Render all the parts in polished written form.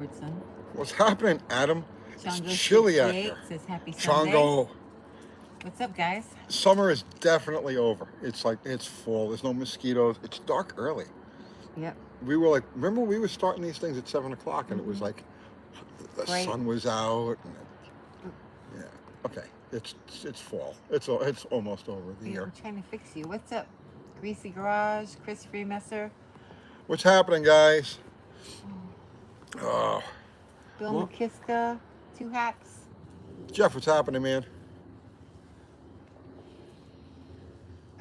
Robertson. What's happening, Adam? It's Chongo chilly out 68 here. says happy Sunday. Chongo. What's up, guys? Summer is definitely over. It's like, it's fall. There's no mosquitoes. It's dark early. Yep. We were like, remember we were starting these things at 7 o'clock and it was like, the Great. sun was out. And yeah. Okay. It's fall. It's almost over the Yeah, year. I'm trying to fix you. What's up? Greasy Garage, Chris Freemesser, What's happening, guys? Oh, Bill Well- McKiska, Two Hacks. Jeff, what's happening, man?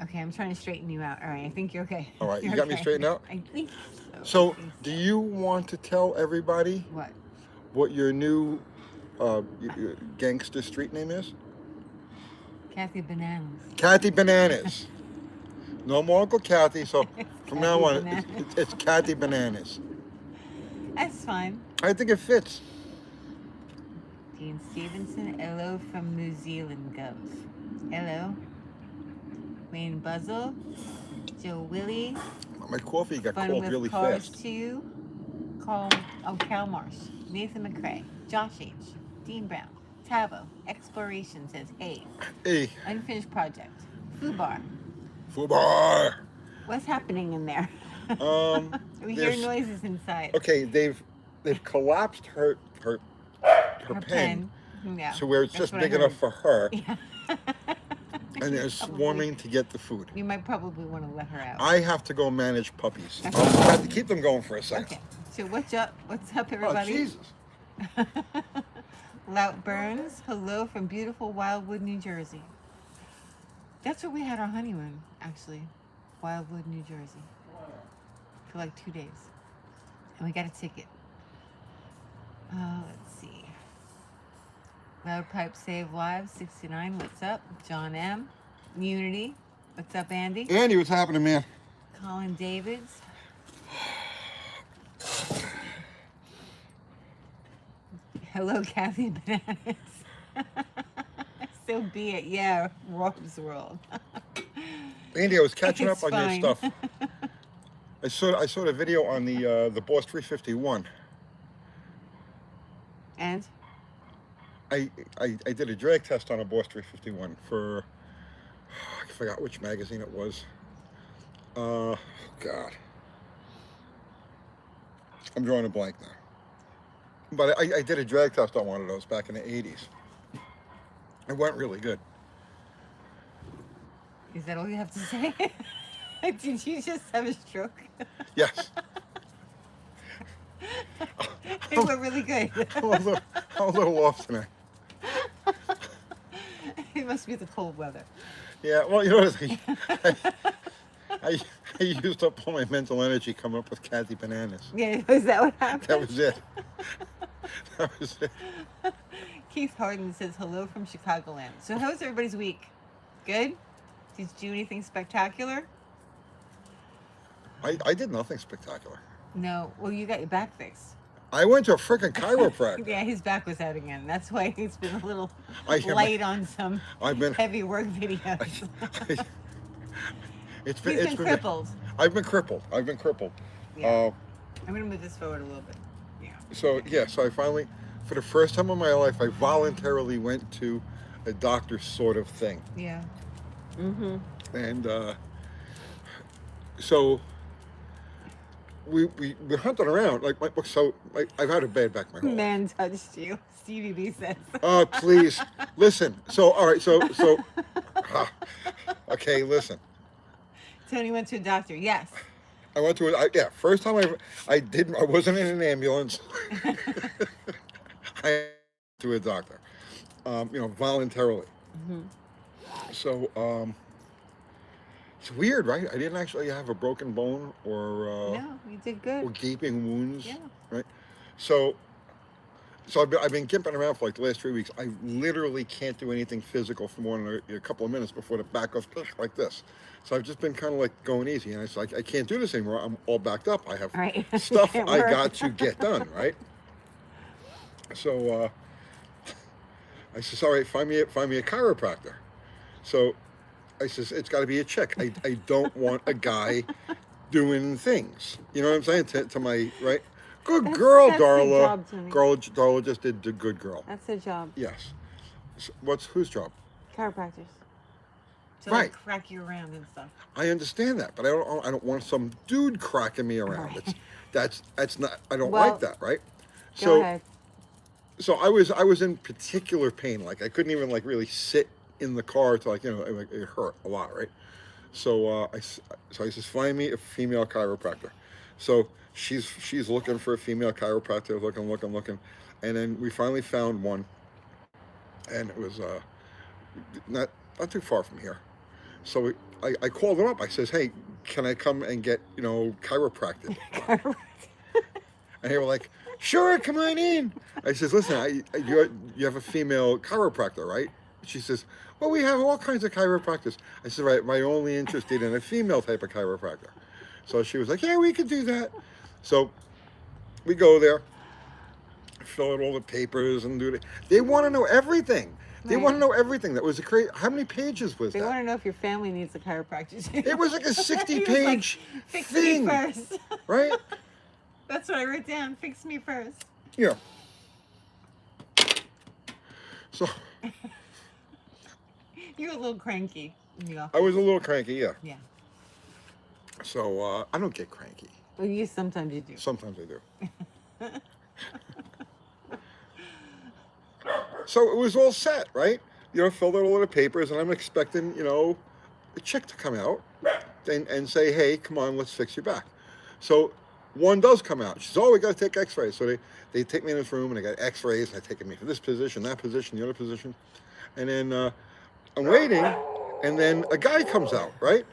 Okay, I'm trying to straighten you out. All right, I think you're okay. All right, you You're got me okay. straightened out? I think so. So, I think do you want to tell everybody What? what your new your gangster street name is? Kathy Bananas. Kathy Bananas. No more Uncle Kathy, so from now Kathy on, Bananas. it's Kathy Bananas. That's fine. I think it fits. Dean Stevenson, hello from New Zealand goes. Hello. Wayne Buzzle, Joe Willie, My coffee got Fun cold with really Cars fast. 2, Cal Marsh, Nathan McCrae, Josh H, Dean Brown, Tavo, Exploration says, hey, Hey, Unfinished Project, Fubar, Fubar. what's happening in there? We hear there's- noises inside. Okay, they've collapsed her Her pen Yeah. to where it's that's just what I big enough heard. for her, Yeah. and they're Probably- swarming to get the food. You might probably want to let her out. I have to go manage puppies. Okay. I'll have to keep them going for a second. Okay. So what's up? What's up, Oh, everybody? Jesus. Lout Burns, hello from beautiful Wildwood, New Jersey. That's where we had our honeymoon, actually. Wildwood, New Jersey. For like 2 days. And we got a ticket. Let's see. Loud Pipe Save Lives, 69, what's up? John M. Unity, what's up, Andy? Andy, what's happening, man? Colin Davids. Hello, Kathy Bananas. So be it. Yeah, Rob's World. Andy, I was catching It's up on fine. your stuff. I saw the video on the Boss 351. And? I did a drag test on a Boss 351 for, I forgot which magazine it was. God. I'm drawing a blank now. But I did a drag test on one of those back in the 80s. It went really good. Is that all you have to say? Did you just have a stroke? Yes. It went really good. I'm a little off tonight. It must be the cold weather. Yeah, well, you know what I used up all my mental energy coming up with Kathy Bananas. Yeah, is that what happened? That was it. That was it. Keith Harden says hello from Chicagoland. So how was everybody's week? Good? Did you do anything spectacular? I did nothing spectacular. No. Well, you got your back fixed. I went to a freaking chiropractor. Yeah, his back was out again. That's why he's been a little I- light on some I've been- heavy work videos. It's He's been crippled. I've been crippled. Yeah. I'm going to move this forward a little bit. Yeah. So I finally, for the first time in my life, I voluntarily went to a doctor sort of thing. Yeah. Mm-hmm. And so we hunted around. I've had a bad back my whole life. Man touched you. Stevie B says. Oh, please. Listen. So, all right. Okay, listen. Tony went to a doctor. Yes. I went to first time I wasn't in an ambulance. I went to a doctor, voluntarily. Mm-hmm. So, it's weird, right? I didn't actually have a broken bone or No, you did good. gaping wounds, Yeah. right? So I've been gimping around for like the last 3 weeks. I literally can't do anything physical for more than a couple of minutes before the back goes like this. So I've just been kind of like going easy, and it's like I can't do this anymore. I'm all backed up. I have Right. stuff Can't I work. got to get done, right? So I said, all right, find me a chiropractor. So I says, it's got to be a chick. I don't want a guy doing things. You know what I'm saying? To my right. Good girl, That's the Darla. job, Tony. Darla just did the good girl. That's their job. Yes. Whose job? Chiropractors. To Right. crack you around and stuff. I understand that, but I don't want some dude cracking me around. Right. That's not. I don't Well, like that, right? Go ahead. So I was in particular pain. Like I couldn't even like really sit in the car to like it hurt a lot, right? So I says find me a female chiropractor. So she's looking for a female chiropractor, looking, and then we finally found one, and it was not too far from here. So I called them up. I says, hey, can I come and get chiropractic? And they were like, sure, come on in. I says, listen, you have a female chiropractor, right? She says, well, we have all kinds of chiropractors. I said, right, am I only interested in a female type of chiropractor? So she was like, yeah, we could do that. So we go there, fill out all the papers and do it. They want to know everything. They want to know everything. That was a crazy. How many pages was that? They want to know if your family needs a chiropractor too. It was like a 60-page Fix thing, me first. right? That's what I wrote down. Fix me first. Yeah. So You're a little cranky in the office. I was a little cranky, yeah. Yeah. So I don't get cranky. Well, sometimes you do. Sometimes I do. So it was all set, right? Filled out all the papers, and I'm expecting, a chick to come out and say, hey, come on, let's fix your back. So one does come out. She says, oh, we got to take x-rays. So they take me in this room, and they got x-rays, and they're taking me for this position, that position, the other position. And then I'm waiting, and then a guy comes out, right?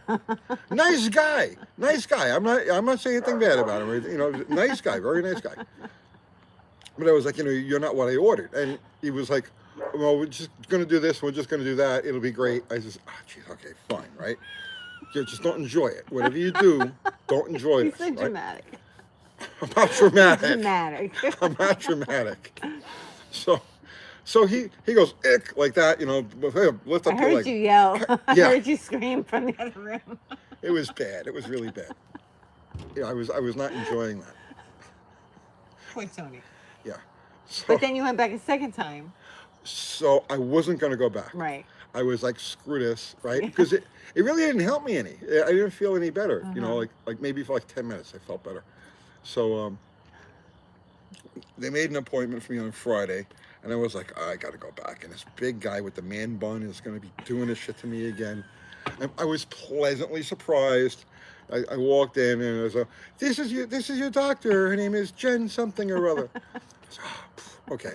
Nice guy. I'm not saying anything bad about him. Nice guy, very nice guy. But I was like, you're not what I ordered. And he was like, well, we're just going to do this. We're just going to do that. It'll be great. I says, geez, okay, fine, right? Just don't enjoy it. Whatever you do, don't enjoy it. He's so dramatic. I'm not dramatic. Dramatic. I'm not dramatic. So he goes, ick, like that, lift up I heard you yell. I Yeah. heard you scream from the other room. It was bad. It was really bad. I was not enjoying that. Poor Tony. Yeah. So, But then you went back a second time. So I wasn't going to go back. Right. I was like, screw this, right? Because it really didn't help me any. I didn't feel any better. Like maybe for like 10 minutes I felt better. So they made an appointment for me on Friday, and I was like, I got to go back. And this big guy with the man bun is going to be doing this shit to me again. And I was pleasantly surprised. I walked in, and I was like, this is your doctor. Her name is Jen something or other. Okay.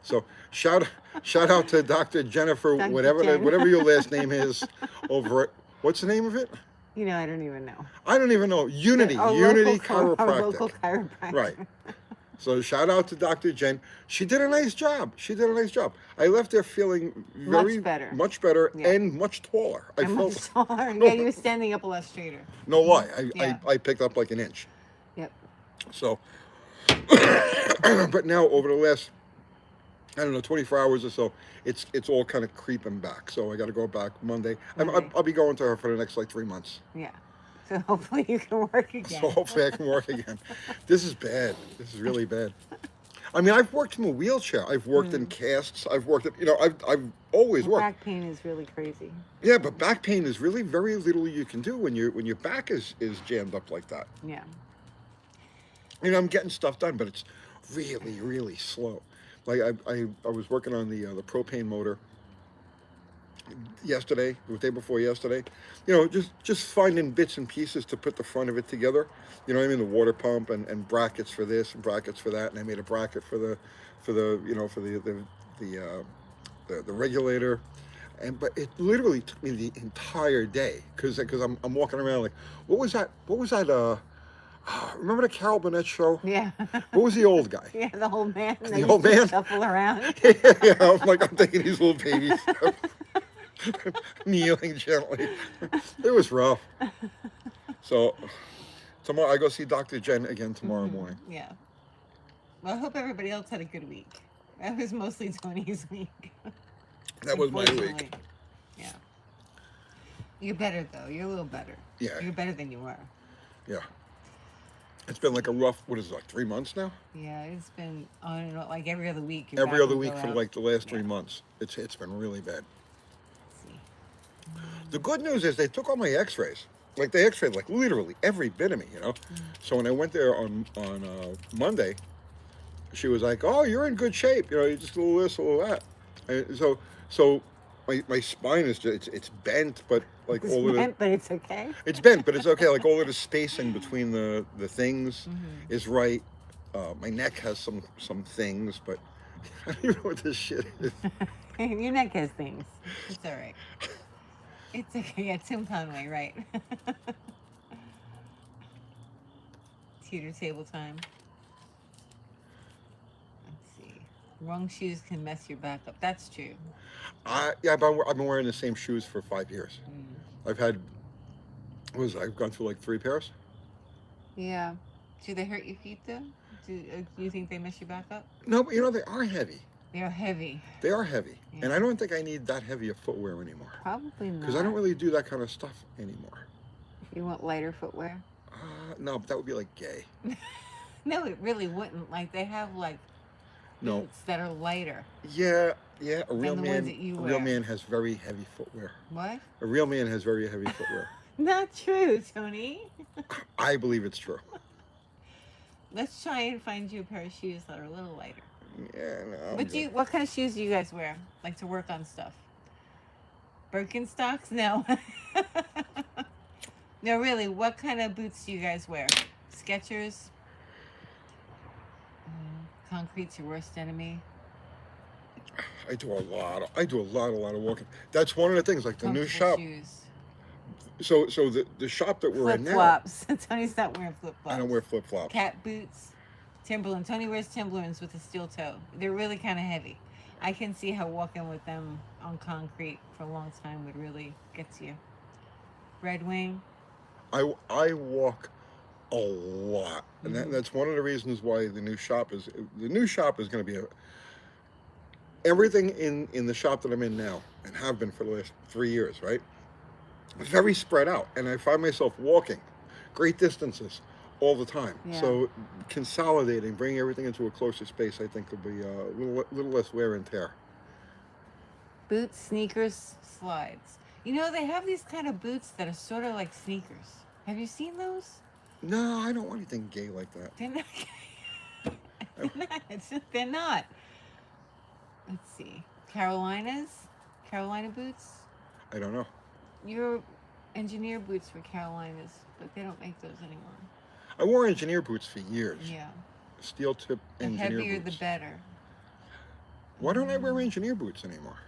So shout out to Dr. Jennifer, Dr. whatever Jen. whatever your last name is, over at, what's the name of it? I don't even know. I don't even know. Unity Our Chiropractic. local chiropractor. Right. So shout out to Dr. Jen. She did a nice job. I left there feeling very much better, Yeah. and much taller. I I'm felt sorry. Yeah, you were standing up a lot straighter. no lie. Yeah. I picked up like an inch. Yep. So, but now over the last, 24 hours or so, it's all kind of creeping back. So I got to go back Monday. I'll be going to her for the next like 3 months. Yeah. So hopefully you can work again. So hopefully I can work again. This is bad. This is really bad. I mean, I've worked in a wheelchair. I've worked in casts. I've worked at, I've always worked. Back pain is really crazy. Yeah, but back pain is really very little you can do when your back is jammed up like that. Yeah. I'm getting stuff done, but it's really, really slow. Like I was working on the propane motor yesterday, the day before yesterday. Just finding bits and pieces to put the front of it together. The water pump and brackets for this and brackets for that, and I made a bracket for the regulator. But it literally took me the entire day because I'm walking around like, what was that? Remember the Carol Burnett show? Yeah. What was the old guy? Yeah, the old man. The old man? Shuffle around. Yeah, I'm taking these little babies, kneeling gently. It was rough. So tomorrow I go see Dr. Jen again tomorrow morning. Yeah. Well, I hope everybody else had a good week. That was mostly Tony's week. That was my week. Yeah. You're better though. You're a little better. Yeah. You're better than you were. Yeah. It's been like a rough, what is it, like 3 months now? Yeah, it's been on and on, like every other week. You're Every back other and week go for out. like the last Yeah. 3 months. It's been really bad. Let's see. The good news is they took all my X-rays. Like they X-rayed like literally every bit of me, you know. So when I went there on Monday, she was like, "Oh, you're in good shape. You know, you just a little this, a little that." And so my spine is just it's bent, but like It's all of the bent, but it's okay. it's bent, but it's okay. Like all of the spacing between the things Mm-hmm. is right. My neck has some things, but I don't even know what this shit is. Your neck has things. It's all right. It's okay. Yeah, Tim Conway, right? Teeter table time. Let's see. Wrong shoes can mess your back up. That's true. Yeah, I've been wearing the same shoes for 5 years. Mm. I've had I've gone through like 3 pairs. Yeah. Do they hurt your feet though? Do you think they mess your back up? No, but you know they are heavy. They're heavy. They are heavy, and Yeah. I don't think I need that heavy of footwear anymore. Probably not. Because I don't really do that kind of stuff anymore. You want lighter footwear? No, but that would be like gay. No, it really wouldn't. Like they have like No. boots that are lighter. Yeah. A real the man. ones that you A real wear. man has very heavy footwear. What? A real man has very heavy footwear. Not true, Tony. I believe it's true. Let's try and find you a pair of shoes that are a little lighter. Yeah, no. But what kind of shoes do you guys wear? Like to work on stuff? Birkenstocks? No. No, really. What kind of boots do you guys wear? Skechers? Concrete's your worst enemy. I do a lot of walking. That's one of the things. Like the new Comfortable shop. shoes. So the shop that we're Flip in now. flops. Tony's not wearing flip flops. I don't wear flip flops. Cat boots. Timberland. Tony wears Timberlands with a steel toe. They're really kind of heavy. I can see how walking with them on concrete for a long time would really get to you. Red Wing. I walk a lot, and that's one of the reasons why the new shop is going to be everything in the shop that I'm in now and have been for the last 3 years, right? Very spread out, and I find myself walking great distances all the time. Yeah. So consolidating, bringing everything into a closer space, I think will be a little less wear and tear. Boots, sneakers, slides. You know, they have these kind of boots that are sort of like sneakers. Have you seen those? No, I don't want anything gay like that. They're not. They're not. They're not. Let's see. Carolina boots. I don't know. Your engineer boots were Carolinas, but they don't make those anymore. I wore engineer boots for years. Yeah. Steel tip The engineer heavier, boots. the better. Why don't I wear engineer boots anymore?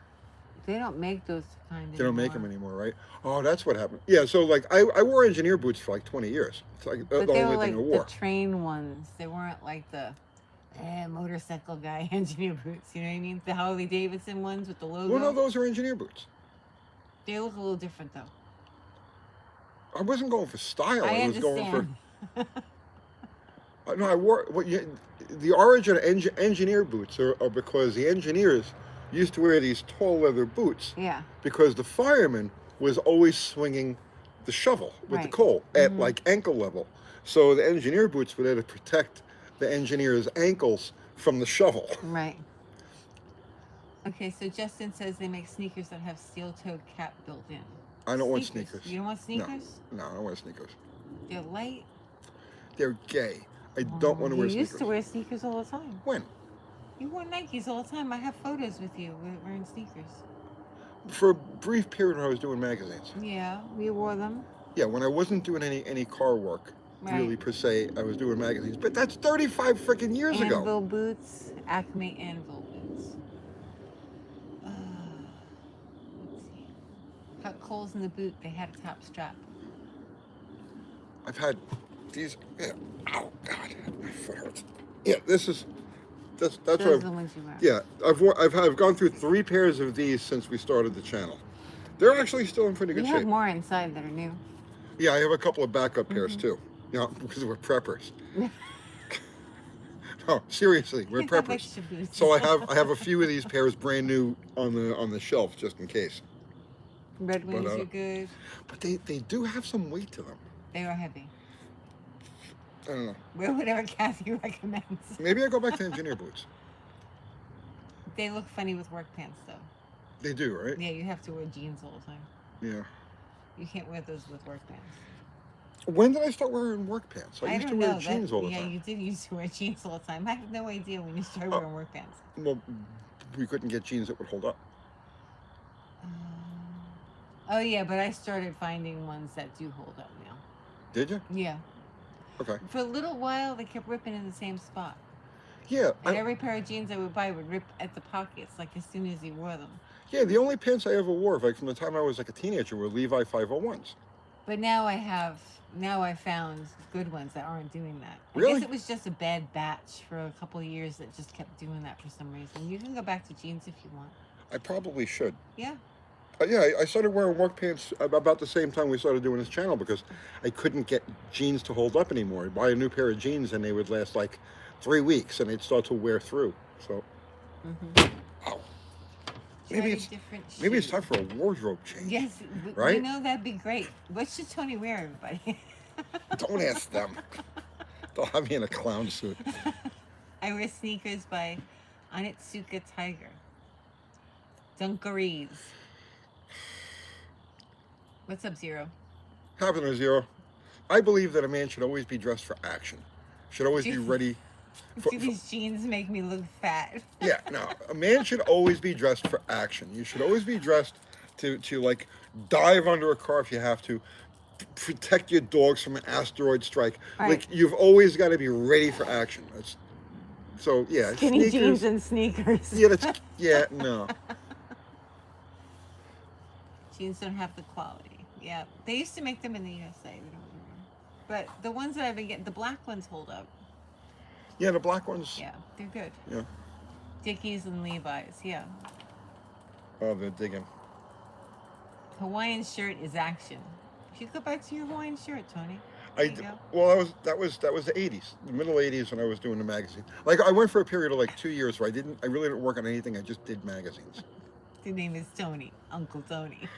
They don't make those kind of. They don't make them anymore, right? Oh, that's what happened. Yeah, so like I wore engineer boots for like 20 years. It's like But the they only were thing I like wore. the train ones. They weren't like the motorcycle guy engineer boots. You know what I mean? The Harley Davidson ones with the logo. Well, no, those are engineer boots. They look a little different though. I wasn't going for style. I was going understand. for. No, I wore the origin of engineer boots are because the engineers used to wear these tall leather boots. Yeah. Because the fireman was always swinging the shovel with the Right. coal at like ankle level. So the engineer boots were there to protect the engineer's ankles from the shovel. Right. Okay, so Justin says they make sneakers that have steel-toed cap built in. I don't want sneakers. You don't want sneakers? No, I don't want sneakers. They're light. They're gay. I don't want to wear You sneakers. used to wear sneakers all the time. When? You wore Nikes all the time. I have photos with you wearing sneakers. For a brief period when I was doing magazines. Yeah, we wore them. Yeah, when I wasn't doing any car work, really Right. per se, I was doing magazines. But that's 35 freaking years ago. Anvil boots, Acme Anvil boots. Let's see. Cut holes in the boot. They had a top strap. I've had these. Yeah. Ow, God, my foot hurts. Yeah, that's Those what. are the ones you wear. Yeah, I've gone through 3 pairs of these since we started the channel. They're actually still in pretty You good have shape. more inside that are new. Yeah, I have a couple of backup pairs too. You know, because we're preppers. No, seriously, we're You have preppers. extra boots. So I have a few of these pairs brand new on the shelf just in case. Red Wings But, are good. But they do have some weight to them. They are heavy. I don't know. Wear whatever Kathy recommends. Maybe I go back to engineer boots. They look funny with work pants, though. They do, right? Yeah, you have to wear jeans all the time. Yeah. You can't wear those with work pants. When did I start wearing work pants? I used to don't wear know. jeans all the Yeah, time. you did used to wear jeans all the time. I have no idea when you started wearing work pants. Well, we couldn't get jeans that would hold up. Oh, yeah, but I started finding ones that do hold up now. Did you? Yeah. Okay. For a little while, they kept ripping in the same spot. Yeah. And every pair of jeans I would buy would rip at the pockets, like as soon as you wore them. Yeah, the only pants I ever wore, like from the time I was like a teenager, were Levi 501s. But now I found good ones that aren't doing that. Really? I guess it was just a bad batch for a couple of years that just kept doing that for some reason. You can go back to jeans if you want. I probably should. Yeah. Yeah, I started wearing work pants about the same time we started doing this channel because I couldn't get jeans to hold up anymore. I'd buy a new pair of jeans and they would last like 3 weeks and they'd start to wear through. So, ow. Maybe it's time for a wardrobe change. Yes, right? You know, that'd be great. What should Tony wear, everybody? Don't ask them. They'll have me in a clown suit. I wear sneakers by Onitsuka Tiger. Dunkarees. What's up, Zero? Happening, Zero. I believe that a man should always be dressed for action. Should always be ready. Do these jeans make me look fat? Yeah, no. A man should always be dressed for action. You should always be dressed to like dive under a car if you have to, protect your dogs from an asteroid strike. Right. Like you've always got to be ready for action. Yeah. Skinny jeans and sneakers. No. Jeans don't have the quality. Yeah, they used to make them in the USA. We don't anymore. But the ones that I've been getting, the black ones hold up. Yeah, the black ones. Yeah, they're good. Yeah. Dickies and Levi's. Yeah. Oh, they're digging. Hawaiian shirt is action. You should go back to your Hawaiian shirt, Tony. Well, that was the 80s, the middle 80s when I was doing the magazine. Like I went for a period of like 2 years where I really didn't work on anything. I just did magazines. His name is Tony, Uncle Tony.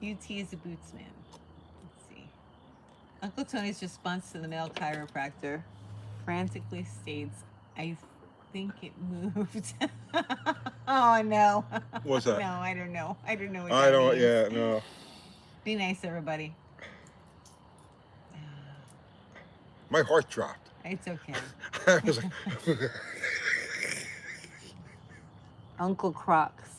UT is a boots man. Let's see. Uncle Tony's response to the male chiropractor frantically states, "I think it moved." Oh no. What's that? No, I don't know. I don't know what I that don't. means. Yeah, no. Be nice, everybody. My heart dropped. It's okay. I was like, Uncle Crocs.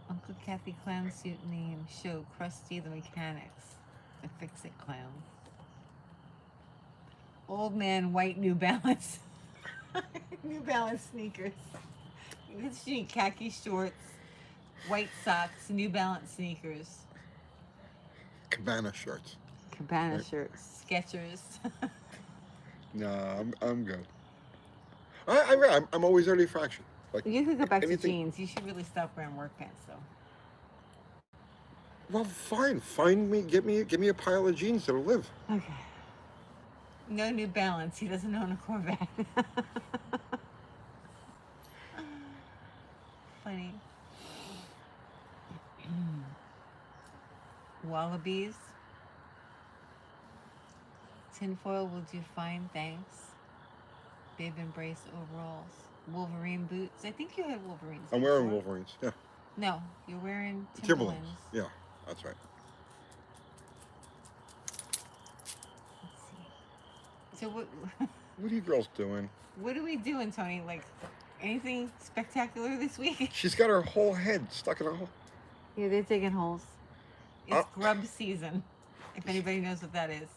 Uncle Kathy clown suit name show Krusty the Mechanics, the Fix-It clown. Old man white New Balance. New Balance sneakers. You need khaki shorts, white socks, New Balance sneakers. Cabana shirts. Cabana shirts, Skechers. No, I'm good. I'm always ready for action. Like You could go back anything. to jeans. You should really stop wearing work pants, though. Well, fine. Give me a pile of jeans that'll live. Okay. No New Balance. He doesn't own a Corvette. Funny. Wallabies. Tinfoil will do fine, thanks. Bib embrace overalls. Wolverine boots. I think you had Wolverines. I'm wearing before. Wolverines. Yeah. No, you're wearing Timberlands. Timberlands. Yeah, that's right. Let's see. So what? What are you girls doing? What are we doing, Tony? Like, anything spectacular this week? She's got her whole head stuck in a hole. Yeah, they're digging holes. It's grub season, if anybody knows what that is.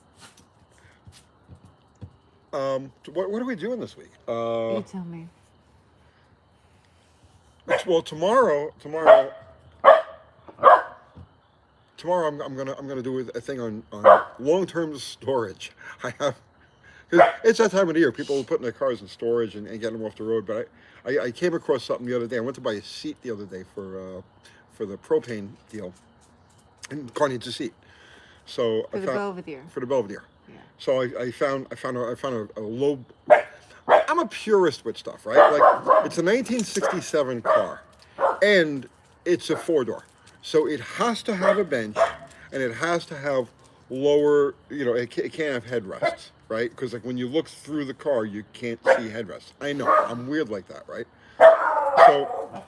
What are we doing this week? You tell me. Well, tomorrow I'm gonna do a thing on long-term storage. I have, cause it's that time of the year. People are putting their cars in storage and getting them off the road. But I came across something the other day. I went to buy a seat the other day for the propane deal, and can't need a seat. So For the Belvedere. For the Belvedere. Yeah. So I found a low. I'm a purist with stuff, right? Like it's a 1967 car, and it's a 4-door, so it has to have a bench, and it has to have lower, it can't have headrests, right? Because like when you look through the car, you can't see headrests. I know, I'm weird like that, right? So,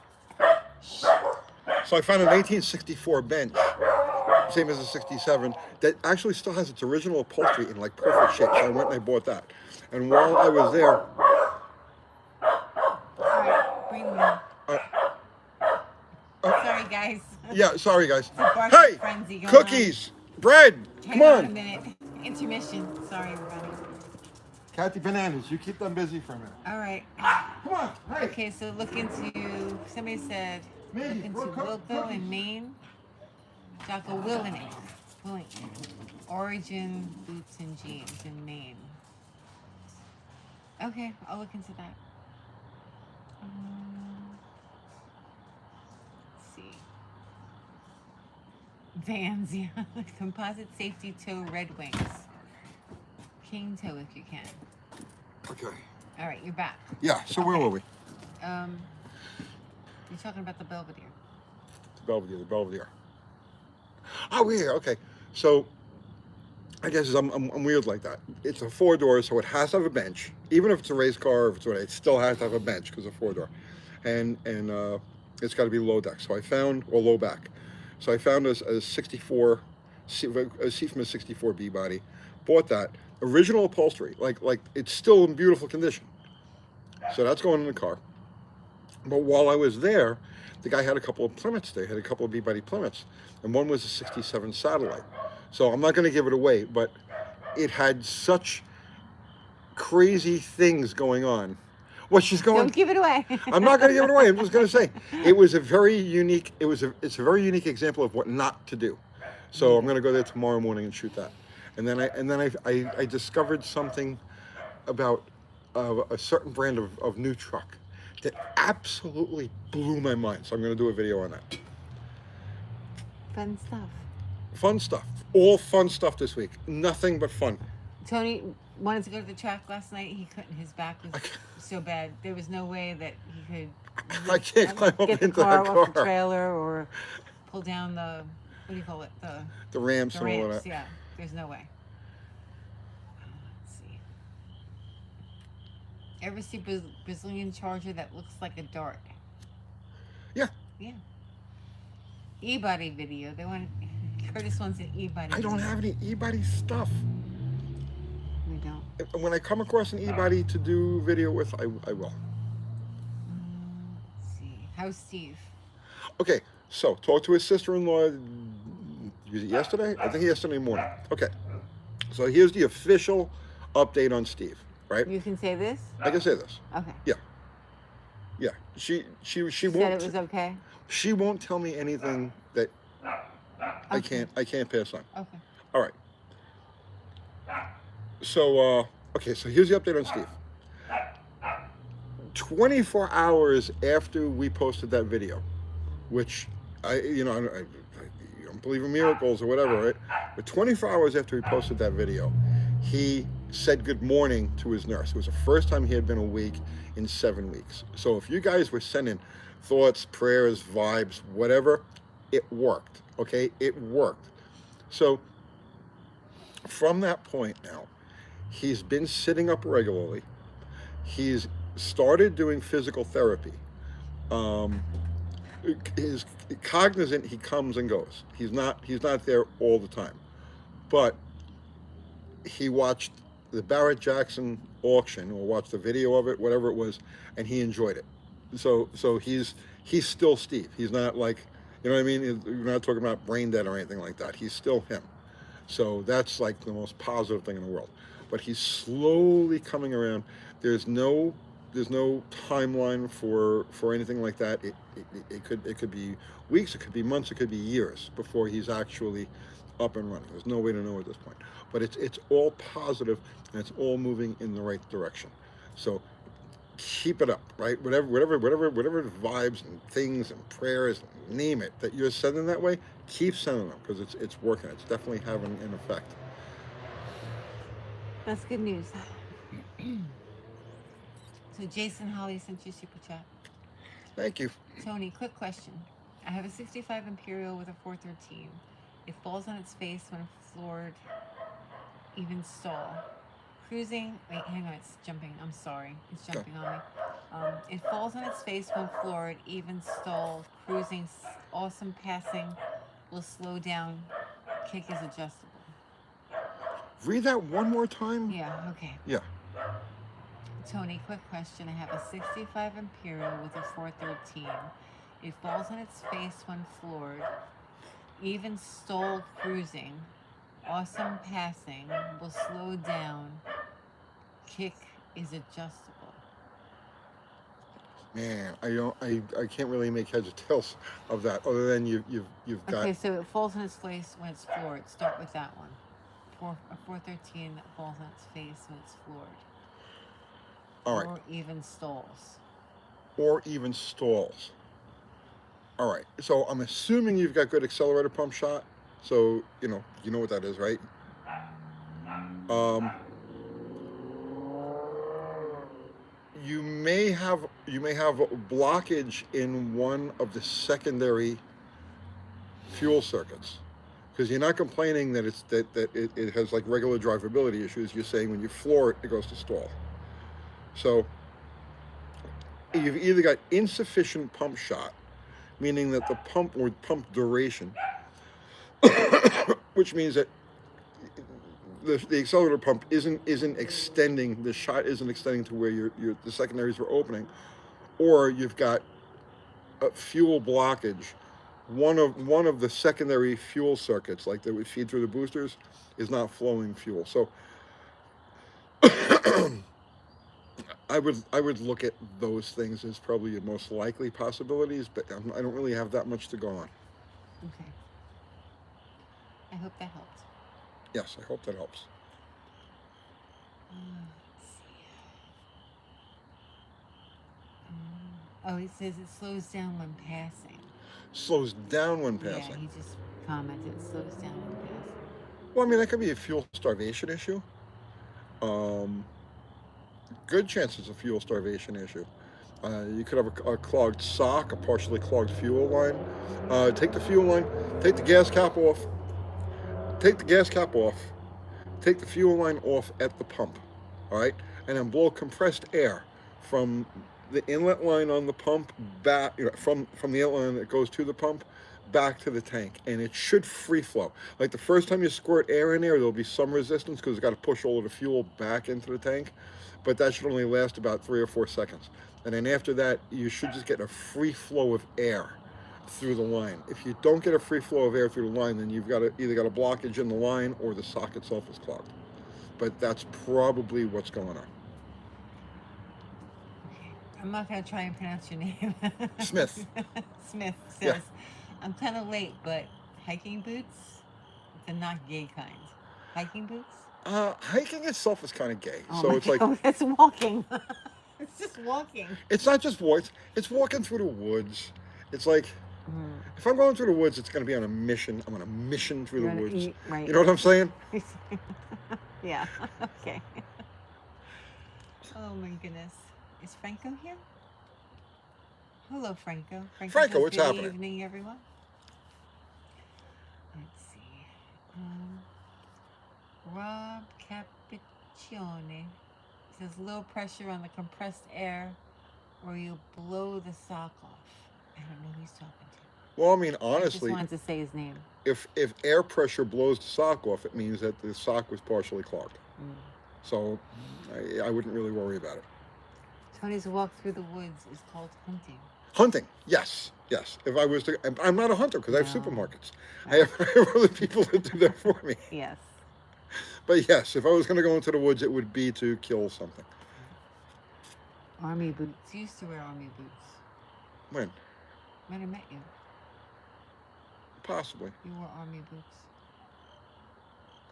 so I found a 1964 bench, same as a 67, that actually still has its original upholstery in like perfect shape. So I went and I bought that. And while I was there, Alright, bring me. uh, Sorry, guys. yeah, sorry guys. It's a barking Hey, frenzy going cookies, bread, on. come Hang on a on. minute. Intermission. Sorry, everybody. Kathy, bananas, you keep them busy for a minute. Alright. Come on, hey. Okay, so look into, somebody said, look Maggie, into we'll cook Wilco cookies. in Maine. Jocko Willington. Origin boots and jeans in Maine. Okay, I'll look into that. Let's see. Vans, yeah. Composite safety toe Red Wings. King toe if you can. Okay. All right, you're back. Yeah, so where were we? You're talking about the Belvedere. The Belvedere. Oh, yeah, okay. So, I guess I'm weird like that. It's a 4-door, so it has to have a bench. Even if it's a race car, if it's what, it still has to have a bench because it's a 4-door, and it's got to be low deck. So I found, or low back. So I found a 64, a seat from a 64 B body. Bought that original upholstery, like it's still in beautiful condition. So that's going in the car. But while I was there, the guy had a couple of Plymouths. They had a couple of B-body Plymouths, and one was a 67 Satellite. So I'm not going to give it away, but it had such crazy things going on. Well, she's going. Don't give it away. I'm not going to give it away. I'm just going to say it was a very unique. It's a very unique example of what not to do. So I'm going to go there tomorrow morning and shoot that. And then I discovered something about a certain brand of new truck that absolutely blew my mind. So I'm going to do a video on that. Fun stuff. Fun stuff. All fun stuff this week. Nothing but fun. Tony wanted to go to the track last night. He couldn't. His back was so bad. There was no way that he could I can't climb up get the into car that off the car. trailer or pull down the, what do you call it? The ramps The and all ramps. that. Yeah, there's no way. Let's see. Ever see Brazilian Charger that looks like a dart? Yeah. Yeah. E-body video. They want Curtis wants an e-body. I don't have any e-body stuff. We don't. When I come across an e-body to do video with, I will. Let's see. How's Steve? Okay, so talked to his sister-in-law. Was it yesterday? I think yesterday morning. Okay, so here's the official update on Steve. Right? You can say this? I can say this. Okay. Yeah. Yeah. She won't. Said it was okay? She won't tell me anything that I can't pass on. Okay. All right. So okay, so here's the update on Steve. 24 hours after we posted that video, which I don't believe in miracles or whatever, right? But 24 hours after we posted that video, he said good morning to his nurse. It was the first time he had been awake in 7 weeks. So if you guys were sending thoughts, prayers, vibes, whatever, it worked, okay? It worked. So from that point now, he's been sitting up regularly. He's started doing physical therapy. He's cognizant, he comes and goes. He's not there all the time. But he watched the Barrett Jackson auction, or watched the video of it, whatever it was, and he enjoyed it. So he's still Steve. He's not like, you know what I mean? We're not talking about brain dead or anything like that. He's still him. So that's like the most positive thing in the world. But he's slowly coming around. There's no timeline for anything like that. It could be weeks, it could be months, it could be years before he's actually up and running. There's no way to know at this point. But it's all positive and it's all moving in the right direction. So keep it up, right? Whatever vibes and things and prayers, name it, that you're sending that way, keep sending them, because it's working. It's definitely having an effect. That's good news. So Jason Holly sent you a super chat. Thank you. Tony, quick question. I have a 65 Imperial with a 413. It falls on its face when floored, even stall. Cruising, wait, hang on, it's jumping. I'm sorry, it's jumping on me. It falls on its face when floored, even stalled. Cruising, awesome passing, will slow down. Kick is adjustable. Read that one more time. Yeah, okay. Yeah. Tony, quick question. I have a 65 Imperial with a 413. It falls on its face when floored, even stalled cruising. Awesome passing, will slow down. Kick is adjustable. Man, I can't really make heads or tails of that, other than you've got. Okay, so it falls on its face when it's floored. Start with that one. A 413 that falls on its face when it's floored. All right. Or even stalls. Or even stalls. All right. So I'm assuming you've got good accelerator pump shot. So you know what that is, right? You may have blockage in one of the secondary fuel circuits, because you're not complaining that it has like regular drivability issues. You're saying when you floor it, it goes to stall. So you've either got insufficient pump shot, meaning that the pump or pump duration, which means that the accelerator pump isn't extending, the shot isn't extending to where the secondaries were opening, or you've got a fuel blockage. One of the secondary fuel circuits, like that would feed through the boosters, is not flowing fuel. So I would look at those things as probably your most likely possibilities, but I don't really have that much to go on. Okay. I hope that helped. Yes, I hope that helps. Let's see. Oh, it says it slows down when passing. Slows down when passing. Yeah, he just commented it slows down when passing. Well, I mean, that could be a fuel starvation issue. Good chance it's a fuel starvation issue. You could have a clogged sock, a partially clogged fuel line. Take the fuel line, take the gas cap off, take the fuel line off at the pump, all right? And then blow compressed air from the inlet line on the pump back, from the inlet line that goes to the pump back to the tank, and it should free flow. Like the first time you squirt air in there, there'll be some resistance because it's got to push all of the fuel back into the tank, but that should only last about 3 or 4 seconds. And then after that, you should just get a free flow of air through the line. If you don't get a free flow of air through the line, then you've got either got a blockage in the line or the sock itself is clogged. But that's probably what's going on. I'm not going to try and pronounce your name. Smith. Smith says, I'm kind of late, but hiking boots, the not gay kind. Hiking boots? Hiking itself is kind of gay. Oh so it's God, like it's walking. It's just walking. It's not just walking. It's walking through the woods. It's like if I'm going through the woods, it's going to be on a mission. I'm on a mission through the woods. Right. You know what I'm saying? Yeah. Okay. Oh my goodness. Is Franco here? Hello, Franco. Franco, says, what's good happening? Evening, everyone. Let's see. Rob Capiccione says low pressure on the compressed air, or you blow the sock off. I don't know who he's talking to. Well, I mean, I just honestly, wanted to say his name. if air pressure blows the sock off, it means that the sock was partially clogged. So I wouldn't really worry about it. Tony's walk through the woods is called hunting. Hunting, yes. If I was to, I'm not a hunter because I have supermarkets. I have other people that do that for me. Yes. But yes, if I was going to go into the woods, it would be to kill something. Army boots. You used to wear army boots. When? When I met you. Possibly. You wore army boots.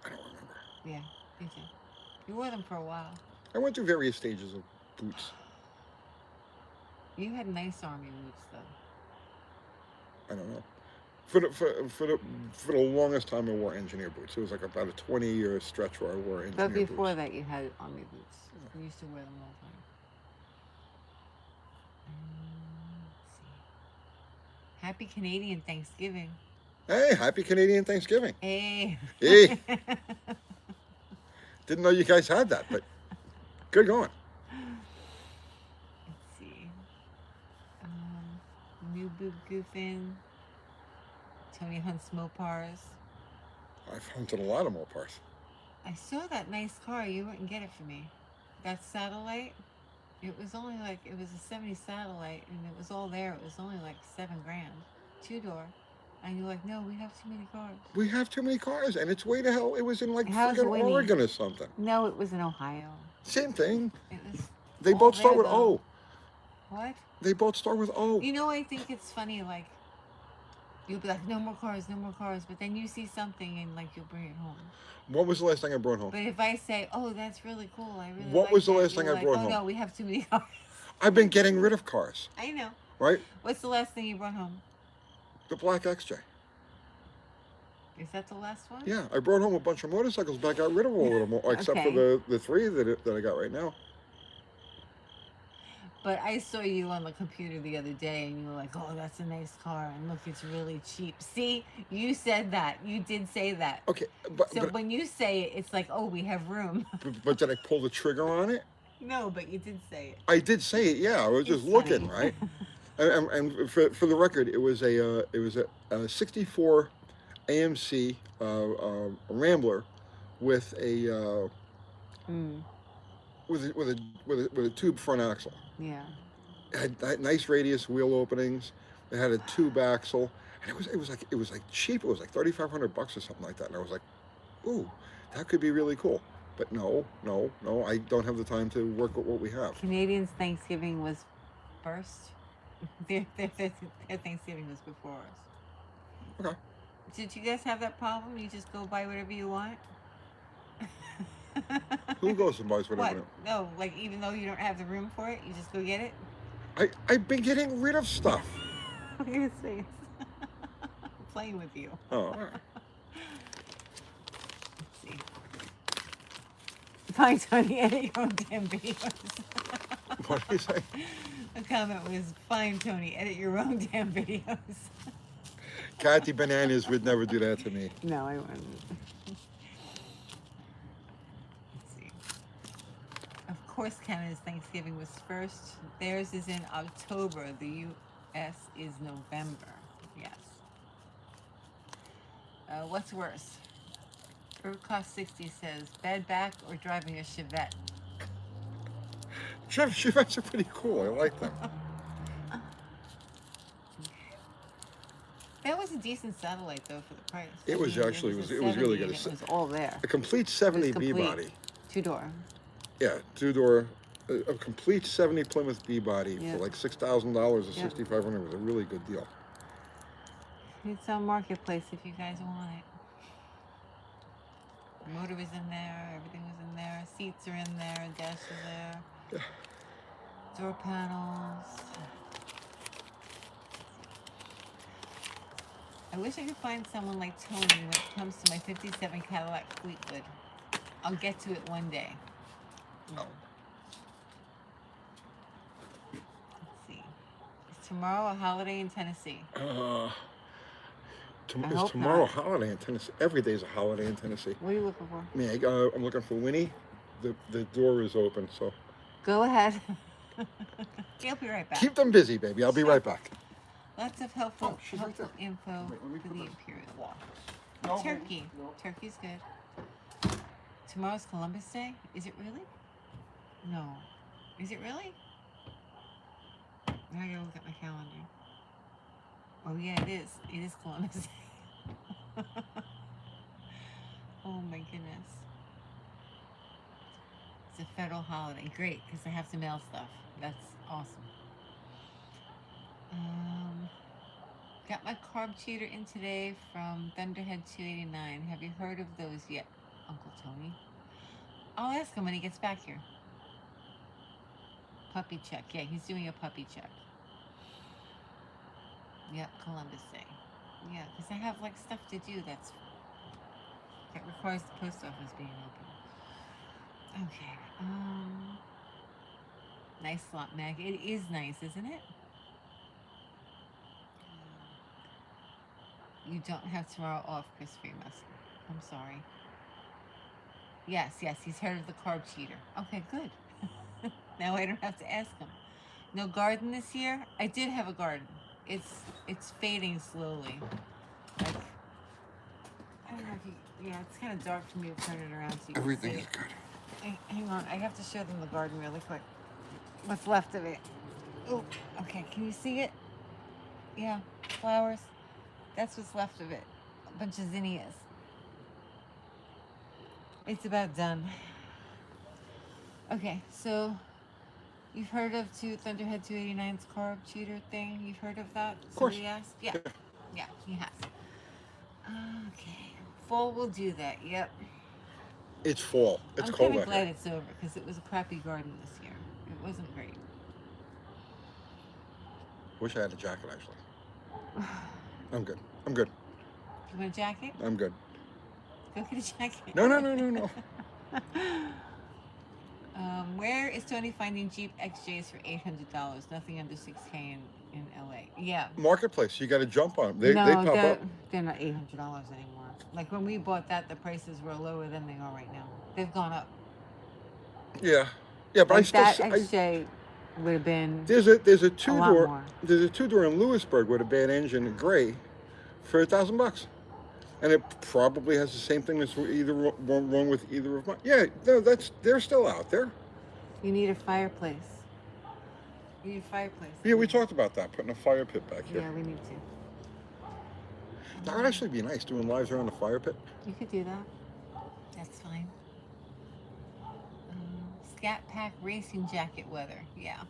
I don't remember. Yeah, you did. You wore them for a while. I went through various stages of boots. You had nice army boots, though. I don't know. For the longest time, I wore engineer boots. It was like about a 20-year stretch where I wore engineer boots. But before that, you had army boots. You used to wear them all the time. Let's see. Happy Canadian Thanksgiving. Hey, happy Canadian Thanksgiving. Hey. Hey, didn't know you guys had that, but good going. Let's see. New Boob Goofin. Tony hunts Mopars. I've hunted a lot of Mopars. I saw that nice car. You wouldn't get it for me. That Satellite. It was only like, it was a 70 Satellite, and it was all there. It was only like $7,000. 2-door. And you're like, no, we have too many cars. We have too many cars, and it's way to hell. It was in like How's friggin' Winnie? Oregon or something. No, it was in Ohio. Same thing. It was. They all both start there, with though. O. What? They both start with O. You know, I think it's funny, like, you'll be like, no more cars, no more cars, but then you see something and, like, you'll bring it home. What was the last thing I brought home? But if I say, oh, that's really cool, I really What like was the that, last thing you're I like, brought oh, home? no, we have too many cars. I've been getting rid of cars, I know. right? What's the last thing you brought home? The black XJ. Is that the last one? Yeah, I brought home a bunch of motorcycles, but I got rid of all of them, except for Okay. the three that I got right now. But I saw you on the computer the other day, and you were like, oh, that's a nice car, and look, it's really cheap. See, you said that. You did say that. Okay, So when you say it, it's like, oh, we have room. but did I pull the trigger on it? No, but you did say it. I did say it. Yeah, I was just It's looking, funny. right? And for the record, it was a 64 AMC Rambler with a Mm, with a tube front axle. yeah. It had nice radius wheel openings. It had a tube axle, and it was like cheap. It was like $3,500 or something like that. And I was like, ooh, that could be really cool. But no, I don't have the time to work with what we have. Canadians' Thanksgiving was first. Their Thanksgiving was before ours. Okay. Did you guys have that problem? You just go buy whatever you want? Who goes and buys What? whatever? No, like even though you don't have the room for it, you just go get it? I've been getting rid of stuff. Look at his face. I'm playing with you. Oh, all right. Let's see. Fine, Tony, edit your own damn videos. What do you say? The comment was, fine, Tony, edit your own damn videos. Kathy Bananas would never do that to me. No, I wouldn't. Let's see. Of course, Canada's Thanksgiving was first. Theirs is in October. The U.S. is November. Yes. What's worse? Cost 60 says, bad back or driving a Chevette? Chevettes are pretty cool. I like them. That was a decent Satellite, though, for the price. It was actually- a it was really 70, good. and it was all there. A complete It 70 was B complete. body. 2-door. Yeah, two-door. A complete 70 Plymouth B body Yeah. for like $6,000 or Yeah. $6,500 was a really good deal. It's on Marketplace if you guys want it. The motor was in there, everything was in there, seats are in there, dash is there, Yeah. door panels. I wish I could find someone like Tony when it comes to my 57 Cadillac Fleetwood. I'll get to it one day. Oh. Let's see. Is tomorrow a holiday in Tennessee? Is hope tomorrow a not. holiday in Tennessee? Every day's a holiday in Tennessee. What are you looking for? I'm looking for Winnie. The door is open, so Go ahead. I'll be right back. keep them busy, baby. I'll be right back. Lots of helpful, Oh, she's right helpful there. info Wait, let me for put the this- Imperial. No, Turkey. no. Turkey's good. Tomorrow's Columbus Day? Is it really? No. Is it really? Now I gotta look at my calendar. Oh yeah, it is. It is Columbus Day. Oh my goodness. It's a federal holiday. Great, because I have to mail stuff. That's awesome. Got my carb cheater in today from Thunderhead 289. Have you heard of those yet, Uncle Tony? I'll ask him when he gets back here. Puppy check. Yeah, he's doing a puppy check. Yep, Columbus Day. Yeah, because I have like stuff to do that requires the post office being open. Okay. Nice slot, Meg. It is nice, isn't it? You don't have tomorrow off, Christopher Messer. I'm sorry. Yes, he's heard of the carb cheater. Okay, good. Now I don't have to ask him. No garden this year? I did have a garden. It's fading slowly. Like, I don't know if you, yeah, it's kind of dark for me to turn it around so you Everything can is see good. it. Hang on, I have to show them the garden really quick. What's left of it. Oh, okay, can you see it? Yeah, flowers. That's what's left of it. A bunch of zinnias. It's about done. Okay, so you've heard of Thunderhead 289's carb cheater thing? You've heard of that? Of course. Somebody asked? Yeah. Yeah, he has. Okay. Fall will do that, yep. It's fall. It's I'm cold kind of out glad here. it's over because it was a crappy garden this year. It wasn't great. Wish I had a jacket, actually. I'm good. I'm good. You want a jacket? I'm good. Go get a jacket. No. Where is Tony finding Jeep XJs for $800? Nothing under $6K in LA. Yeah. Marketplace. You got to jump on them. They pop up. They're not $800 anymore. Like when we bought that, the prices were lower than they are right now. They've gone up. Yeah, but like I still that say, XJ would have been there's a lot two-door more. there's a two-door in Lewisburg with a bad engine, gray, for $1,000, and it probably has the same thing that's wrong with either of mine. Yeah, no, they're still out there. You need a fireplace. You need a fireplace. Yeah, we talked about that, putting a fire pit back here. Yeah, we need to. That would actually be nice, doing lives around the fire pit. You could do that. That's fine. Scat Pack racing jacket weather. Yeah.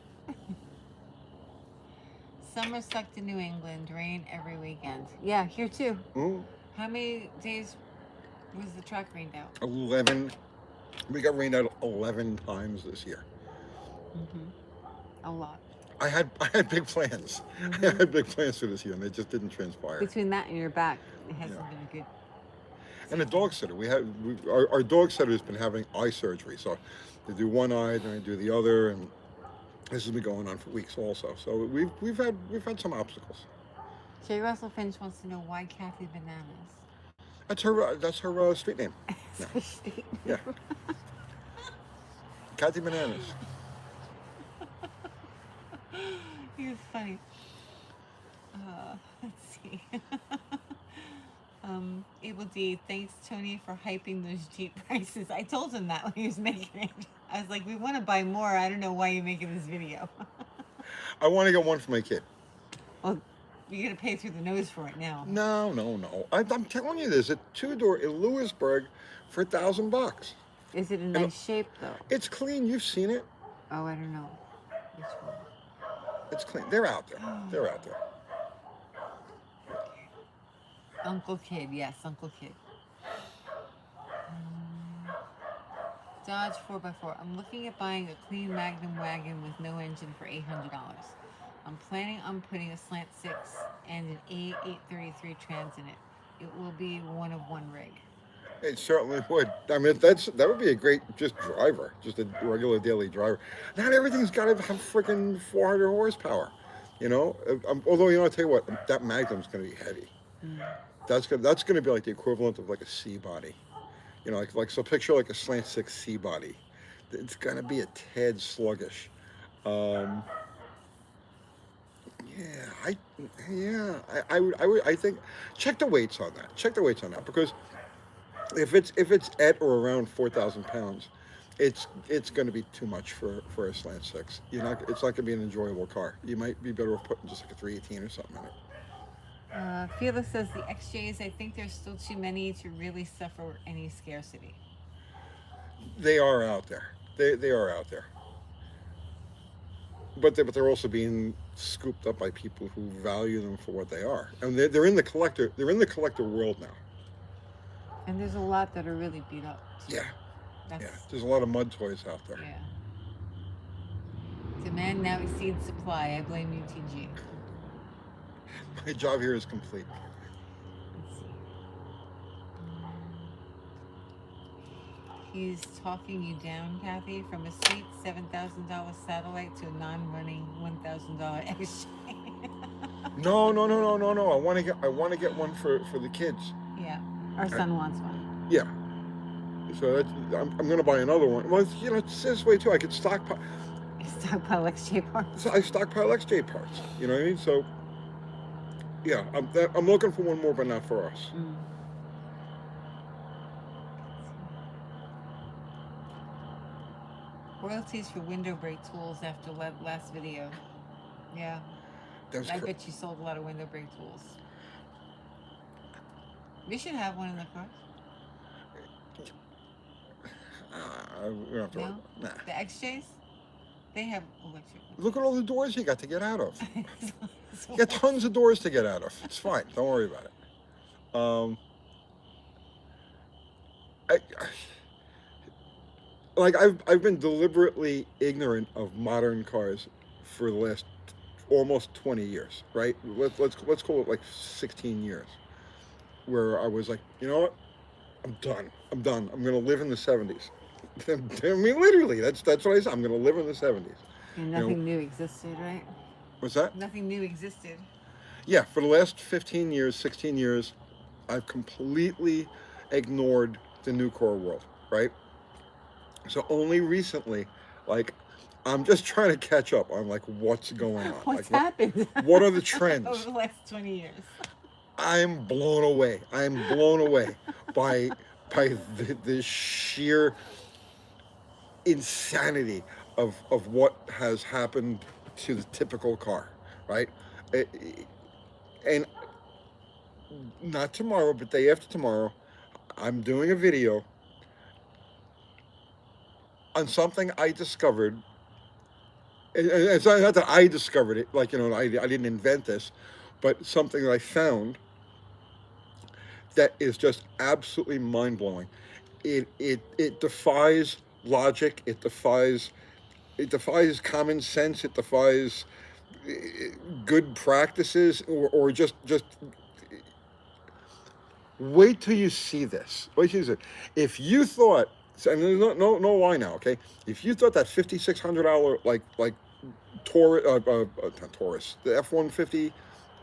Summer sucked in New England. Rain every weekend. Yeah, here too. Mm. How many days was the track rained out? 11. We got rained out 11 times this year. A lot. I had big plans. I had big plans for this year, and they just didn't transpire. Between that and your back, it hasn't been a good. And the dog sitter, our dog sitter has been having eye surgery, so they do one eye, then they do the other, and this has been going on for weeks also. So we've had some obstacles. J. Russell Finch wants to know why Kathy Bananas. That's her street name. Yeah. Kathy Bananas. You're funny. Let's see. Able D, thanks Tony for hyping those Jeep prices. I told him that when he was making it. I was like, we want to buy more. I don't know why you're making this video. I want to get one for my kid. Well, you're going to pay through the nose for it now. No. I'm telling you, there's a two-door in Lewisburg for $1,000. Is it in nice shape, though? It's clean. You've seen it. Oh, I don't know. Which one? It's clean. They're out there. They're out there. Uncle Kid, yes, Uncle Kid. Dodge 4x4. I'm looking at buying a clean Magnum wagon with no engine for $800. I'm planning on putting a slant 6 and an A833 trans in it. It will be one of one rig. It certainly would. I mean, that would be a great just driver, just a regular daily driver. Not everything's got to have freaking 400 horsepower, you know. Although, you know, I'll tell you what, that Magnum's going to be heavy. That's going to be like the equivalent of like a C body, you know, like so picture like a slant 6 C body. It's going to be a tad sluggish. I think check the weights on that. Check the weights on that, because if it's at or around 4,000 pounds, it's going to be too much for a slant 6. It's not going to be an enjoyable car. You might be better off putting just like a 318 or something in it. Felix says the XJs, I think there's still too many to really suffer any scarcity. They are out there. They are out there. But they're also being scooped up by people who value them for what they are, and they're in the collector world now. And there's a lot that are really beat up too. Yeah. There's a lot of mud toys out there. Yeah. Demand now exceeds supply. I blame UTG. My job here is complete. Let's see. He's talking you down, Kathy, from a sweet $7,000 satellite to a non-running $1,000 XJ. No. I want to get one for the kids. Yeah. Our son wants one. Yeah. So I'm going to buy another one. Well, it's this way too. I could stockpile. Stockpile XJ parts. So I stockpile XJ parts. You know what I mean? So yeah, I'm looking for one more, but not for us. Mm. Royalties for window brake tools after last video. Yeah. I bet you sold a lot of window brake tools. We should have one in the car. We don't have to. No? Nah. The XJs? They have electric. Look at all the doors you got to get out of. So You got tons of doors to get out of. It's fine. Don't worry about it. I've been deliberately ignorant of modern cars for the last almost 20 years, right? Let's call it like 16 years, where I was like, you know what? I'm done. I'm gonna live in the 70s. I mean, literally, that's what I said. I'm gonna live in the 70s. And nothing new existed, right? What's that? Nothing new existed. Yeah, for the last 15 years, 16 years, I've completely ignored the new car world, right? So only recently, like, I'm just trying to catch up on like what's going on. What's happened? happened? What are the trends? Over the last 20 years. I'm blown away. by the sheer insanity of what has happened to the typical car, right? And not tomorrow, but day after tomorrow, I'm doing a video on something I discovered. It's not that I discovered it, like, I didn't invent this, but something that I found that is just absolutely mind-blowing. It defies logic, it defies common sense, it defies good practices, or just wait till you see this. Wait till you see it. If you thought, and no lie now, okay? If you thought that $5,600 like Taurus, not Taurus, the F-150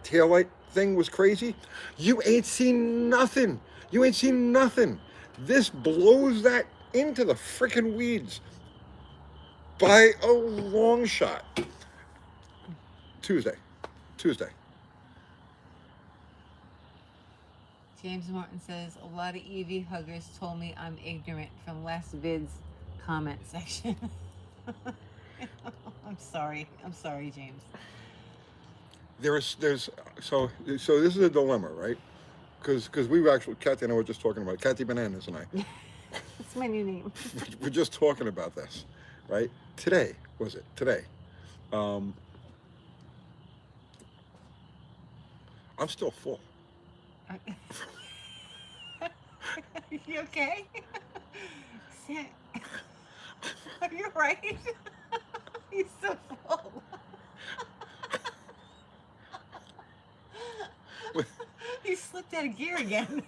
taillight thing was crazy, you ain't seen nothing. This blows that into the freaking weeds by a long shot. Tuesday. James Martin says, a lot of EV huggers told me I'm ignorant from last vid's comment section. I'm sorry, James. There's so this is a dilemma, right? Because we were actually, Kathy and I were just talking about it. Kathy Bananas and I. That's my new name. We're just talking about this, right? Today. I'm still full. You okay? Are you right? He's so full. He slipped out of gear again.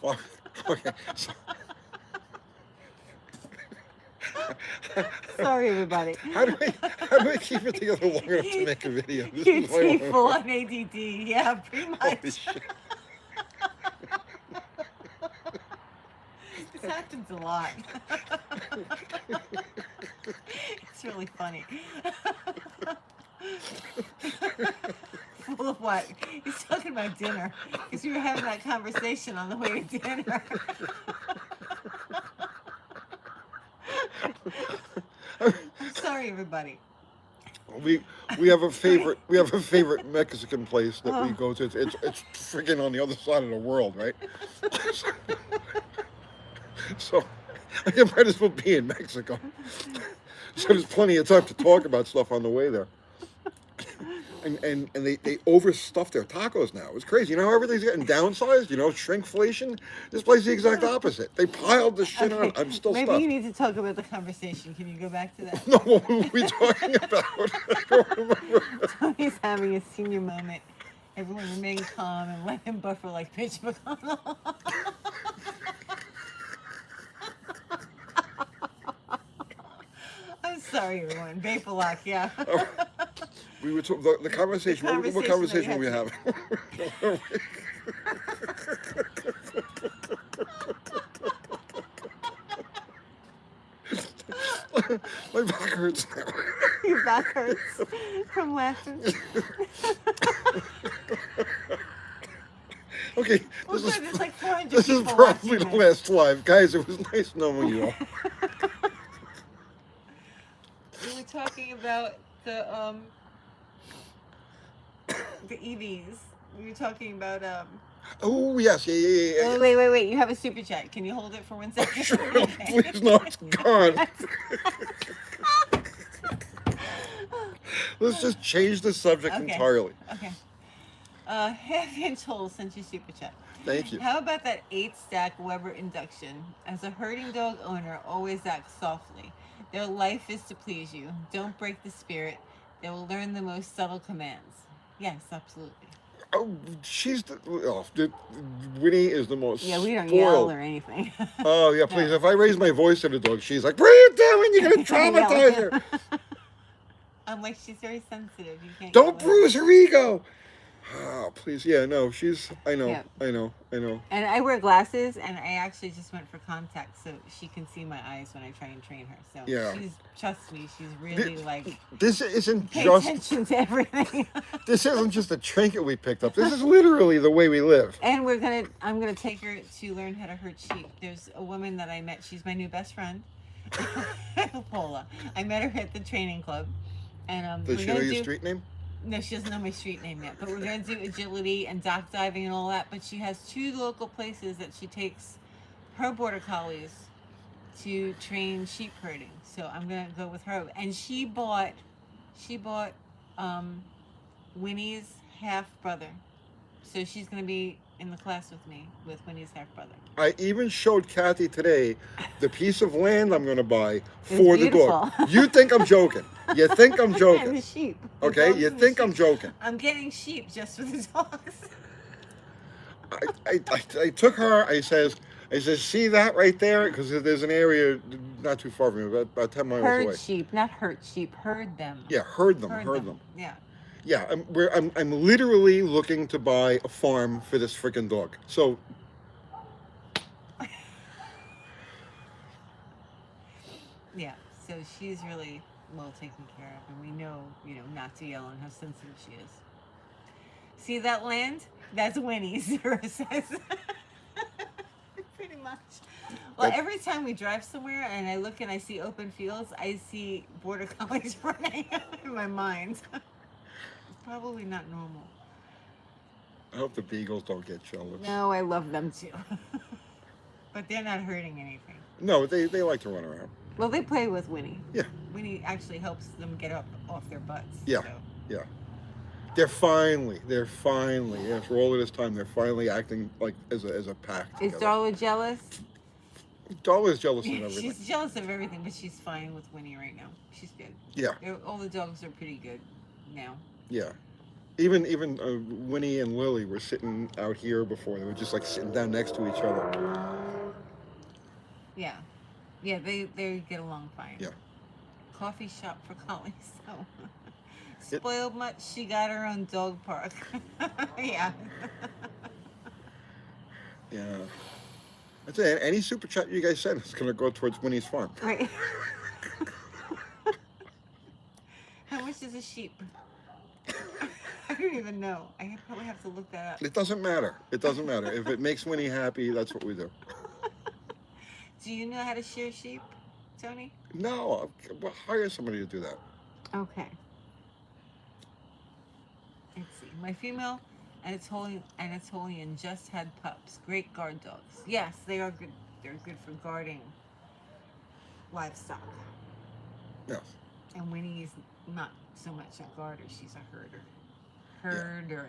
Well, okay. So, sorry, everybody. How do I keep it together long enough to make a video? You'd be full on ADD. Yeah, pretty much. Holy shit. This happens a lot. It's really funny. Full of what? He's talking about dinner. Because we were having that conversation on the way to dinner. I'm sorry, everybody. We have a favorite Mexican place that we go to. It's freaking on the other side of the world, right? So I might as well be in Mexico. So there's plenty of time to talk about stuff on the way there. And they overstuff their tacos now. It's crazy. You know how everything's getting downsized? Shrinkflation? This place is the exact opposite. They piled the shit on. I'm still Maybe stuffed. you need to talk about the conversation. Can you go back to that? No, what were we talking about? I don't remember. Tony's having a senior moment. Everyone remain calm and let him buffer like Mitch McConnell. I'm sorry, everyone. Vapor lock, yeah. We were the conversation. What conversation were we having? My back hurts now. Your back hurts from laughing. Okay, Well, good. There's like 400 this is people probably watching the this. last live, guys. It was nice knowing you all. We were talking about the EVs. We were talking about Oh yes, yeah. Oh wait! You have a super chat. Can you hold it for 1 second? Sure, Okay. please, no, it's gone. Let's just change the subject entirely. Okay. Half-inch hole sent you super chat. Thank you. How about that 8-stack Weber induction? As a herding dog owner, always act softly. Their life is to please you. Don't break the spirit. They will learn the most subtle commands. Yes, absolutely. Oh, Winnie is the most Yeah, we don't spoiled. yell or anything. Oh yeah, please. No. If I raise my voice to the dog, she's like, "What are you doing? You're gonna traumatize her." I'm like, she's very sensitive. You can't. Don't bruise her ego. Oh, please. Yeah, no, I know. Yeah. I know. And I wear glasses, and I actually just went for contacts so she can see my eyes when I try and train her. So yeah. Trust me, she's really this isn't pay just attention to everything. This isn't just a trinket we picked up. This is literally the way we live. And I'm gonna take her to learn how to herd sheep. There's a woman that I met. She's my new best friend, Paula. I met her at the training club, and does she know your street name? No, she doesn't know my street name yet, but we're going to do agility and dock diving and all that. But she has 2 local places that she takes her border collies to train sheep herding. So I'm going to go with her. And she bought Winnie's half brother. So she's going to be in the class with me with Winnie's half brother. I even showed Kathy today the piece of land I'm going to buy for the dog. You think I'm joking? You think I'm joking? And the sheep. Okay, you think I'm joking? I'm getting sheep just for the dogs. I took her. I says, see that right there? Because there's an area not too far from me, about 10 miles away. Herd sheep, not hurt sheep. Herd them. Yeah, herd them. Yeah. Yeah, I'm literally looking to buy a farm for this freaking dog. So. Yeah, so she's really well taken care of, and we know, not to yell and how sensitive she is. See that land? That's Winnie's, Zero says. Pretty much. Well, every time we drive somewhere and I look and I see open fields, I see border collies running in my mind. It's probably not normal. I hope the beagles don't get jealous. No, I love them too. But they're not hurting anything. No, they like to run around. Well, they play with Winnie. Yeah. Winnie actually helps them get up off their butts. Yeah, so. Yeah. They're finally, after all of this time, they're finally acting like as a pack together. Is Darla jealous? Darla's jealous of everything. She's jealous of everything, but she's fine with Winnie right now. She's good. Yeah. All the dogs are pretty good now. Yeah. Even Winnie and Lily were sitting out here before. They were just like sitting down next to each other. Yeah. Yeah, they get along fine. Yeah. Coffee shop for collies. So. Spoiled much, she got her own dog park. Yeah. Yeah. That's it. Any super chat you guys send is going to go towards Winnie's farm. Right. How much is a sheep? I don't even know. I probably have to look that up. It doesn't matter. If it makes Winnie happy, that's what we do. Do you know how to shear sheep, Tony? No. Well, hire somebody to do that. Okay. Let's see. My female Anatolian just had pups. Great guard dogs. Yes, they are good. They're good for guarding livestock. Yes. And Winnie's not so much a guarder. She's a herder. Yeah.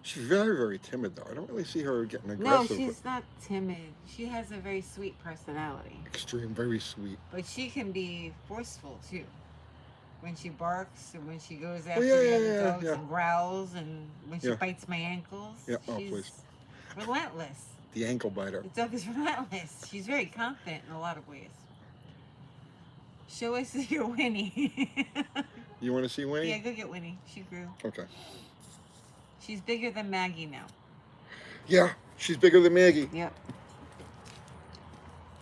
She's very, very timid, though. I don't really see her getting aggressive. No, she's not timid. She has a very sweet personality. Extreme, very sweet. But she can be forceful, too. When she barks and when she goes after the other dogs and growls and when she bites my ankles. Yeah, she's relentless. The ankle biter. The dog is relentless. She's very confident in a lot of ways. Show us your Winnie. You want to see Winnie? Yeah, go get Winnie. She grew. Okay. She's bigger than Maggie now. Yeah, she's bigger than Maggie. Yep.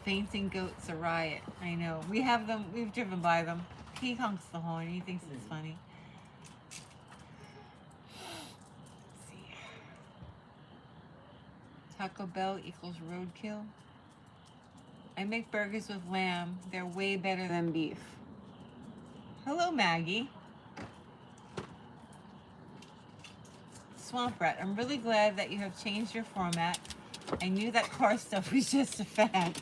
Fainting goats a riot. I know. We have them. We've driven by them. He honks the horn. He thinks it's funny. Let's see. Taco Bell equals roadkill. I make burgers with lamb. They're way better than beef. Hello, Maggie. Swamp Rat, I'm really glad that you have changed your format. I knew that car stuff was just a fad.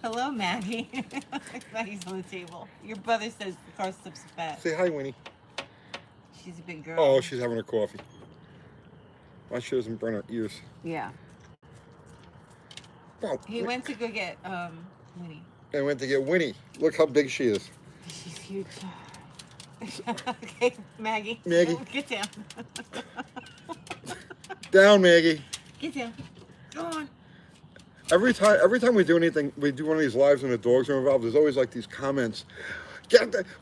Hello, Maggie. Maggie's on the table. Your brother says the car stuff's a fad. Say hi, Winnie. She's a big girl. Oh, she's having her coffee. Why she doesn't burn her ears? Yeah. Well, He went to go get Winnie. I went to get Winnie. Look how big she is. She's huge. Okay, Maggie. Maggie. Oh, get down. Down, Maggie. Get down. Go on. Every time we do anything, we do one of these lives and the dogs are involved, there's always like these comments.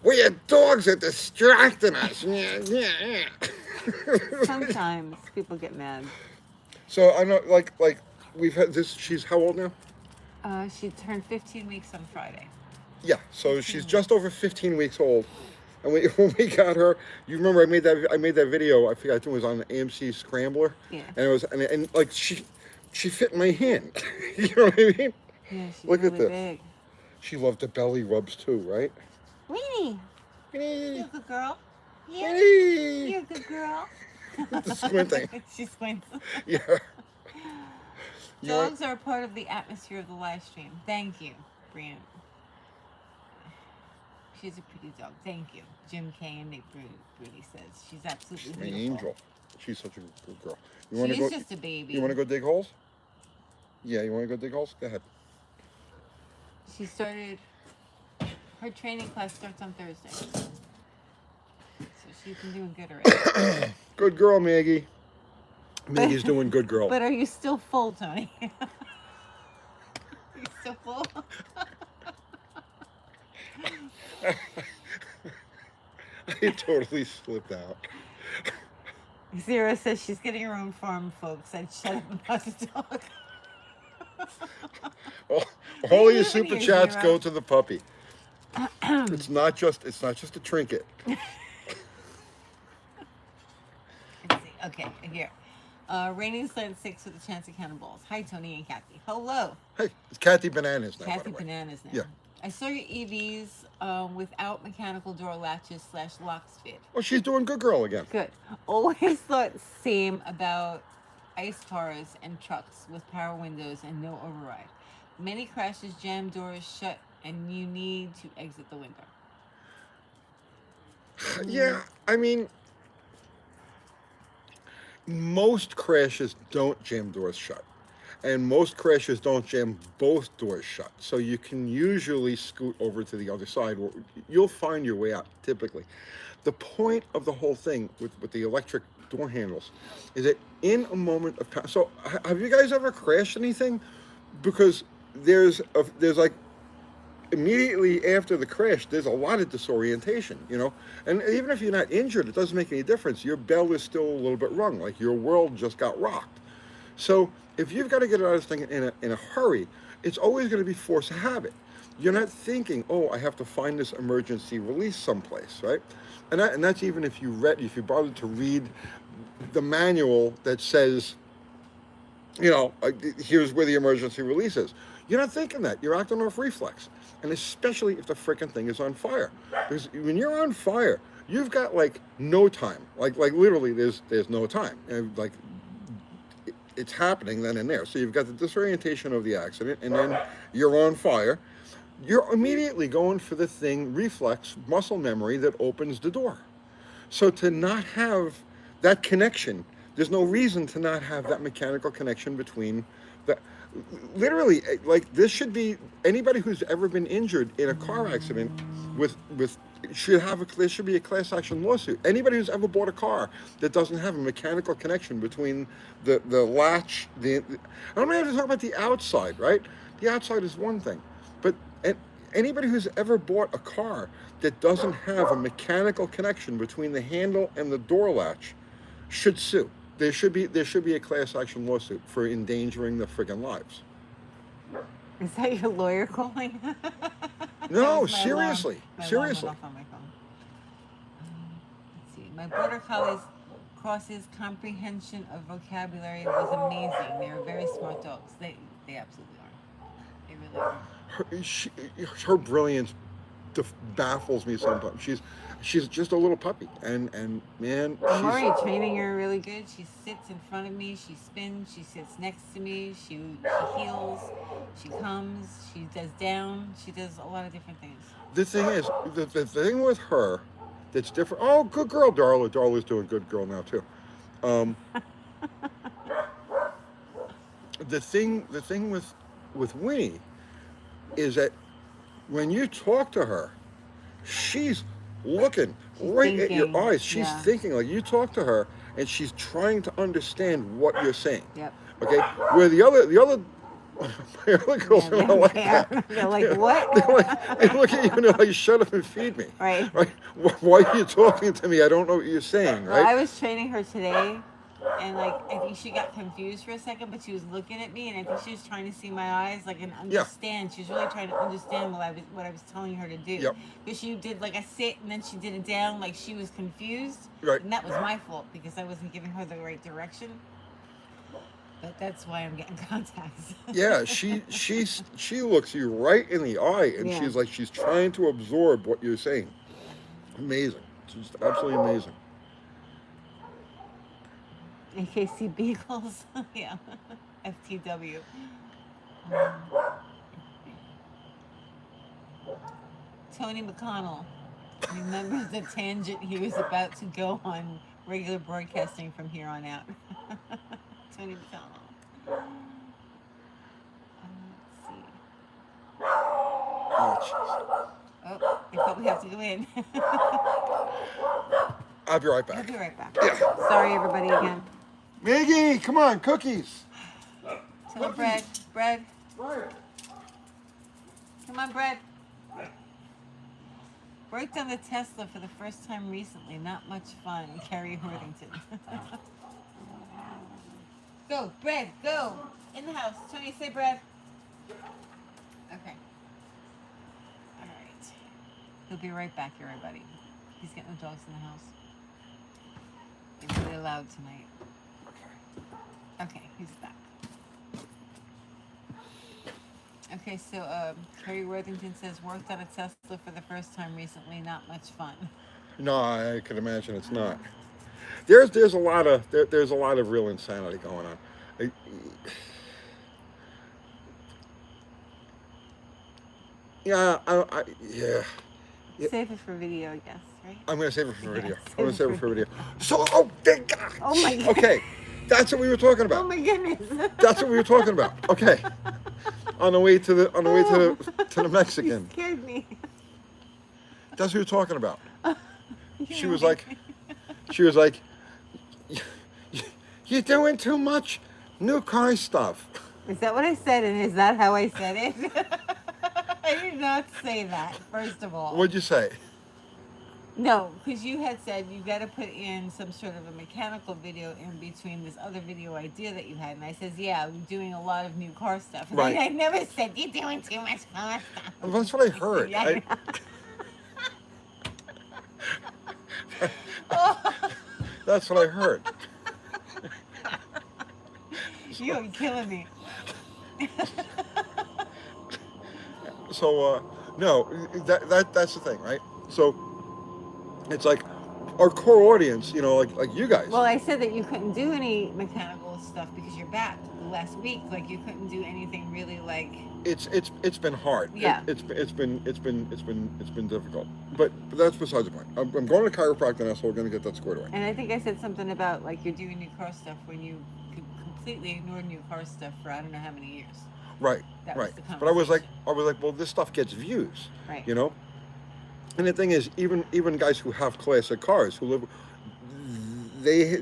Well, your dogs are distracting us. Yeah, yeah, yeah. Sometimes people get mad. So I know, like we've had this. She's how old now? She turned 15 weeks on Friday. Yeah, so she's just over 15 weeks old. And when we got her, you remember I made that video. I think it was on the AMC Scrambler. Yeah. And it was and like she fit in my hand. You know what I mean? Yeah, she's Look really at this. big. She loved the belly rubs too, right? Winnie, Winnie. you're a good girl. Yeah, Winnie. you're a good girl. The squinting. She squints. Yeah. You know Dogs are a part of the atmosphere of the live stream. Thank you, Brian. She's a pretty dog. Thank you. Jim K and Nick Broody says she's absolutely an beautiful. angel. She's such a good girl. You want to She's go? just a baby. You want to go dig holes? Yeah, you want to go dig holes? Go ahead. She started, her training class starts on Thursday. So she's been doing good already. Good girl, Maggie. Maggie's doing good girl. But are you still full, Tony? Are you still full? I totally slipped out. Zero says she's getting her own farm, folks. I'd shut up about the dog. All of your What are super you, chats Zero? go to the puppy. It's not just a trinket. Let's see. Okay, here. Raining Sled 6 with a chance of cannonballs. Hi, Tony and Kathy. Hello. Hey, it's Kathy Bananas now. by Kathy the way. Bananas now. Yeah. I saw your EVs without mechanical door latches / locks fit. Well, she's doing good girl again. Good. Always thought same about ice cars and trucks with power windows and no override. Many crashes, jam doors shut, and you need to exit the window. Yeah, I mean, most crashes don't jam doors shut. And most crashes don't jam both doors shut. So you can usually scoot over to the other side. You'll find your way out, typically. The point of the whole thing with the electric door handles is that in a moment of time, so have you guys ever crashed anything? Because there's like, immediately after the crash, there's a lot of disorientation, you know? And even if you're not injured, it doesn't make any difference. Your bell is still a little bit rung, like your world just got rocked. So if you've got to get out of this thing in a hurry, it's always going to be force of habit. You're not thinking, oh, I have to find this emergency release someplace, right? And that's even if you bothered to read the manual that says, you know, here's where the emergency release is. You're not thinking that. You're acting off reflex. And especially if the frickin' thing is on fire. Because when you're on fire, you've got like no time. Like literally there's no time. And like it's happening then and there. So you've got the disorientation of the accident, and then you're on fire. You're immediately going for the thing, reflex, muscle memory that opens the door. So to not have that connection, there's no reason to not have that mechanical connection between the, literally, like this should be, anybody who's ever been injured in a car accident there should be a class action lawsuit. Anybody who's ever bought a car that doesn't have a mechanical connection between the latch, I don't even have to talk about the outside, right? The outside is one thing, but Anybody who's ever bought a car that doesn't have a mechanical connection between the handle and the door latch should sue. There should be a class action lawsuit for endangering the friggin' lives. Is that your lawyer calling? No, Was my alarm. seriously, My alarm went seriously. off on my phone. Let's see. My border collie's crosses comprehension of vocabulary was amazing. They are very smart dogs. They absolutely are. They really are. Her brilliance baffles me sometimes. She's just a little puppy, and man, I'm she's already training her really good. She sits in front of me. She spins. She sits next to me. She heels. She comes. She does down. She does a lot of different things. the thing is the thing with her that's different. Oh, good girl, Darla. Darla's doing good girl now too. Um, the thing with Winnie is that when you talk to her, she's looking right at your Thinking. eyes. She's Yeah. thinking, like, you talk to her and she's trying to understand what you're saying. Yep. Okay? Where the other my other girls Yeah, are they not don't like care. that. They're like, what? They look at you and they're like, shut up and feed me. Right. Right? Why are you talking to me? I don't know what you're saying, Well, I right? was training her today, and like I think she got confused for a second, but she was looking at me, and I think she was trying to see my eyes, like, and understand. She was really trying to understand what I was telling her to do. Yep. Because she did like a sit, and then she did it down, like she was confused. Right. And that was my fault because I wasn't giving her the right direction. But that's why I'm getting contacts. Yeah, she looks you right in the eye and Yeah. she's trying to absorb what you're saying. Amazing. It's just absolutely amazing. AKC Beagles, yeah, FTW. Tony McConnell remembers the tangent he was about to go on regular broadcasting from here on out. Tony McConnell. Let's see. Oh, jeez. Oh, I probably have to go in. I'll be right I'll back. be right back. Yeah. Sorry, everybody, again. Maggie, come on, cookies. Tell bread. Bread. Right. Come on, bread. Worked on the Tesla for the first time recently. Not much fun. Carrie Worthington. Go, bread, go. In the house. Tony, say bread. Okay. All right. He'll be right back, everybody. He's getting the dogs in the house. They're really loud tonight. Okay, he's back. Okay, so Carrie Worthington says worked on a Tesla for the first time recently. Not much fun. No, I could imagine it's not. There's a lot of there's a lot of real insanity going on. Yeah. Save it for video, I guess, right? I'm gonna save it for video. Yeah, I'm gonna save it for video. So, oh, thank God. Oh my God. Okay, that's what we were talking Oh about. my goodness. That's what we were talking about. Okay. On the way to the Mexican. You scared me. That's what we were talking about. She You're was right. like, you're doing too much new car stuff. Is that what I said, and is that how I said it? I did not say that, first of all. What'd you say? No, because you had said you got to put in some sort of a mechanical video in between this other video idea that you had. And I says, yeah, I'm doing a lot of new car stuff. And Right. I never said you're doing too much car stuff. Well, that's what I heard. Yeah, I know. That's what I heard. You are killing me. So no, that's the thing, right? So it's like our core audience, you know, like you guys. Well, I said that you couldn't do any mechanical stuff because you're back the last week. Like you couldn't do anything really like. It's been hard. Yeah. It's been difficult. But that's besides the point. I'm going to chiropractor now, so we're going to get that squared away. And I think I said something about like you're doing new car stuff when you could completely ignore new car stuff for I don't know how many years. Right. That was Right. the But I was like, conversation. well, this stuff gets views. Right. You know. And the thing is, even guys who have classic cars who live, they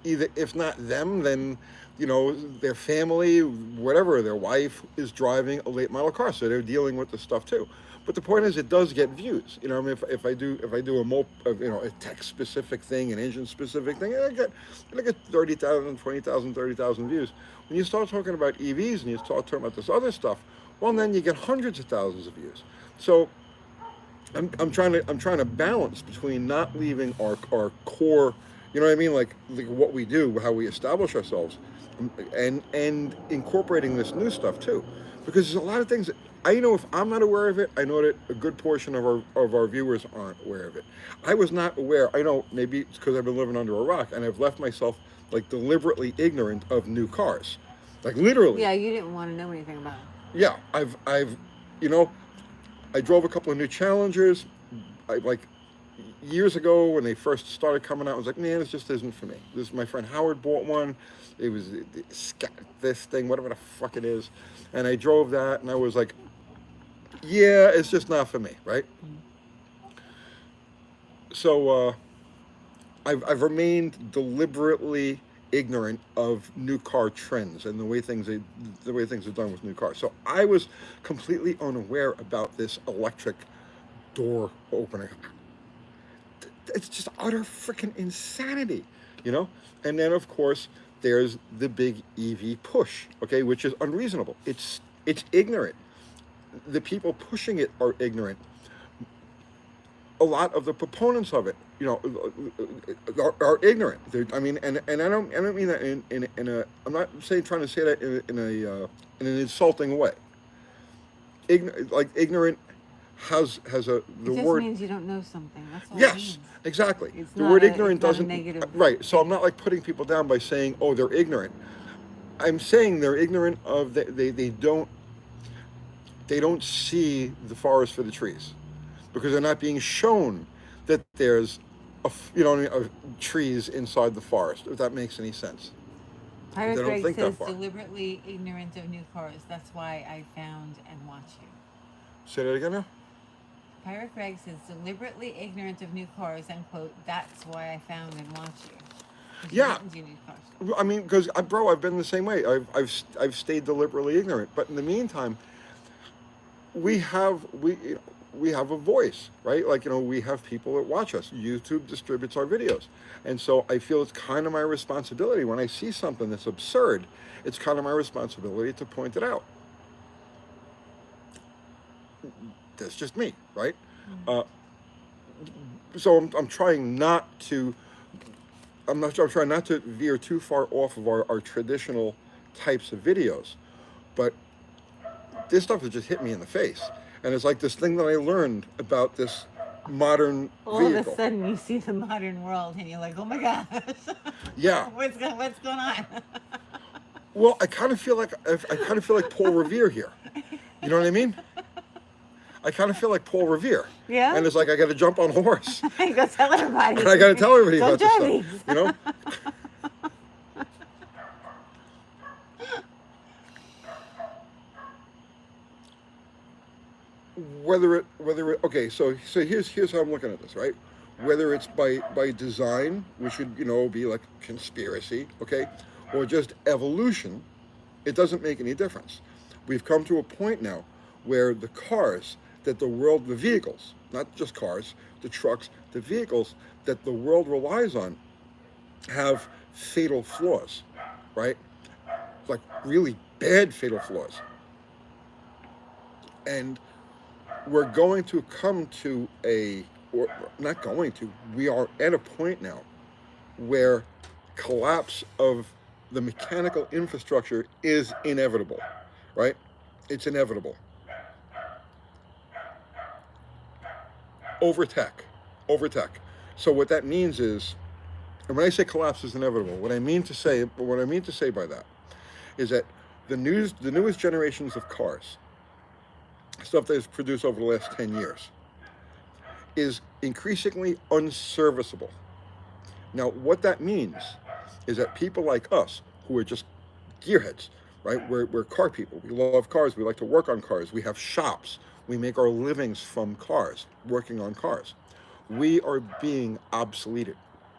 either, if not them, then you know their family, whatever, their wife is driving a late model car, so they're dealing with the stuff too. But the point is, it does get views. You know, I mean, if I do a tech specific thing, an engine specific thing, I get 30,000, 20,000, 30,000 views. When you start talking about EVs and you start talking about this other stuff, well, then you get hundreds of thousands of views. So I'm trying to balance between not leaving our core, you know what I mean, like what we do, how we establish ourselves, and incorporating this new stuff too, because there's a lot of things that I know if I'm not aware of it, I know that a good portion of our viewers aren't aware of it. I was not aware. I know maybe it's because I've been living under a rock and I've left myself like deliberately ignorant of new cars, like literally. Yeah, you didn't want to know anything about it. Yeah, I've, you know, I drove a couple of new Challengers. I like years ago when they first started coming out. I was like, man, this just isn't for me. This my friend Howard bought one. It was this thing, whatever the fuck it is, and I drove that, and I was like, yeah, it's just not for me, right? So I've remained deliberately ignorant of new car trends and the way things are done with new cars. So I was completely unaware about this electric door opener. It's just utter freaking insanity, you know? And then of course there's the big EV push, okay, which is unreasonable. It's ignorant. The people pushing it are ignorant. A lot of the proponents of it, you know, are ignorant. I mean, and I don't mean that in a. I'm not trying to say that in an insulting way. Ignorant has a the It just word. means you don't know something. That's all it Yes, means. exactly. It's The not word a- ignorant it's not a doesn't. negative. Right. So I'm not like putting people down by saying, oh, they're ignorant. I'm saying they're ignorant of they don't see the forest for the trees, because they're not being shown that there's trees inside the forest, if that makes any sense. Pirate They don't Greg think that says far. deliberately ignorant of new cars. That's why I found and watch you. Say that again now? Pirate Greg says deliberately ignorant of new cars, and quote, that's why I found and watch you. 'Cause you Yeah. didn't do new cars. I mean, because bro, I've been the same way. I've stayed deliberately ignorant, but in the meantime, we have a voice, right? Like, you know, we have people that watch us. YouTube distributes our videos, and so I feel it's kind of my responsibility when I see something that's absurd. It's kind of my responsibility to point it out. That's just me, right? So I'm trying not to. I'm trying not to veer too far off of our traditional types of videos, but this stuff has just hit me in the face, and it's like this thing that I learned about this modern All vehicle. of a sudden, you see the modern world, and you're like, "Oh my gosh, Yeah. what's going on?" Well, I kind of feel like Paul Revere here. You know what I mean? I kind of feel like Paul Revere. Yeah? And it's like I got to jump on a horse, You go tell everybody. and I got to tell everybody Don't about this drive stuff. these. You know? whether it okay, so here's how I'm looking at this, right? Whether it's by design, which should, you know, be like conspiracy, okay, or just evolution, it doesn't make any difference. We've come to a point now where the cars that the vehicles, not just cars, the trucks, the vehicles that the world relies on have fatal flaws, right? Like really bad fatal flaws. And we're going to come to or not going to, we are at a point now where collapse of the mechanical infrastructure is inevitable, right? It's inevitable. Over tech. So what that means is, and when I say collapse is inevitable, what I mean to say by that is that the newest generations of cars, stuff that is produced over the last 10 years, is increasingly unserviceable. Now, what that means is that people like us, who are just gearheads, right? We're car people. We love cars. We like to work on cars. We have shops. We make our livings from cars, working on cars. We are being obsoleted,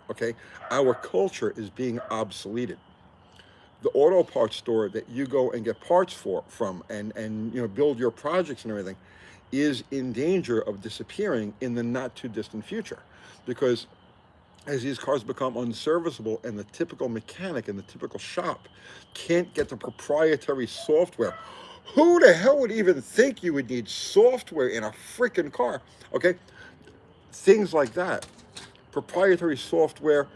okay? Our culture is being obsoleted. The auto parts store that you go and get parts from and you know, build your projects and everything is in danger of disappearing in the not too distant future, because as these cars become unserviceable and the typical mechanic in the typical shop can't get the proprietary software. Who the hell would even think you would need software in a freaking car? Okay, things like that, proprietary software.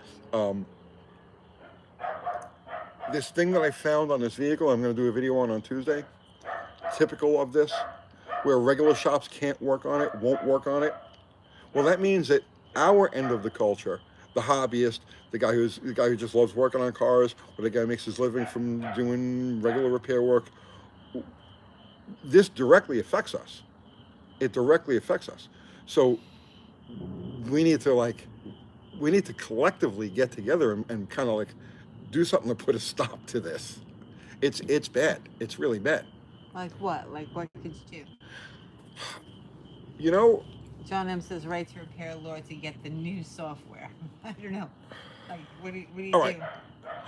This thing that I found on this vehicle, I'm going to do a video on Tuesday, typical of this, where regular shops can't work on it, won't work on it. Well, that means that our end of the culture, the hobbyist, the guy who just loves working on cars, or the guy who makes his living from doing regular repair work, this directly affects us. It directly affects us. So we need to collectively get together and kind of like do something to put a stop to this. It's bad. It's really bad. Like what? Like what could you do? You know, John M says right to repair law to get the new software. I don't know. Like what do you all right.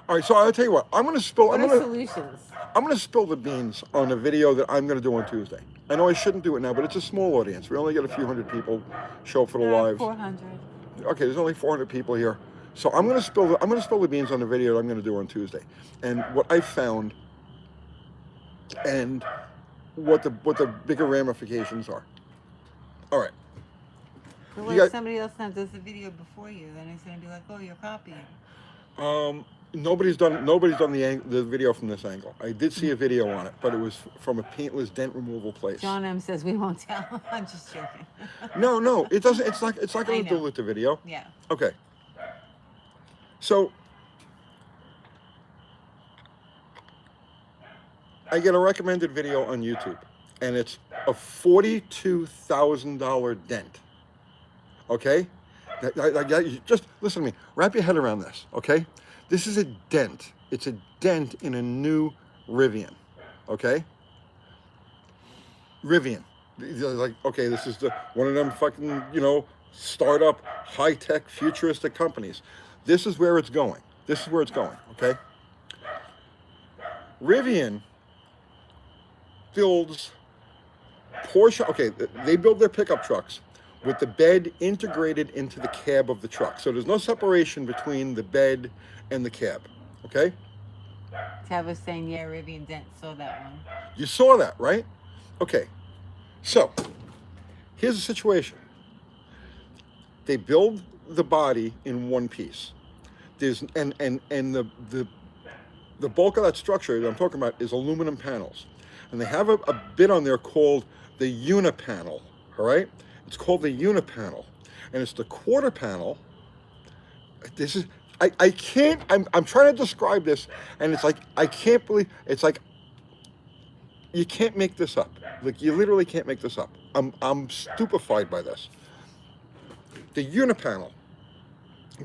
All right, so I'll tell you what. I'm gonna spill. What are solutions? I'm gonna spill the beans on a video that I'm gonna do on Tuesday. I know I shouldn't do it now, but it's a small audience. We only get a few hundred people show up for the lives. 400. Okay, there's only 400 people here, so I'm gonna spill the beans on the video that I'm gonna do on Tuesday, and what I found, and what the bigger ramifications are. All right. But if somebody else does the video before you, then it's gonna be like, oh, you're copying. Nobody's done the video from this angle. I did see a video on it, but it was from a paintless dent removal place. John M says we won't tell. I'm just joking. No, it doesn't. It's not going to dilute the video. Yeah. Okay. So I get a recommended video on YouTube, and it's a $42,000 dent. Okay. Just listen to me. Wrap your head around this. Okay. This is a dent. It's a dent in a new Rivian, okay? Rivian. Like, okay, this is one of them fucking, startup, high-tech, futuristic companies. This is where it's going. This is where it's going, okay? Rivian builds Porsche, okay, they build their pickup trucks with the bed integrated into the cab of the truck. So there's no separation between the bed and the cab, okay? Tab was saying, yeah, Rivian Dent saw that one. You saw that, right? Okay, so here's the situation. They build the body in one piece. There's and the bulk of that structure that I'm talking about is aluminum panels, and they have a bit on there called the unipanel. All right, it's called the unipanel, and it's the quarter panel. This is. I can't, I'm trying to describe this, and it's like, I can't believe, it's like, you can't make this up. Like, you literally can't make this up. I'm stupefied by this. The unipanel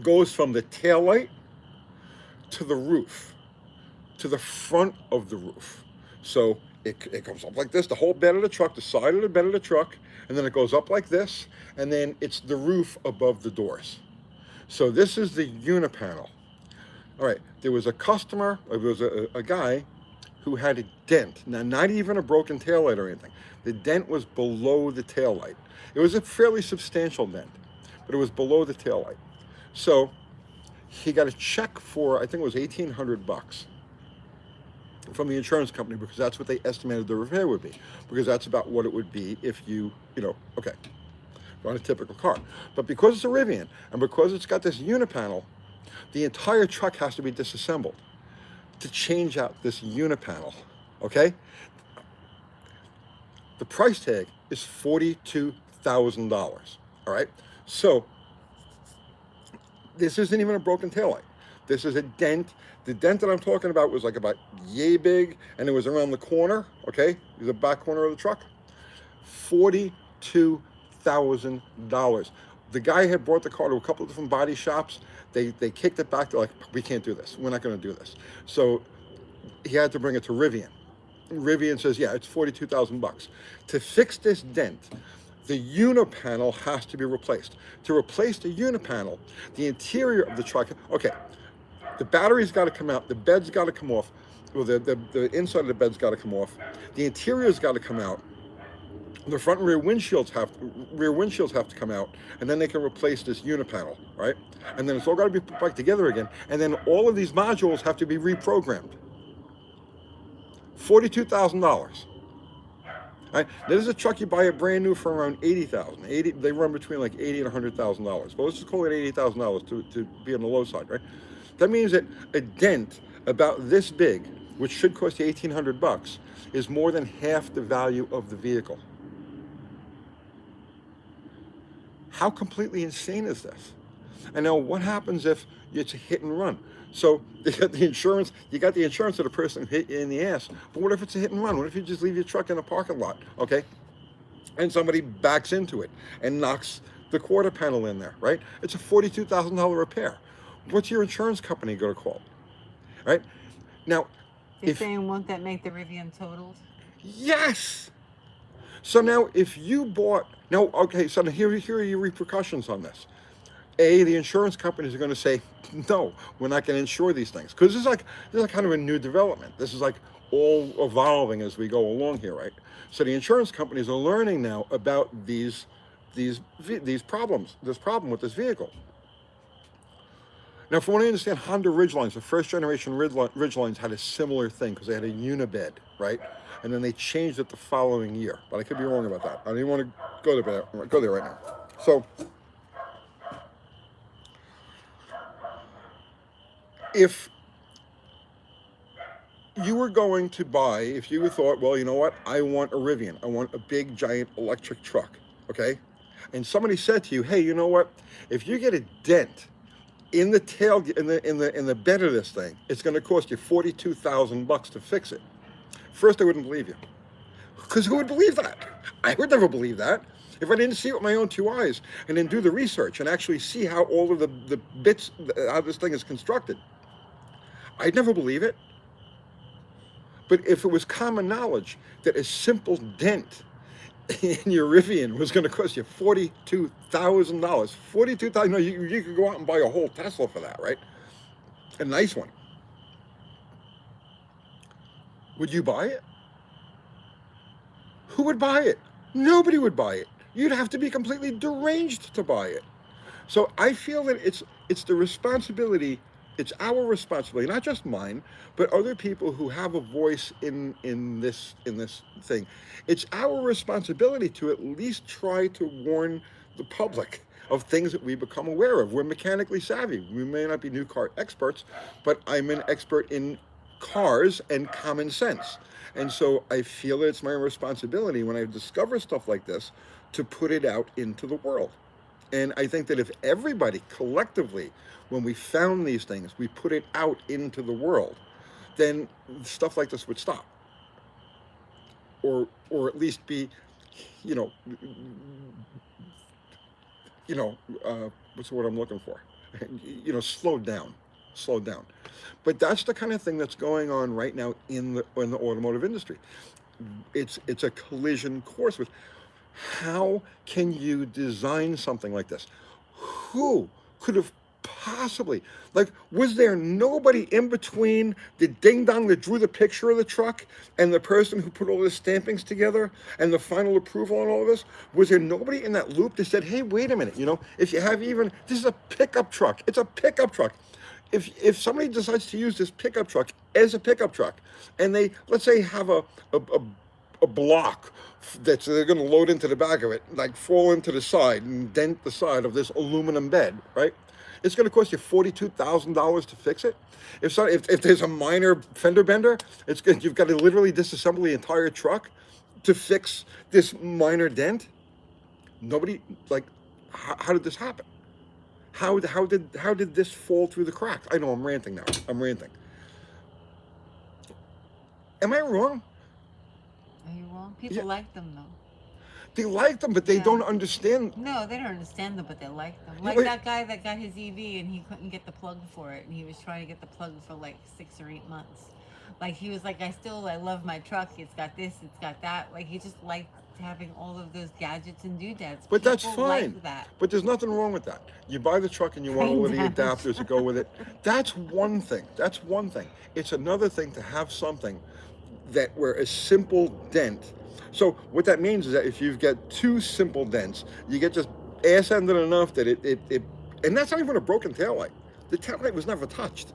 goes from the taillight to the roof, to the front of the roof. So it comes up like this, the whole bed of the truck, the side of the bed of the truck, and then it goes up like this, and then it's the roof above the doors. So this is the unipanel. All right, there was a customer, there was a guy who had a dent. Now, not even a broken taillight or anything. The dent was below the taillight. It was a fairly substantial dent, but it was below the taillight. So he got a check for, I think it was $1,800 from the insurance company, because that's what they estimated the repair would be, because that's about what it would be if okay. On a typical car. But because it's a Rivian, and because it's got this unipanel, the entire truck has to be disassembled to change out this unipanel, okay? The price tag is $42,000, all right? So, this isn't even a broken taillight. This is a dent. The dent that I'm talking about was like about yay big, and it was around the corner, okay? The back corner of the truck. $42,000. The guy had brought the car to a couple of different body shops. They kicked it back. They're like, we can't do this. We're not going to do this. So he had to bring it to Rivian. Rivian says, yeah, it's $42,000. To fix this dent, the unipanel has to be replaced. To replace the unipanel, the interior of the truck, okay, the battery's got to come out, the bed's got to come off, well, the inside of the bed's got to come off, the interior's got to come out, The front and rear windshields have to come out, and then they can replace this unipanel, right? And then it's all got to be put back together again, and then all of these modules have to be reprogrammed. $42,000. Right? There's a truck you buy a brand new for around $80,000. They run between like $80,000 and $100,000. But let's just call it $80,000 to be on the low side, right? That means that a dent about this big, which should cost you $1,800, is more than half the value of the vehicle. How completely insane is this? And now what happens if it's a hit and run? So you got the insurance of the person who hit you in the ass. But what if it's a hit and run? What if you just leave your truck in a parking lot, okay? And somebody backs into it and knocks the quarter panel in there, right? It's a $42,000 repair. What's your insurance company going to call? Right? Now, You're saying won't that make the Rivian totaled? Yes! So now if you bought, now, okay, so now here are your repercussions on this. The insurance companies are going to say, no, we're not going to insure these things. Because this is kind of a new development. This is like all evolving as we go along here, right? So the insurance companies are learning now about these problems, this problem with this vehicle. Now, from what I understand, Honda Ridgelines, the first generation Ridgelines had a similar thing because they had a unibed, right? And then they changed it the following year. But I could be wrong about that. I don't even want to go there right now. So, if you were going to buy, if you thought, well, you know what, I want a Rivian, I want a big giant electric truck, okay? And somebody said to you, hey, you know what, if you get a dent in the tail, in the bed of this thing, it's going to cost you $42,000 to fix it. First, I wouldn't believe you, because who would believe that? I would never believe that if I didn't see it with my own two eyes and then do the research and actually see how all of the bits, how this thing is constructed. I'd never believe it. But if it was common knowledge that a simple dent in your Rivian was going to cost you $42,000, $42,000, you could go out and buy a whole Tesla for that, right? A nice one. Would you buy it? Who would buy it? Nobody would buy it. You'd have to be completely deranged to buy it. So I feel that it's the responsibility. It's our responsibility, not just mine, but other people who have a voice in this thing. It's our responsibility to at least try to warn the public of things that we become aware of. We're mechanically savvy. We may not be new car experts, but I'm an expert in cars and common sense. And so I feel that it's my responsibility when I discover stuff like this to put it out into the world. And I think that if everybody collectively, when we found these things, we put it out into the world, then stuff like this would stop. Or at least be, what's the word I'm looking for? Slowed down. But that's the kind of thing that's going on right now in the automotive industry. It's a collision course with how can you design something like this? Who could have possibly, was there nobody in between the ding dong that drew the picture of the truck and the person who put all the stampings together and the final approval on all of this? Was there nobody in that loop that said, hey, wait a minute, if you have this is a pickup truck, it's a pickup truck. If somebody decides to use this pickup truck as a pickup truck and they, let's say, have a block that they're going to load into the back of it, fall into the side and dent the side of this aluminum bed, right? It's going to cost you $42,000 to fix it. If there's a minor fender bender, you've got to literally disassemble the entire truck to fix this minor dent. Nobody, how did this happen? How did this fall through the cracks? I know I'm ranting now. I'm ranting. Am I wrong? Are you wrong? People like them though. They like them, but they don't understand. No, they don't understand them, but they like them. That guy that got his EV and he couldn't get the plug for it, and he was trying to get the plug for 6 or 8 months. He was like, I love my truck. It's got this, it's got that. He just liked having all of those gadgets and doodads. But that's fine. But there's nothing wrong with that. You buy the truck and you want all of the adapters to go with it. That's one thing. It's another thing to have something that where a simple dent. So what that means is that if you've got two simple dents, you get just ass-ended enough that it and that's not even a broken taillight. The taillight was never touched.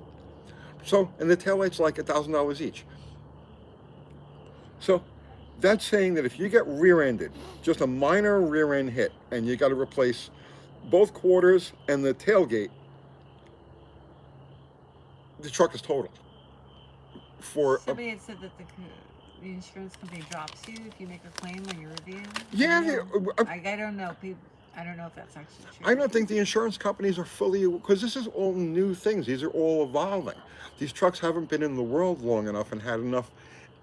So, and the taillight's like $1,000 each. So that's saying that if you get rear-ended, just a minor rear-end hit, and you got to replace both quarters and the tailgate, the truck is totaled. Somebody had said that the insurance company drops you if you make a claim on your Rivian. Yeah, I don't know. I don't know if that's actually true. I don't think the insurance companies are fully, because this is all new things. These are all evolving. These trucks haven't been in the world long enough and had enough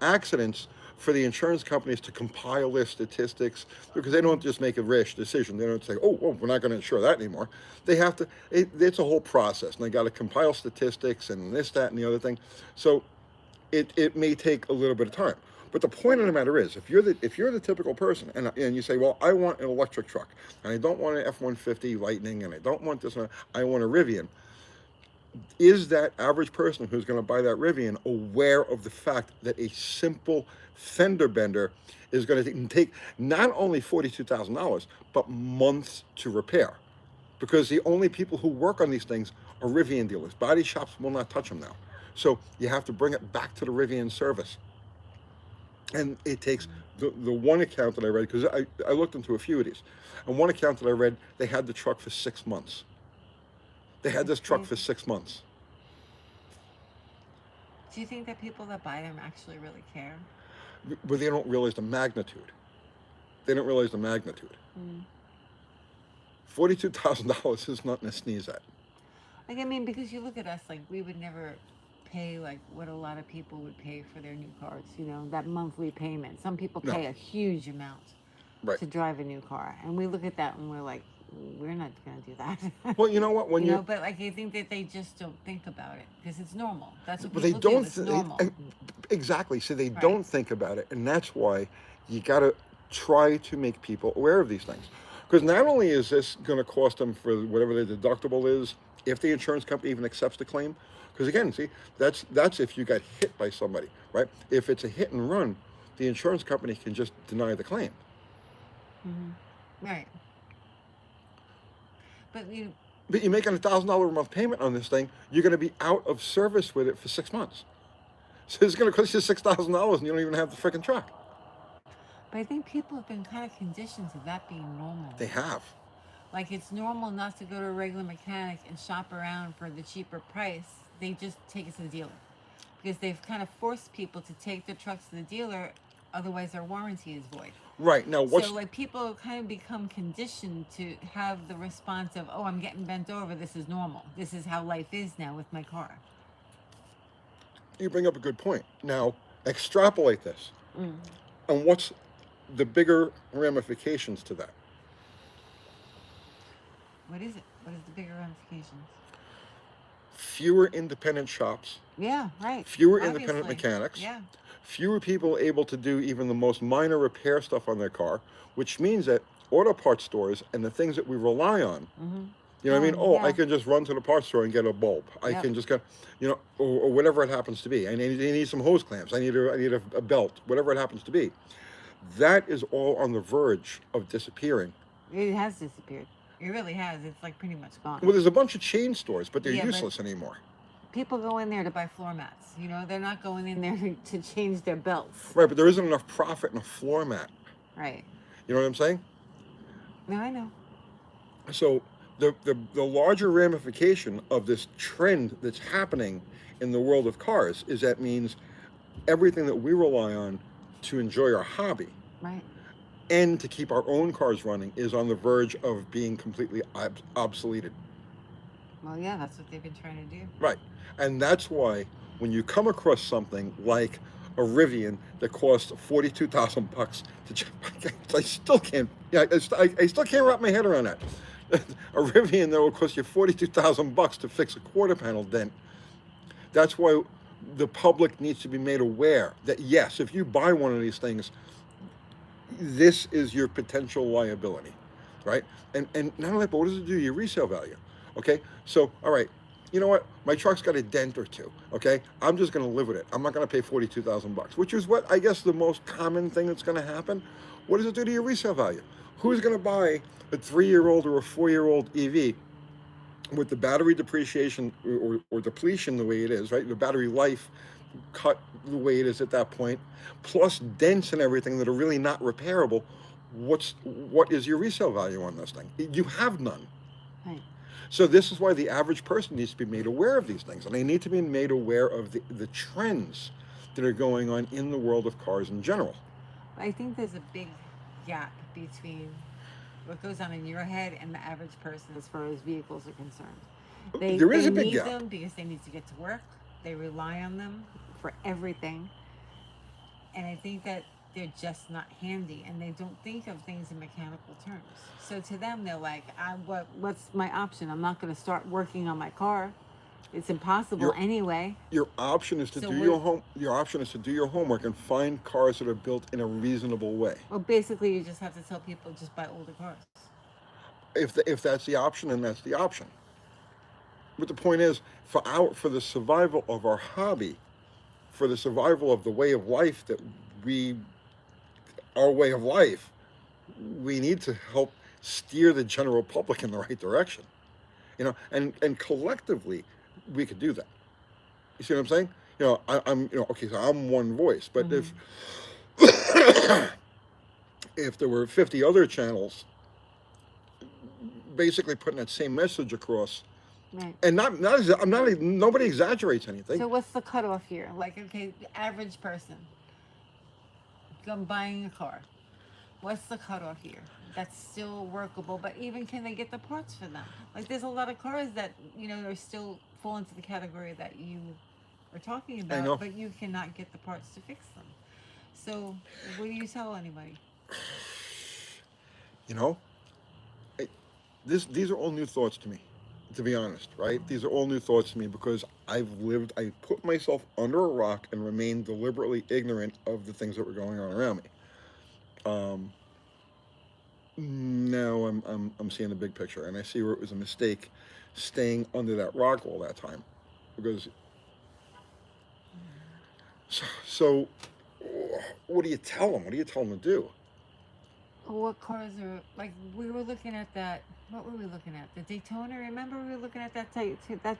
accidents for the insurance companies to compile their statistics, because they don't just make a rash decision. They don't say, oh, we're not going to insure that anymore. They have to, it's a whole process, and they got to compile statistics and this, that, and the other thing. So it may take a little bit of time. But the point of the matter is, if you're the typical person, and you say, well, I want an electric truck, and I don't want an F-150 Lightning, and I don't want this one, I want a Rivian. Is that average person who's going to buy that Rivian aware of the fact that a simple fender bender is going to take not only $42,000, but months to repair? Because the only people who work on these things are Rivian dealers. Body shops will not touch them now. So you have to bring it back to the Rivian service. And it takes the one account that I read, because I looked into a few of these, and one account that I read, they had the truck for 6 months. They had this truck for 6 months. Do you think that people that buy them actually really care? But they don't realize the magnitude. They don't realize the magnitude. $42,000 is nothing to sneeze at. Like, I mean, because you look at us, like, we would never pay like what a lot of people would pay for their new cars, that monthly payment. Some people pay a huge amount to drive a new car, and we look at that and we're like, we're not going to do that. Well, you know what? But like, I think that they just don't think about it because it's normal. That's what people do. It's normal. Exactly. So they don't think about it, and that's why you got to try to make people aware of these things. Because not only is this going to cost them for whatever the deductible is, if the insurance company even accepts the claim. Because again, see, that's if you got hit by somebody, right? If it's a hit and run, the insurance company can just deny the claim. Right. But you're making $1,000 a month payment on this thing. You're going to be out of service with it for 6 months. So it's going to cost you $6,000, and you don't even have the freaking truck. But I think people have been kind of conditioned to that being normal. They have. Like, it's normal not to go to a regular mechanic and shop around for the cheaper price. They just take it to the dealer because they've kind of forced people to take their trucks to the dealer, otherwise their warranty is void. Right. Now, so like people kind of become conditioned to have the response of, oh, I'm getting bent over, this is normal, this is how life is now with my car. You bring up a good point. Now extrapolate this, and what's the bigger ramifications to that? What is it? What is the bigger ramifications? Fewer independent shops. Yeah, right. Fewer independent mechanics. Yeah. Fewer people able to do even the most minor repair stuff on their car, which means that auto parts stores and the things that we rely on, you know what I mean? Oh, yeah. I can just run to the parts store and get a bulb. I can just get, or whatever it happens to be. I need some hose clamps. I need a belt, whatever it happens to be. That is all on the verge of disappearing. It has disappeared. It really has. It's like pretty much gone. Well, there's a bunch of chain stores, but they're useless anymore. People go in there to buy floor mats. They're not going in there to change their belts. Right, but there isn't enough profit in a floor mat. Right. You know what I'm saying? No, I know. So the larger ramification of this trend that's happening in the world of cars is that means everything that we rely on to enjoy our hobby. Right. And to keep our own cars running is on the verge of being completely obsoleted. Well, yeah, that's what they've been trying to do. Right. And that's why when you come across something like a Rivian that costs $42,000 I still can't, I still can't wrap my head around that. A Rivian that will cost you $42,000 to fix a quarter panel dent. That's why the public needs to be made aware that yes, if you buy one of these things, this is your potential liability, right? And not only that, but what does it do to your resale value? Okay, so all right, you know what? My truck's got a dent or two. Okay, I'm just going to live with it. I'm not going to pay $42,000, which is what I guess the most common thing that's going to happen. What does it do to your resale value? Who's going to buy a 3-year-old or a 4-year-old EV with the battery depreciation or depletion the way it is, right? The battery life cut the way it is at that point, plus dents and everything that are really not repairable. What is your resale value on this thing? You have none. Right. So this is why the average person needs to be made aware of these things, and they need to be made aware of the trends that are going on in the world of cars in general. I think there's a big gap between what goes on in your head and the average person as far as vehicles are concerned. There is they a big need gap. them because they need to get to work. They rely on them for everything. And I think that they're just not handy and they don't think of things in mechanical terms. So to them, they're like, what's my option? I'm not going to start working on my car. It's impossible anyway. Your option is to So do your option is to do your homework and find cars that are built in a reasonable way. Well, basically, you just have to tell people just buy older cars. If that's the option, then that's the option. But the point is, for the survival of our hobby, for the survival of the way of life our way of life, we need to help steer the general public in the right direction. And collectively, we could do that. You see what I'm saying? I'm okay. So I'm one voice, but if there were 50 other channels, basically putting that same message across, right. And nobody exaggerates anything. So what's the cutoff here? Like, okay, the average person, buying a car. What's the cutoff here? That's still workable, but even can they get the parts for them? Like, there's a lot of cars that are still fall into the category that you are talking about, but you cannot get the parts to fix them. So, what do you tell anybody? These are all new thoughts to me, to be honest, right? These are all new thoughts to me because I put myself under a rock and remained deliberately ignorant of the things that were going on around me. Now I'm seeing the big picture, and I see where it was a mistake staying under that rock all that time, because. So what do you tell them? What do you tell them to do? What cars are, like, we were looking at that. What were we looking at? The Daytona. Remember we were looking at that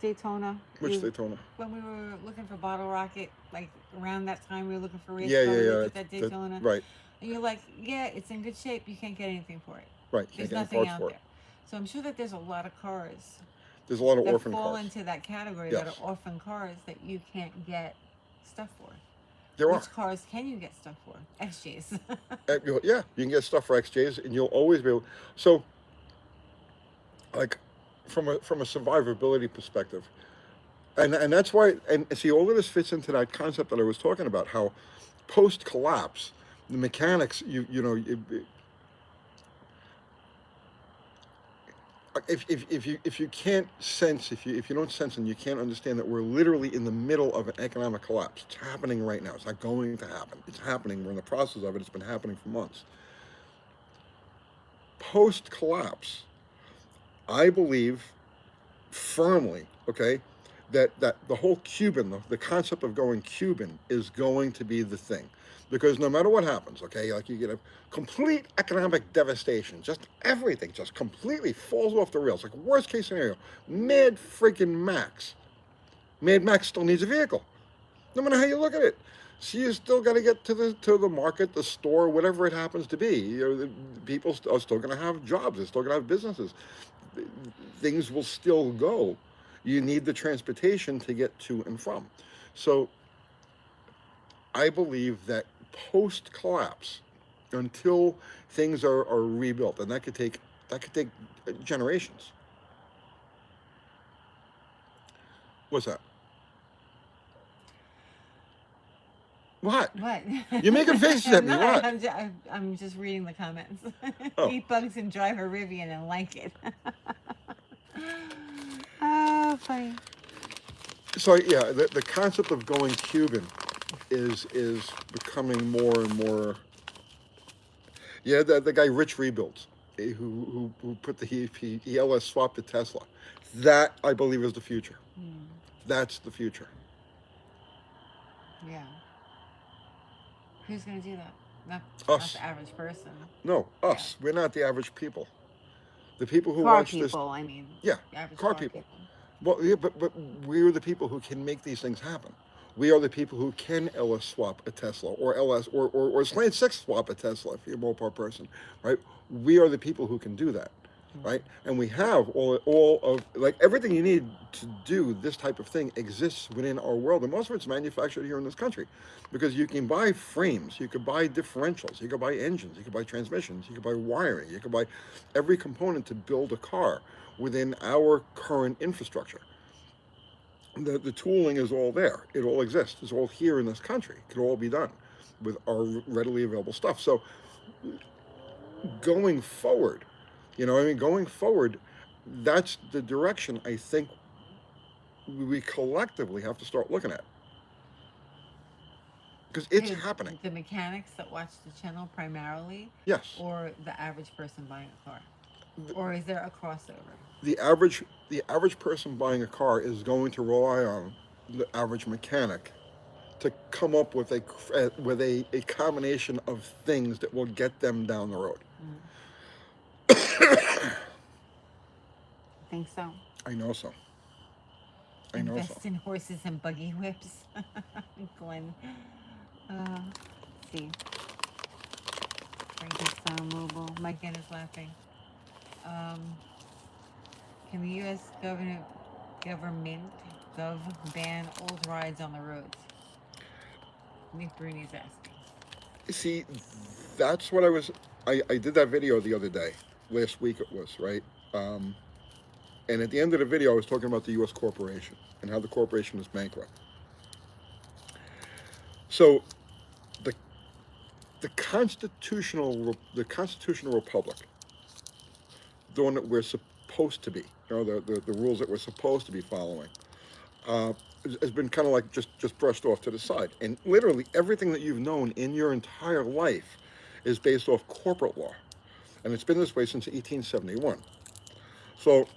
Daytona. Which Daytona? When we were looking for Bottle Rocket, like around that time, we were looking for race Yeah. Looked at that Daytona. Right. And you're like, yeah, it's in good shape. You can't get anything for it. Right. There's nothing out there. So I'm sure that there's a lot of cars. There's a lot of that fall fall into that category that are orphan cars that you can't get stuff for. Which cars can you get stuff for? XJs. Yeah, you can get stuff for XJs, and you'll always be able. So, like, from a survivability perspective, and that's why. And see, all of this fits into that concept that I was talking about. How post collapse, the mechanics, if you can't sense, if you don't sense and you can't understand that we're literally in the middle of an economic collapse. It's happening right now. It's not going to happen. It's happening. We're in the process of it. It's been happening for months. Post collapse, I believe firmly, okay, that the whole Cuban, the concept of going Cuban is going to be the thing. Because no matter what happens, okay, like you get a complete economic devastation, just everything just completely falls off the rails. Like, worst case scenario, Mad freaking Max. Mad Max still needs a vehicle, no matter how you look at it. So you still got to get to the market, the store, whatever it happens to be. People are still going to have jobs. They're still going to have businesses. Things will still go. You need the transportation to get to and from. So I believe that post-collapse, until things are rebuilt, and that could take generations. What's that? What? You're making faces at me. What? I'm just reading the comments. Oh. Eat bugs and drive a Rivian and like it. Oh, funny. So yeah, the concept of going Cuban is becoming more and more. Yeah, the guy Rich Rebuilds, who put he LS swapped the Tesla, That, I believe, is the future. Mm. That's the future. Yeah. Who's going to do that? Not Us. the average person. No, Yeah. us. We're not the average people. The people who Car watch this, people, I mean. yeah, The average car car people. people. Well, yeah, but we're the people who can make these things happen. We are the people who can LS swap a Tesla, or LS or Slant 6 swap a Tesla if you're a Mopar person, right? We are the people who can do that, right? And we have all of, like, everything you need to do this type of thing exists within our world, and most of it's manufactured here in this country, because you can buy frames, you could buy differentials, you could buy engines, you could buy transmissions, you could buy wiring, you could buy every component to build a car within our current infrastructure. The tooling is all there. It all exists. It's all here in this country. It can all be done with our readily available stuff. So going forward, going forward, that's the direction I think we collectively have to start looking at. Because it's happening. The mechanics that watch the channel primarily? Yes. Or the average person buying a car? Or is there a crossover? The average person buying a car is going to rely on the average mechanic to come up with a combination of things that will get them down the road. Think so? I know so. Invest in horses and buggy whips. Glenn. Let's see. Frankenstein Mobile. Mike is laughing. Can the U.S. government ban old rides on the roads? Nick Bruni's asking. See, that's what I did that video the other day. Last week it was, right? And at the end of the video, I was talking about the U.S. corporation and how the corporation is bankrupt. So, the constitutional republic, the one that we're supposed to be, the rules that we're supposed to be following, has been kind of like just brushed off to the side. And literally everything that you've known in your entire life is based off corporate law, and it's been this way since 1871. So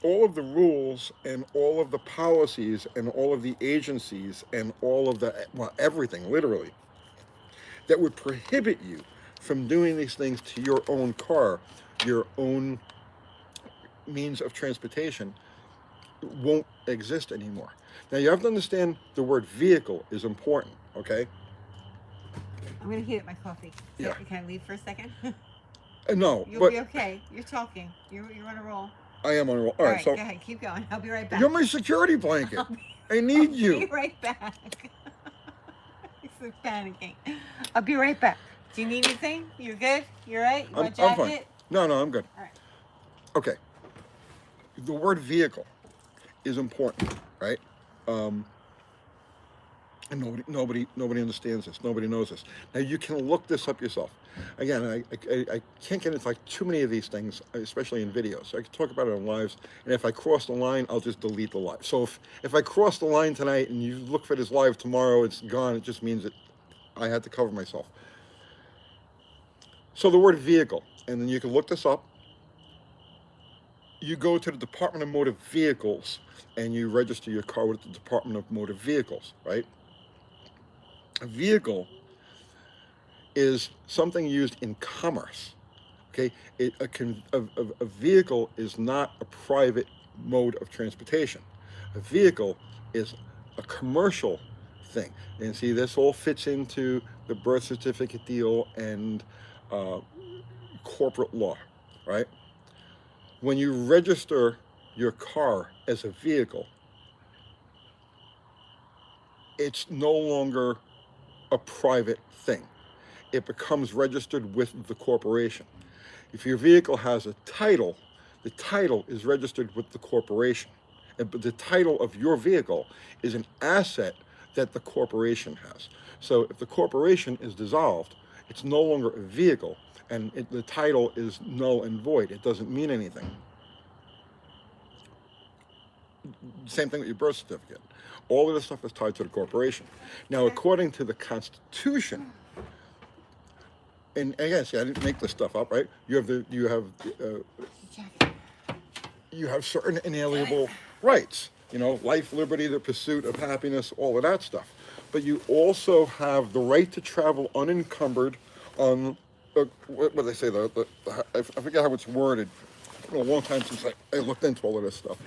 all of the rules and all of the policies and all of the agencies and all of everything, literally, that would prohibit you from doing these things to your own car, your own means of transportation, won't exist anymore. Now, you have to understand the word vehicle is important, okay? I'm going to heat up my coffee. Yeah. Can I leave for a second? No. You'll be okay. You're talking. You're on a roll. I am on a roll. All right, so go ahead. Keep going. I'll be right back. You're my security blanket. I need you. I'll be right back. He's panicking. I'll be right back. Do you need anything? You're good? You're right? You want a jacket? I'm fine. No, I'm good. All right. Okay. The word vehicle is important, right? And nobody understands this. Nobody knows this. Now, you can look this up yourself. Again, I can't get into too many of these things, especially in videos. So I can talk about it on lives, and if I cross the line, I'll just delete the live. So if I cross the line tonight and you look for this live tomorrow, it's gone. It just means that I had to cover myself. So the word vehicle, and then you can look this up. You go to the Department of Motor Vehicles and you register your car with the Department of Motor Vehicles, right? A vehicle is something used in commerce, okay? A vehicle is not a private mode of transportation. A vehicle is a commercial thing. And see, this all fits into the birth certificate deal and corporate law, right? When you register your car as a vehicle, it's no longer a private thing. It becomes registered with the corporation. If your vehicle has a title, the title is registered with the corporation. But the title of your vehicle is an asset that the corporation has. So if the corporation is dissolved, it's no longer a vehicle, and the title is null and void. It doesn't mean anything. Same thing with your birth certificate. All of this stuff is tied to the corporation. Now, according to the Constitution, and again, see, I didn't make this stuff up, right? You have you have certain inalienable rights, you know, life, liberty, the pursuit of happiness, all of that stuff. But you also have the right to travel unencumbered on, what do they say, I forget how it's worded. It's been a long time since I looked into all of this stuff.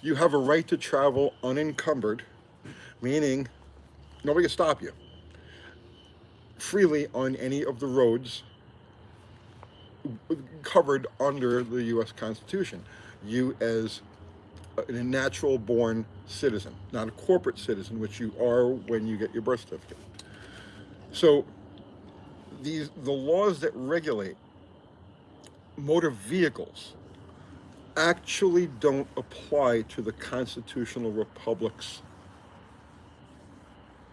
You have a right to travel unencumbered, meaning nobody can stop you, freely on any of the roads covered under the U.S. Constitution. You as a natural born citizen, not a corporate citizen, which you are when you get your birth certificate. So the laws that regulate motor vehicles actually don't apply to the constitutional republic's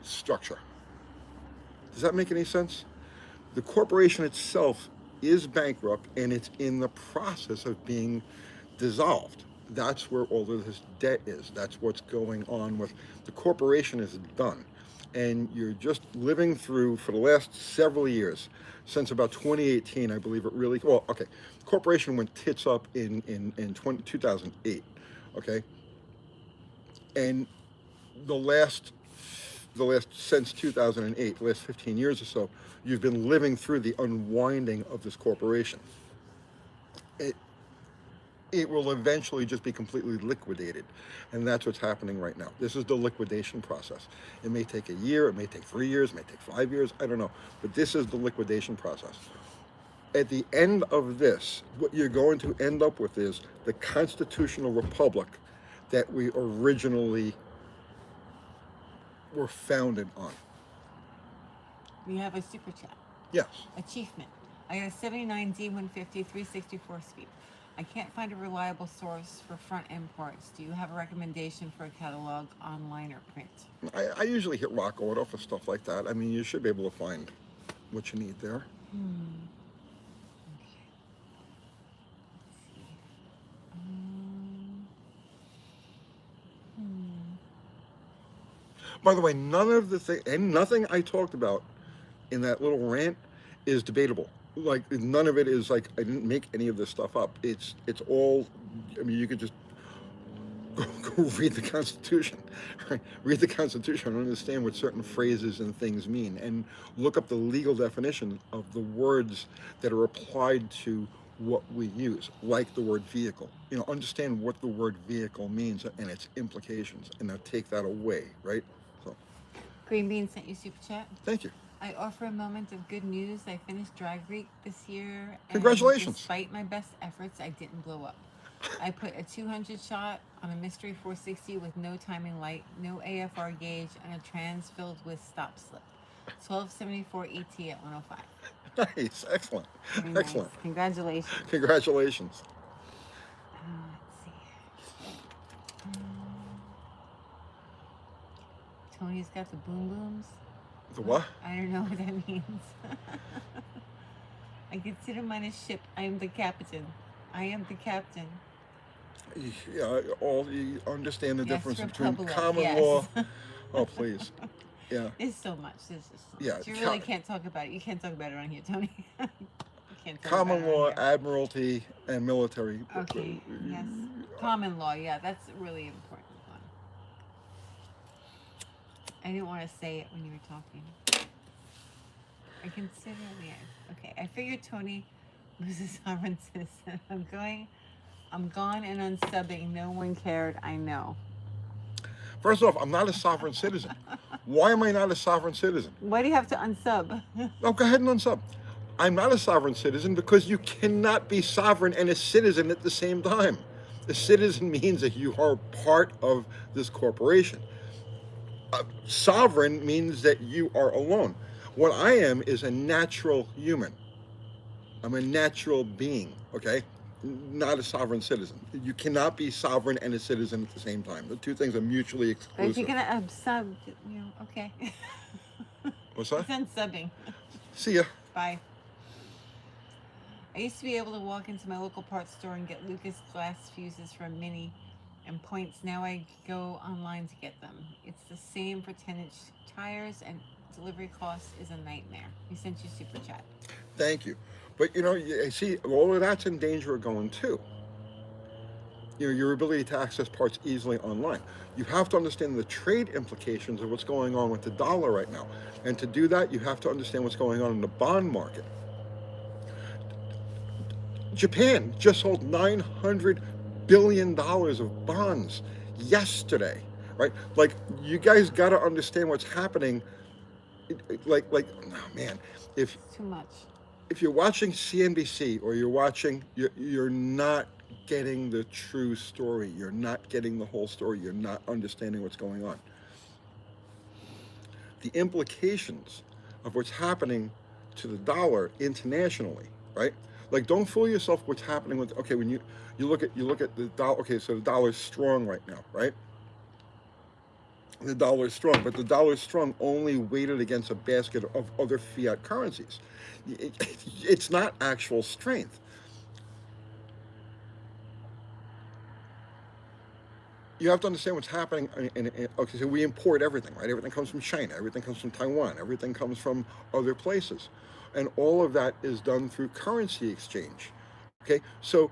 structure. Does that make any sense? The corporation itself is bankrupt and it's in the process of being dissolved. That's where all of this debt is. That's what's going on with the corporation is done. And you're just living through, for the last several years, since about 2018, I believe it really, well, okay, the corporation went tits up in 2008, okay? And the last, since 2008, last 15 years or so, you've been living through the unwinding of this corporation. It will eventually just be completely liquidated. And that's what's happening right now. This is the liquidation process. It may take a year, it may take 3 years, it may take 5 years, I don't know. But this is the liquidation process. At the end of this, what you're going to end up with is the constitutional republic that we originally were founded on. We have a super chat. Yes. Achievement. I got a 79 D150 364 speed. I can't find a reliable source for front end parts. Do you have a recommendation for a catalog, online or print? I usually hit rock auto for stuff like that. I mean, you should be able to find what you need there. Okay. Let's see. By the way, nothing I talked about in that little rant is debatable. Like, none of it is like, I didn't make any of this stuff up. It's all, I mean, you could just go read the Constitution, right? Read the Constitution and understand what certain phrases and things mean, and look up the legal definition of the words that are applied to what we use, like the word vehicle. You know, understand what the word vehicle means and its implications, and now take that away, right? So, Green Bean sent you super chat. thank you. I offer a moment of good news. I finished Drag Week this year. And Congratulations. despite my best efforts, I didn't blow up. I put a 200 shot on a mystery 460 with no timing light, no AFR gauge, and a trans filled with stop slip. 1274 ET at 105. Nice, excellent, Very excellent. Nice. Congratulations. Congratulations. Let's see. Tony's got the boom booms. The what? I don't know what that means. I consider mine a ship. I am the captain. I am the captain. Yeah, all you understand the Yes, difference between Republic, common yes. law. Oh, please. Yeah. There's so much. There's just so Yeah, much. You really can't talk about it. You can't talk about it on here, Tony. You can't talk Common about it on law, here. admiralty, and military. Okay. Yes. Common law. Yeah, that's a really important one. I didn't want to say it when you were talking. I consider, yeah. Okay, I figured Tony was a sovereign citizen. I'm gone and unsubbing. No one cared. I know. First off, I'm not a sovereign citizen. Why am I not a sovereign citizen? Why do you have to unsub? No, go ahead and unsub. I'm not a sovereign citizen because you cannot be sovereign and a citizen at the same time. A citizen means that you are part of this corporation. Sovereign means that you are alone. What I am is a natural human. I'm a natural being, okay? Not a sovereign citizen. You cannot be sovereign and a citizen at the same time. The two things are mutually But if exclusive. you're gonna unsub, you know, okay. What's that? It's unsubbing. See ya. Bye. I used to be able to walk into my local parts store and get Lucas glass fuses from Mini and points. Now I go online to get them. It's the same for 10-inch tires, and delivery cost is a nightmare. He sent you super chat. Thank you. But you know, see, all of that's in danger of going too. your ability to access parts easily online. You have to understand the trade implications of what's going on with the dollar right now. And to do that, you have to understand what's going on in the bond market. Japan just sold $900 billion of bonds yesterday, right? Like, you guys got to understand what's happening. Oh man, if It's too much. if you're watching CNBC or you're not getting the true story. You're not getting the whole story. You're not understanding what's going on. The implications of what's happening to the dollar internationally, right? Like, don't fool yourself what's happening with, okay, when you look at the dollar, okay, so the dollar's strong right now, right? The dollar is strong, but the dollar is strong only weighted against a basket of other fiat currencies. It's not actual strength. You have to understand what's happening. Okay, so we import everything, right? Everything comes from China, everything comes from Taiwan, everything comes from other places. And all of that is done through currency exchange. Okay, so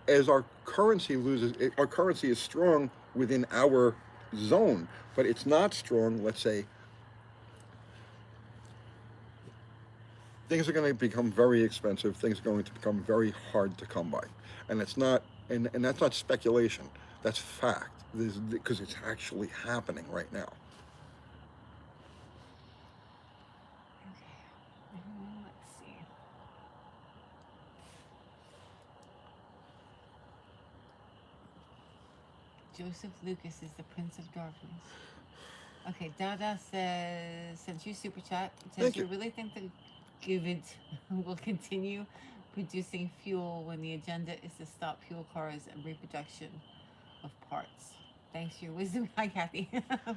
as our currency is strong within our zone, but it's not strong, let's say, things are going to become very expensive. Things are going to become very hard to come by, and it's not, and that's not speculation. That's fact. Because it's actually happening right now. Okay. Let's see. Joseph Lucas is the Prince of Darkness. Okay, Dada says, since you super chat, says Thank you you. really think the Givit will continue producing fuel when the agenda is to stop fuel cars and reproduction of parts? Thanks for your wisdom. Hi, Kathy.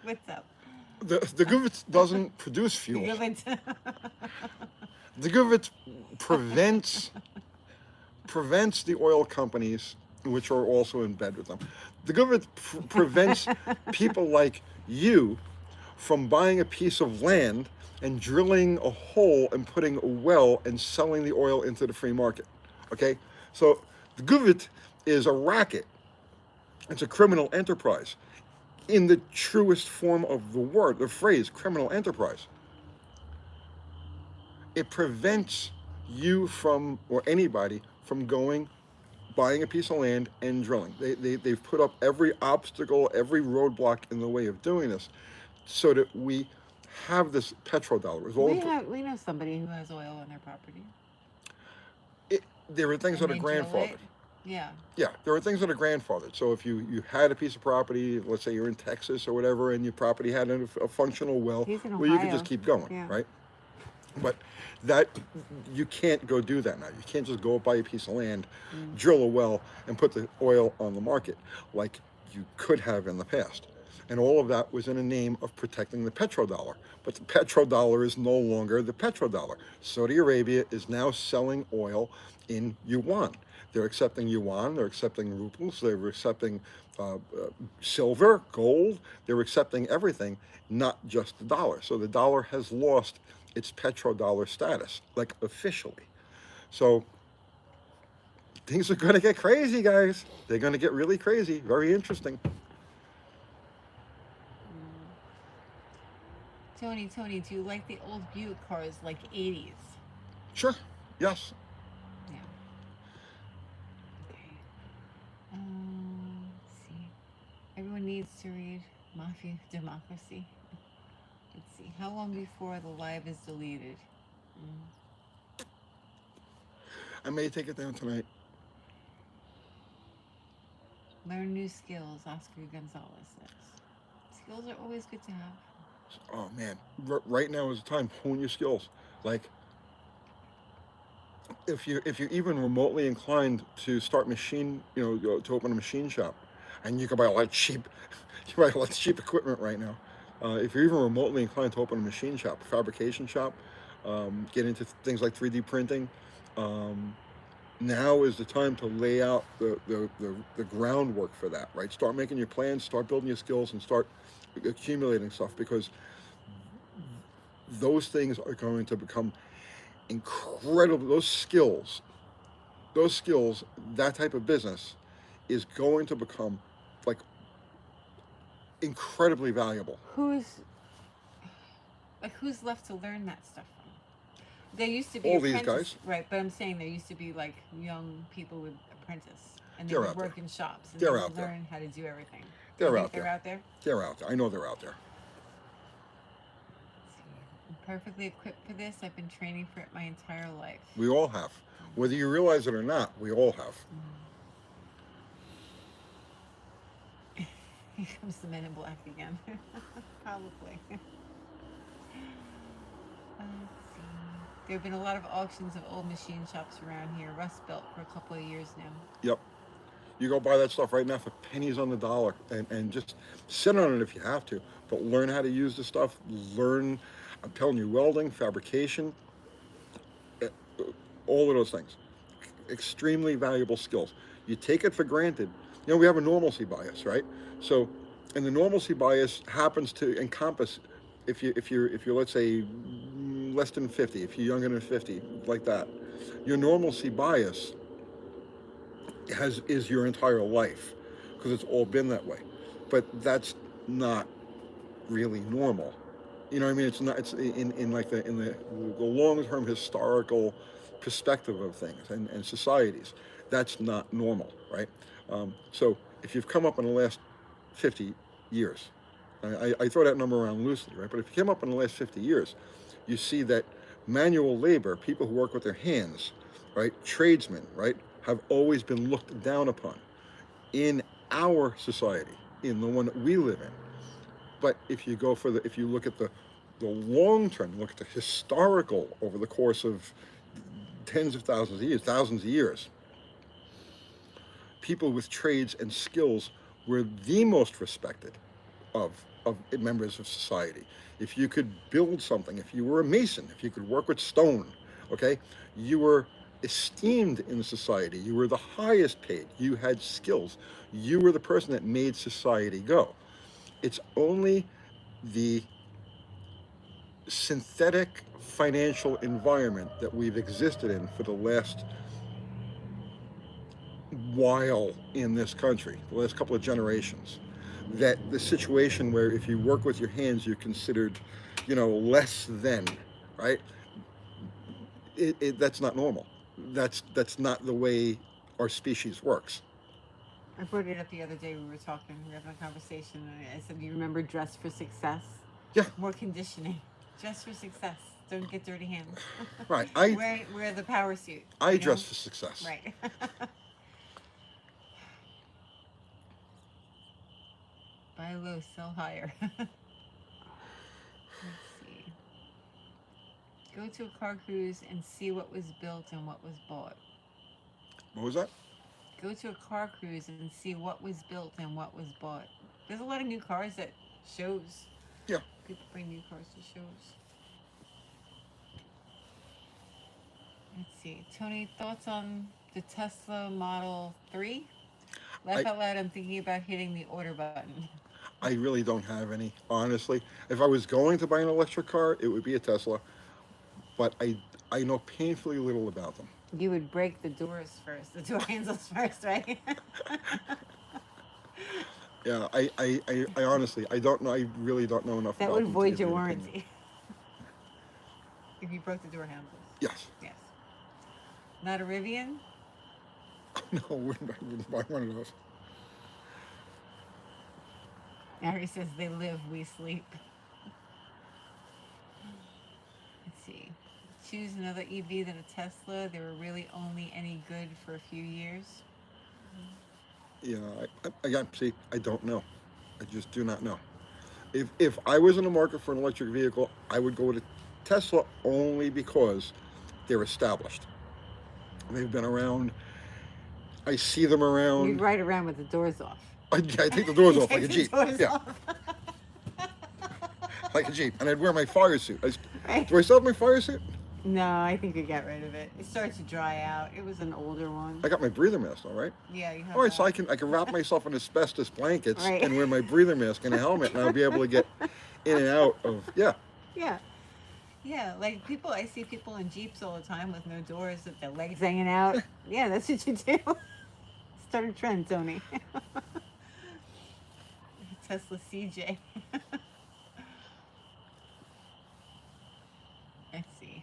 What's up? The government doesn't produce The fuel. Givit. The government prevents the oil companies, which are also in bed with them. The government prevents people like you from buying a piece of land and drilling a hole and putting a well and selling the oil into the free market. Okay? So the government is a racket. It's a criminal enterprise in the truest form of the word, the phrase criminal enterprise. It prevents you from, or anybody, from buying a piece of land and drilling. They've put up every obstacle, every roadblock in the way of doing this so that we have this petrodollar. We know somebody who has oil on their property. There are things that are grandfathered. Yeah. Yeah, there are things that are grandfathered. So if you had a piece of property, let's say you're in Texas or whatever, and your property had a functional well, He's in well, you could Ohio. just keep going, Yeah. right? But that you can't go do that now. You can't just go buy a piece of land, drill a well, and put the oil on the market like you could have in the past. And all of that was in the name of protecting the petrodollar. But the petrodollar is no longer the petrodollar. Saudi Arabia is now selling oil in yuan. They're accepting yuan, they're accepting rubles, they're accepting silver, gold, they're accepting everything, not just the dollar. So the dollar has lost its petrodollar status, like officially. So things are going to get crazy, guys. They're going to get really crazy. Very interesting. Tony, do you like the old Buick cars like 80s? Sure. Yes. Yeah. Okay. Let's see. Everyone needs to read Mafia Democracy. Let's see. How long before the live is deleted? I may take it down tonight. Learn new skills, Oscar Gonzalez says. Skills are always good to have. Oh man, right now is the time. Hone your skills. Like, if you're even remotely inclined to start to open a machine shop, and you can buy a lot of cheap, you buy a lot of cheap equipment right now. If you're even remotely inclined to open a machine shop, a fabrication shop, get into things like 3D printing. Now is the time to lay out the groundwork for that, right? Start making your plans, start building your skills, and start accumulating stuff, because those things are going to become incredible. Those skills, that type of business is going to become like incredibly valuable. Who's left to learn that stuff from? There used to be All these apprentices, guys, right? But I'm saying there used to be like young people with apprentice, and they they're would out there. work in shops, and they They're would out there. learn how to do everything. Do you They're think out they're there. out there? They're out there. I know they're out there. I'm perfectly equipped for this. I've been training for it my entire life. We all have. Whether you realize it or not, we all have. Here comes the Men in Black again. Probably. Let's see. There have been a lot of auctions of old machine shops around here. Rust Belt for a couple of years now. Yep. You go buy that stuff right now for pennies on the dollar, and just sit on it if you have to. But learn how to use the stuff. Learn, I'm telling you, welding, fabrication, eh, all of those things. Extremely valuable skills. You take it for granted. You know, we have a normalcy bias, right? So, and the normalcy bias happens to encompass if you're let's say less than 50, if you're younger than 50, like that. Your normalcy bias is your entire life because it's all been that way. But that's not really normal. You know what I mean? It's not. It's in like the long-term historical perspective of things and societies. That's not normal, right? So if you've come up in the last 50 years, I throw that number around loosely, right? But if you came up in the last 50 years, you see that manual labor, people who work with their hands, right, tradesmen, right, have always been looked down upon in our society, in the one that we live in. But if you go if you look at the long term, look at the historical over the course of tens of thousands of years, people with trades and skills were the most respected of members of society. If you could build something, if you were a mason, if you could work with stone, okay, you were esteemed in society. You were the highest paid. You had skills. You were the person that made society go. It's only the synthetic financial environment that we've existed in for the last while in this country, the last couple of generations, that the situation where if you work with your hands, you're considered, less than, right? That's not normal. That's not the way our species works. I brought it up the other day. We were talking. We were having a conversation. And I said, "Do you remember Dress for Success?" Yeah. More conditioning. Dress for success. Don't get dirty hands. Right. Wear the power suit. I dress for success. Right. Buy low, sell higher. Let's see. Go to a car cruise and see what was built and what was bought. What was that? Go to a car cruise and see what was built and what was bought. There's a lot of new cars at shows. Yeah. People bring new cars to shows. Let's see. Tony, thoughts on the Tesla Model 3? Laugh out loud, I'm thinking about hitting the order button. I really don't have any, honestly. If I was going to buy an electric car, it would be a Tesla. But I know painfully little about them. You would break the doors first, the door handles first, right? Yeah, I honestly, I don't know. I really don't know enough that about would them to void give your you an warranty. opinion. If you broke the door handles. Yes. Yes. Not a Rivian? No, I wouldn't buy one of those. Harry says they live, we sleep. Let's see. Choose another EV than a Tesla. They were really only any good for a few years. Yeah, see, I don't know. I just do not know. If I was in the market for an electric vehicle, I would go with a Tesla only because they're established. They've been around. I see them around. You'd ride around with the doors off. I take the doors off like a Jeep. Yeah. Like a Jeep. And I'd wear my fire suit. Right. Do I still have my fire suit? No, I think we got rid of it. It started to dry out. It was an older one. I got my breather mask, all right? Yeah, you have All right, that. so I can wrap myself in asbestos blankets Right. and wear my breather mask and a helmet, and I'll be able to get in and out of, yeah. Yeah. Yeah, like I see people in Jeeps all the time with no doors, with their legs hanging out. Yeah, that's what you do. start a trend, Tony. Tesla CJ. Let's see.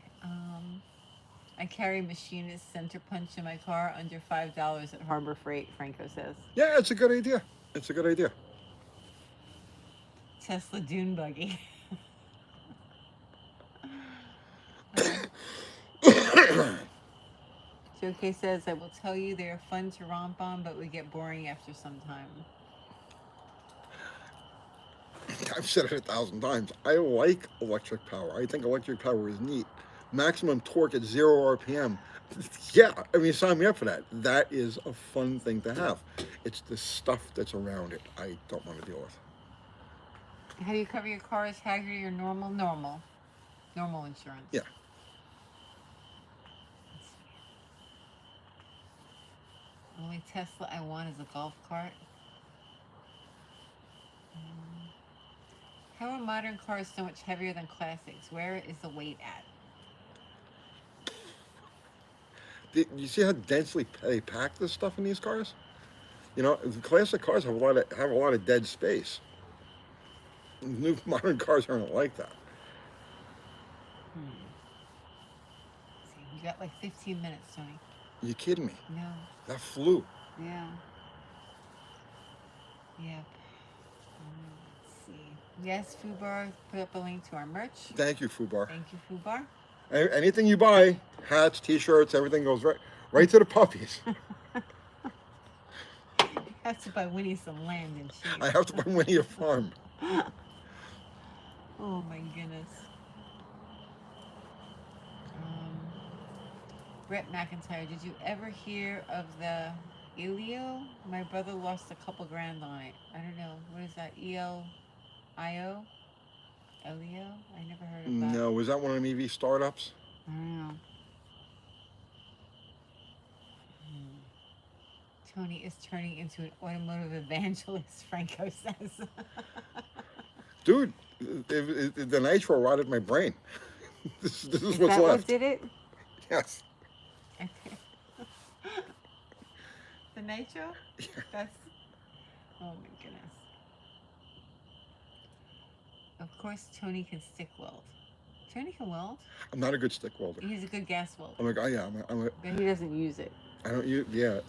I carry machinist center punch in my car under $5 at Harbor Freight, Franco says. Yeah, it's a good idea. It's a good idea. Tesla dune buggy. Joe K says, I will tell you they are fun to romp on, but we get boring after some time. I've said it 1,000 times. I like electric power. I think electric power is neat. Maximum torque at 0 RPM. Yeah, I mean, sign me up for that. That is a fun thing to have. It's the stuff that's around it I don't want to deal with. How do you cover your car as Hagerty or normal? Normal insurance. Yeah. Only Tesla I want is a golf cart. How are modern cars so much heavier than classics? Where is the weight at? You see how densely they pack this stuff in these cars? You know, the classic cars have a lot of dead space. New modern cars aren't like that. See, you got like 15 minutes, Tony. Are you kidding me? No. That flew. Yeah. Yep. Let's see. Yes, Fubar put up a link to our merch. Thank you, Fubar. Thank you, Fubar. Anything you buy, hats, t-shirts, everything goes right to the puppies. You have to buy Winnie some land and sheep. I have to buy Winnie a farm. Oh my goodness. Brett McIntyre, did you ever hear of the Elio? My brother lost a couple grand on it. I don't know. What is that? ELIO? Elio? I never heard of that. No, was that one of them EV startups? I don't know. Tony is turning into an automotive evangelist, Franco says. Dude, the nitro rotted my brain. This is what's that left. What did it? Yes. The nitro? Yeah. That's, oh my goodness. Of course, Tony can stick weld. Tony can weld. I'm not a good stick welder. He's a good gas welder. I'm like, oh yeah, But he doesn't use it. I don't use, yeah.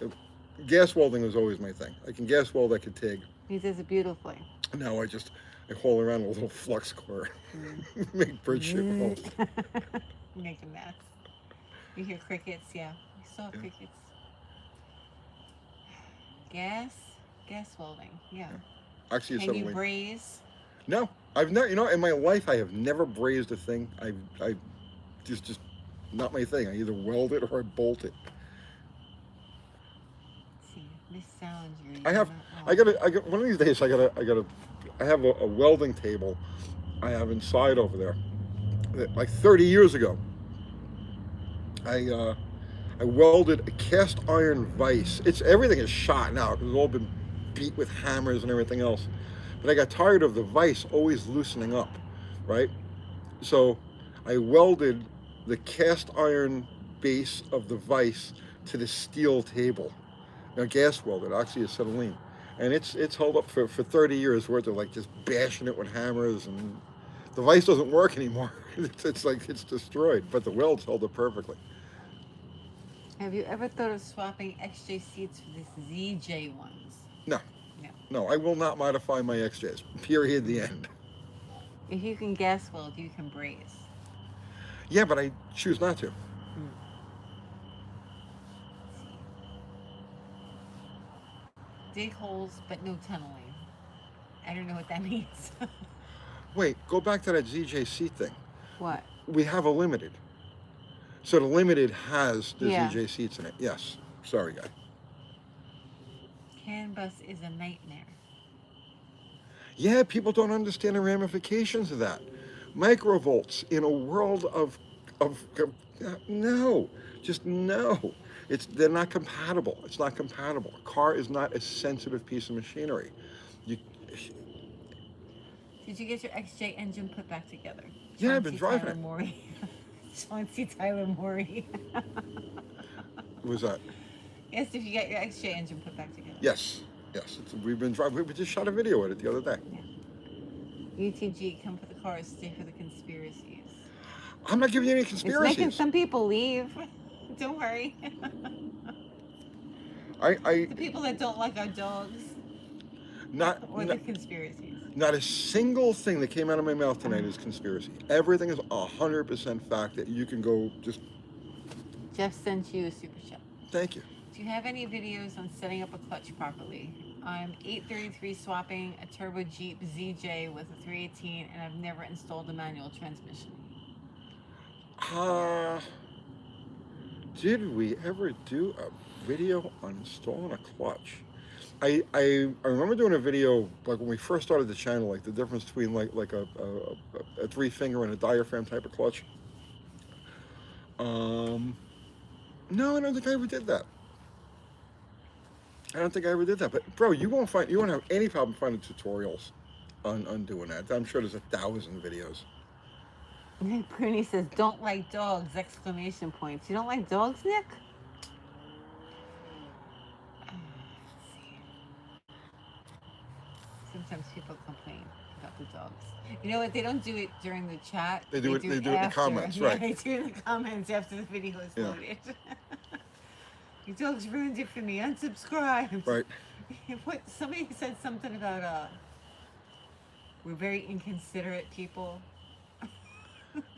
Gas welding was always my thing. I can gas weld, I can TIG. He does it beautifully. Now I haul around a little flux core. Make bird shit welds. Make a mess. You hear crickets? Yeah. We saw crickets. Gas welding. Yeah. Actually, it's Can you suddenly. braise? No, I've never. You know, in my life, I have never brazed a thing. I just not my thing. I either weld it or I bolt it. Let's see, Miss Salinger. I got one of these days. I have a welding table I have inside over there. Like 30 years ago, I welded a cast iron vise. Everything is shot now. It's all been beat with hammers and everything else. But I got tired of the vise always loosening up, right? So I welded the cast iron base of the vise to the steel table. Now gas welded, oxyacetylene. And it's held up for 30 years worth of like just bashing it with hammers, and the vise doesn't work anymore. It's like it's destroyed, but the welds held up perfectly. Have you ever thought of swapping XJ seats for this ZJ ones? No. No, I will not modify my XJs. Period. The end. If you can gas weld, you can braise. Yeah, but I choose not to. Dig holes, but no tunneling. I don't know what that means. Wait, go back to that ZJ seat thing. What? We have a limited. So the limited has the Yeah. ZJ seats in it. Yes. Sorry, guy. CAN bus is a nightmare. Yeah, people don't understand the ramifications of that. Microvolts in a world of no, just no. They're not compatible. It's not compatible. A car is not a sensitive piece of machinery. Did you get your XJ engine put back together? Yeah, I've been driving Tyler it. Morey. Chauncey Tyler Morey. What was that? Yes, if you get your extra engine put back together. Yes, yes. We've been driving. We just shot a video of it the other day. Yeah. UTG, come for the cars, stay for the conspiracies. I'm not giving you any It's making conspiracies. some people leave. Don't worry. I The people that don't like our dogs not, or not the conspiracies. not a single thing that came out of my mouth tonight is conspiracy. Everything is 100% fact that you can go just. Jeff sent you a super chat. Thank you. Do you have any videos on setting up a clutch properly? I'm 833 swapping a turbo Jeep ZJ with a 318 and I've never installed a manual transmission. Did we ever do a video on installing a clutch? I remember doing a video like when we first started the channel, like the difference between like a 3-finger and a diaphragm type of clutch. No, I don't think I ever did that. I don't think I ever did that. But bro, you won't have any problem finding tutorials on doing that. I'm sure there's 1,000 videos. Nick Pruny says, don't like dogs, exclamation points. You don't like dogs, Nick? Sometimes people complain about the dogs. You know what? They don't do it during the chat. They do it in the comments, right? Yeah, they do it in the comments after the video is loaded. Your dog's ruined it for me. Unsubscribe. Right. Somebody said something about we're very inconsiderate people.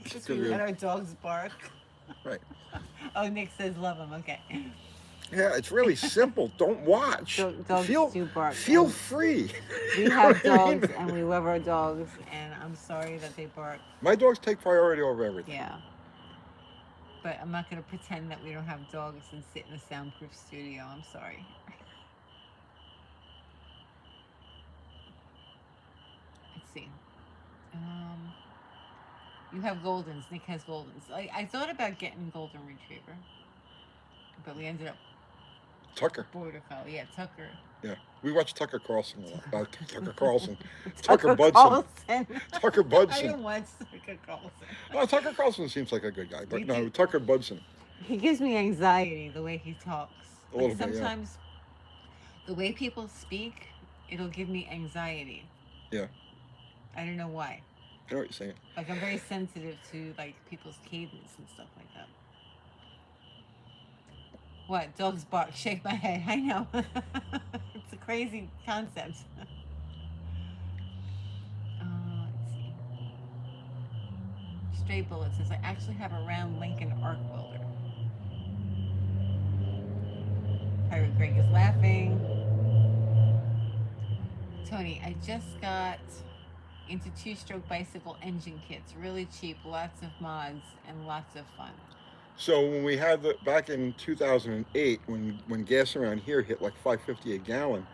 Because we let our dogs bark. Right. Oh, Nick says love them. Okay. Yeah, it's really simple. Don't watch. Dogs do bark. Feel free. We have dogs and we love our dogs, and I'm sorry that they bark. My dogs take priority over everything. Yeah. But I'm not going to pretend that we don't have dogs and sit in a soundproof studio. I'm sorry. Let's see. You have Goldens. Nick has Goldens. I thought about getting Golden Retriever, but we ended up Tucker. Border Collie. Yeah, Tucker. Yeah, we watched Tucker Carlson a lot. Tucker Carlson. Tucker Budson. Tucker Budson. I didn't watch Tucker Carlson. Oh, Tucker Carlson seems like a good guy, but no, Tucker Budson. He gives me anxiety the way he talks. A little bit, sometimes the way people speak, it'll give me anxiety. Yeah. I don't know why. I know what you're saying. Like, I'm very sensitive to like people's cadence and stuff like that. What? Dogs bark. Shake my head. I know. It's a crazy concept. Let's see. Stray Bullet says, I actually have a round Lincoln arc welder. Pirate Greg is laughing. Tony, I just got into 2-stroke bicycle engine kits. Really cheap, lots of mods, and lots of fun. So when we had back in 2008, when gas around here hit like $5.50 a gallon,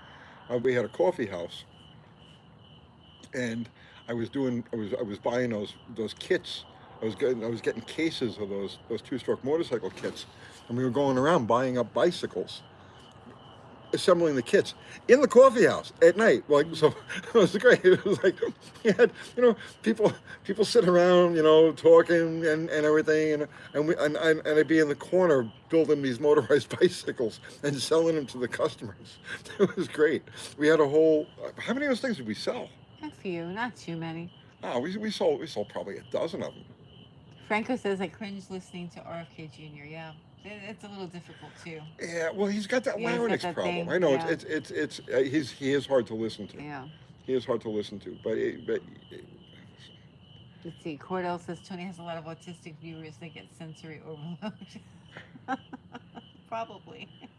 we had a coffee house, and I was buying those kits. I was getting cases of those 2-stroke motorcycle kits, and we were going around buying up bicycles, assembling the kits in the coffee house at night. Like, so it was great. It was like you had, people sitting around, talking and everything, and I'd be in the corner building these motorized bicycles and selling them to the customers. It was great. We had a whole. How many of those things did we sell? A few, not too many. Oh, we sold probably a dozen of them. Franco says I cringe listening to RFK Jr. Yeah. It's a little difficult too. Yeah, well, he's got that larynx problem. Thing. I know Yeah. he is hard to listen to. Yeah. He is hard to listen to, but let's see. Cordell says Tony has a lot of autistic viewers that get sensory overload. Probably. Let's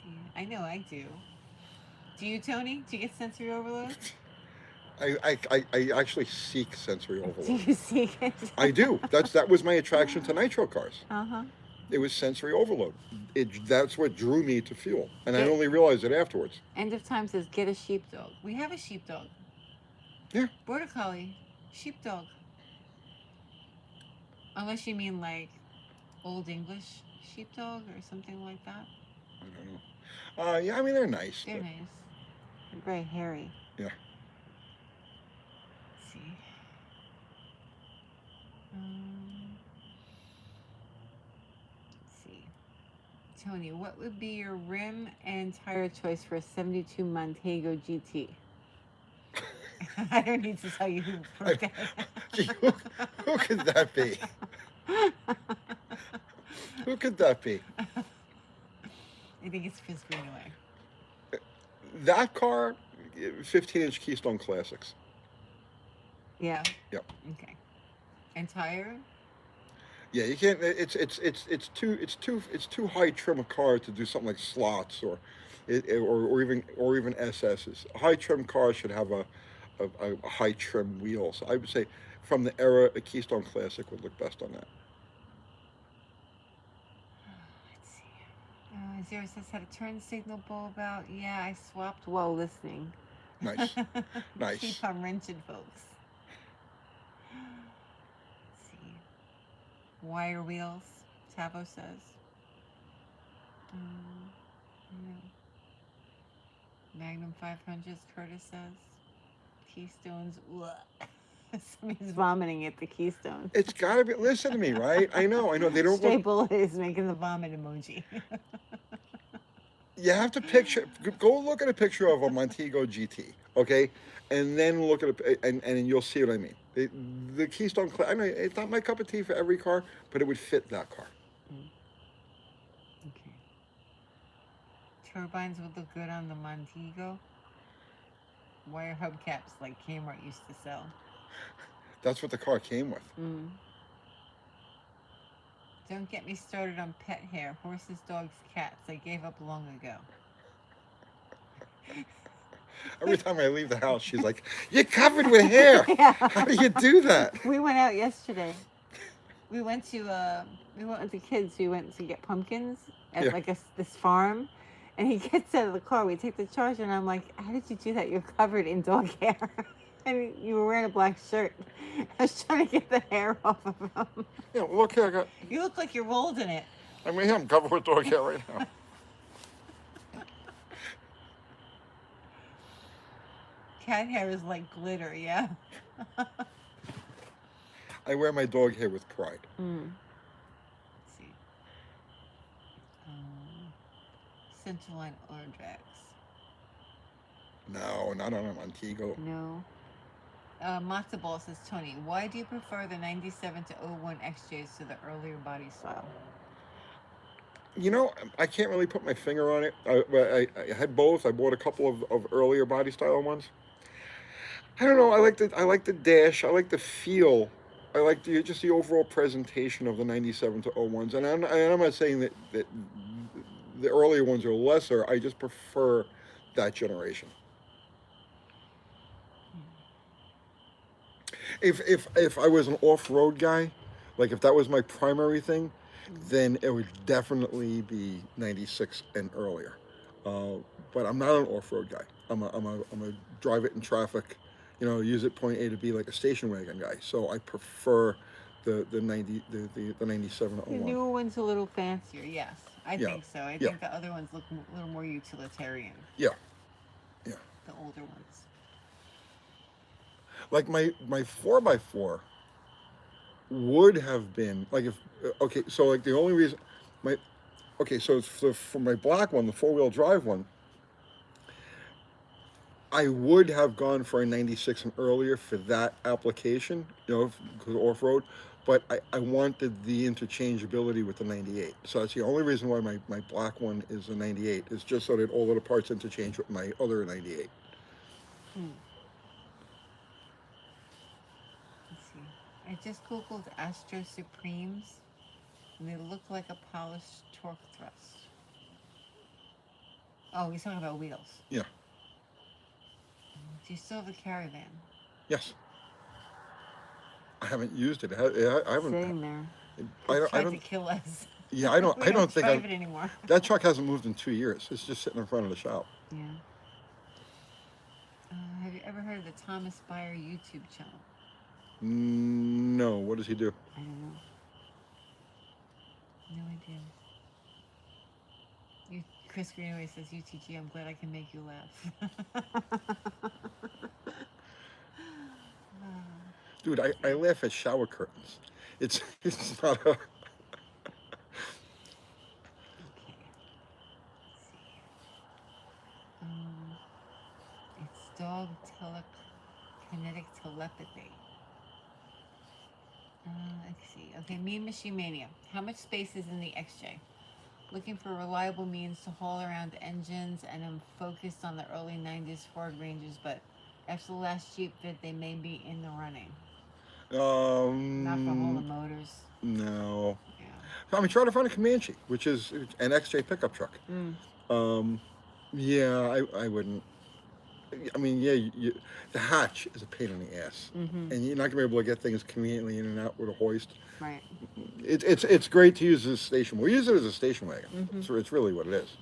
see. I know I do. Do you, Tony? Do you get sensory overload? I actually seek sensory overload. Do you seek it? I do. That was my attraction to nitro cars. Uh-huh. It was sensory overload. That's what drew me to fuel, and I only realized it afterwards. End of Time says get a sheepdog. We have a sheepdog. Yeah. Border Collie, sheepdog. Unless you mean like Old English sheepdog or something like that. I don't know. Yeah, I mean they're nice. They're nice. They're very hairy. Yeah. Let's see. Let's see. Tony, what would be your rim and tire choice for a 72 Montego GT? I don't need to tell you who I, put that. gee, who could that be? Who could that be? I think it's Chris Greenaway. That car, 15-inch Keystone Classics. Yeah. Yep. Okay. And tire? Yeah, you can't. It's too high trim a car to do something like slots or even SS's. A high trim car should have a high trim wheel. So I would say from the era, a Keystone Classic would look best on that. Let's see. Zero says, had a turn signal bulb out. Yeah, I swapped while listening. Nice, nice. Keep on wrenching, folks. Let's see. Wire wheels, Tavo says. No. Magnum 500s, Curtis says. Keystones, somebody's vomiting at the Keystone. It's got to be. Listen to me, right? I know. They don't Stray look. Bullet is making the vomit emoji. You have to picture. Go look at a picture of a Montego GT, okay, and then look at and you'll see what I mean. The Keystone. I know it's not my cup of tea for every car, but it would fit that car. Okay. Turbines would look good on the Montego. Wire hubcaps like Kmart used to sell. That's what the car came with. Don't get me started on pet hair. Horses, dogs, cats. I gave up long ago. Every time I leave the house, she's like, "You're covered with hair. Yeah. How do you do that?" We went out yesterday. We went with the kids. We went to get pumpkins at this farm. And he gets out of the car. We take the charger, and I'm like, "How did you do that? You're covered in dog hair." And you were wearing a black shirt. I was trying to get the hair off of him. Yeah, look here. You look like you're rolled in it. I mean, I'm covered with dog hair right now. Cat hair is like glitter, yeah. I wear my dog hair with pride. Let's see. Centerline or drags? No, not on a Montego. No. Matzo Ball says, Tony, why do you prefer the 97 to 01 XJs to the earlier body style? I can't really put my finger on it. I had both. I bought a couple of earlier body style ones. I don't know. I like the dash. I like the feel. I like just the overall presentation of the 97 to 01s. And I'm not saying that the earlier ones are lesser. I just prefer that generation. If I was an off-road guy, like if that was my primary thing, then it would definitely be 96 and earlier. But I'm not an off-road guy. I'm a drive it in traffic, use it point A to B like a station wagon guy. So I prefer the 97 to 01. The newer one's a little fancier, yes. I think so. I think the other ones look a little more utilitarian. Yeah. The older ones. Like my 4x4 would have been like so like the only reason so for my black one, the 4-wheel drive one, I would have gone for a 96 and earlier for that application, because off-road, but I wanted the interchangeability with the 98. So that's the only reason why my black one is a 98, is just so that all of the parts interchange with my other 98. I just googled Astro Supremes, and they look like a polished torque thrust. Oh, he's talking about wheels. Yeah. Do you still have a Caravan? Yes. I haven't used it. I haven't. Sitting there. I don't. To kill us. Yeah, I don't. I don't think drive it anymore. That truck hasn't moved in 2 years. It's just sitting in front of the shop. Yeah. Have you ever heard of the Thomas Beyer YouTube channel? No. What does he do? I don't know. No idea. Chris Greenaway says, UTG, I'm glad I can make you laugh. Dude, I laugh at shower curtains. It's not a... Dog kinetic telepathy. Let's see. Okay, Mean Machine Mania. How much space is in the XJ? Looking for reliable means to haul around engines, and I'm focused on the early 90s Ford Rangers, but after the last Jeep fit, they may be in the running. Not for hauling motors. No. Yeah. I mean, try to find a Comanche, which is an XJ pickup truck. Yeah, I wouldn't. I mean, yeah, the hatch is a pain in the ass, and you're not gonna be able to get things conveniently in and out with a hoist. Right. It's great to use as a station. We use it as a station wagon. So it's really what it is.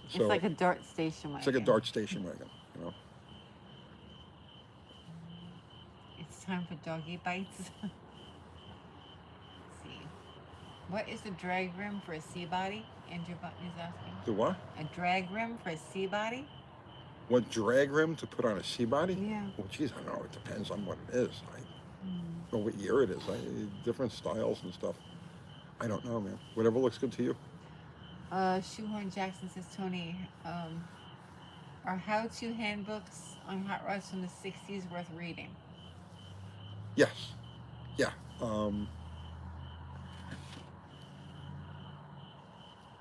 So it's like a dart station wagon. It's like a dart station wagon, you know. It's time for doggy bites. Let's see. What is the drag rim for a C body? Andrew Button is asking. The what? A drag rim for a C body? What drag rim to put on a C body? Yeah. Well, geez, I don't know. It depends on what it is. I don't know what year it is. Different styles and stuff. I don't know, man. Whatever looks good to you. Shoehorn Jackson says, Tony, are how-to handbooks on hot rods from the 60s worth reading? Yes. Yeah.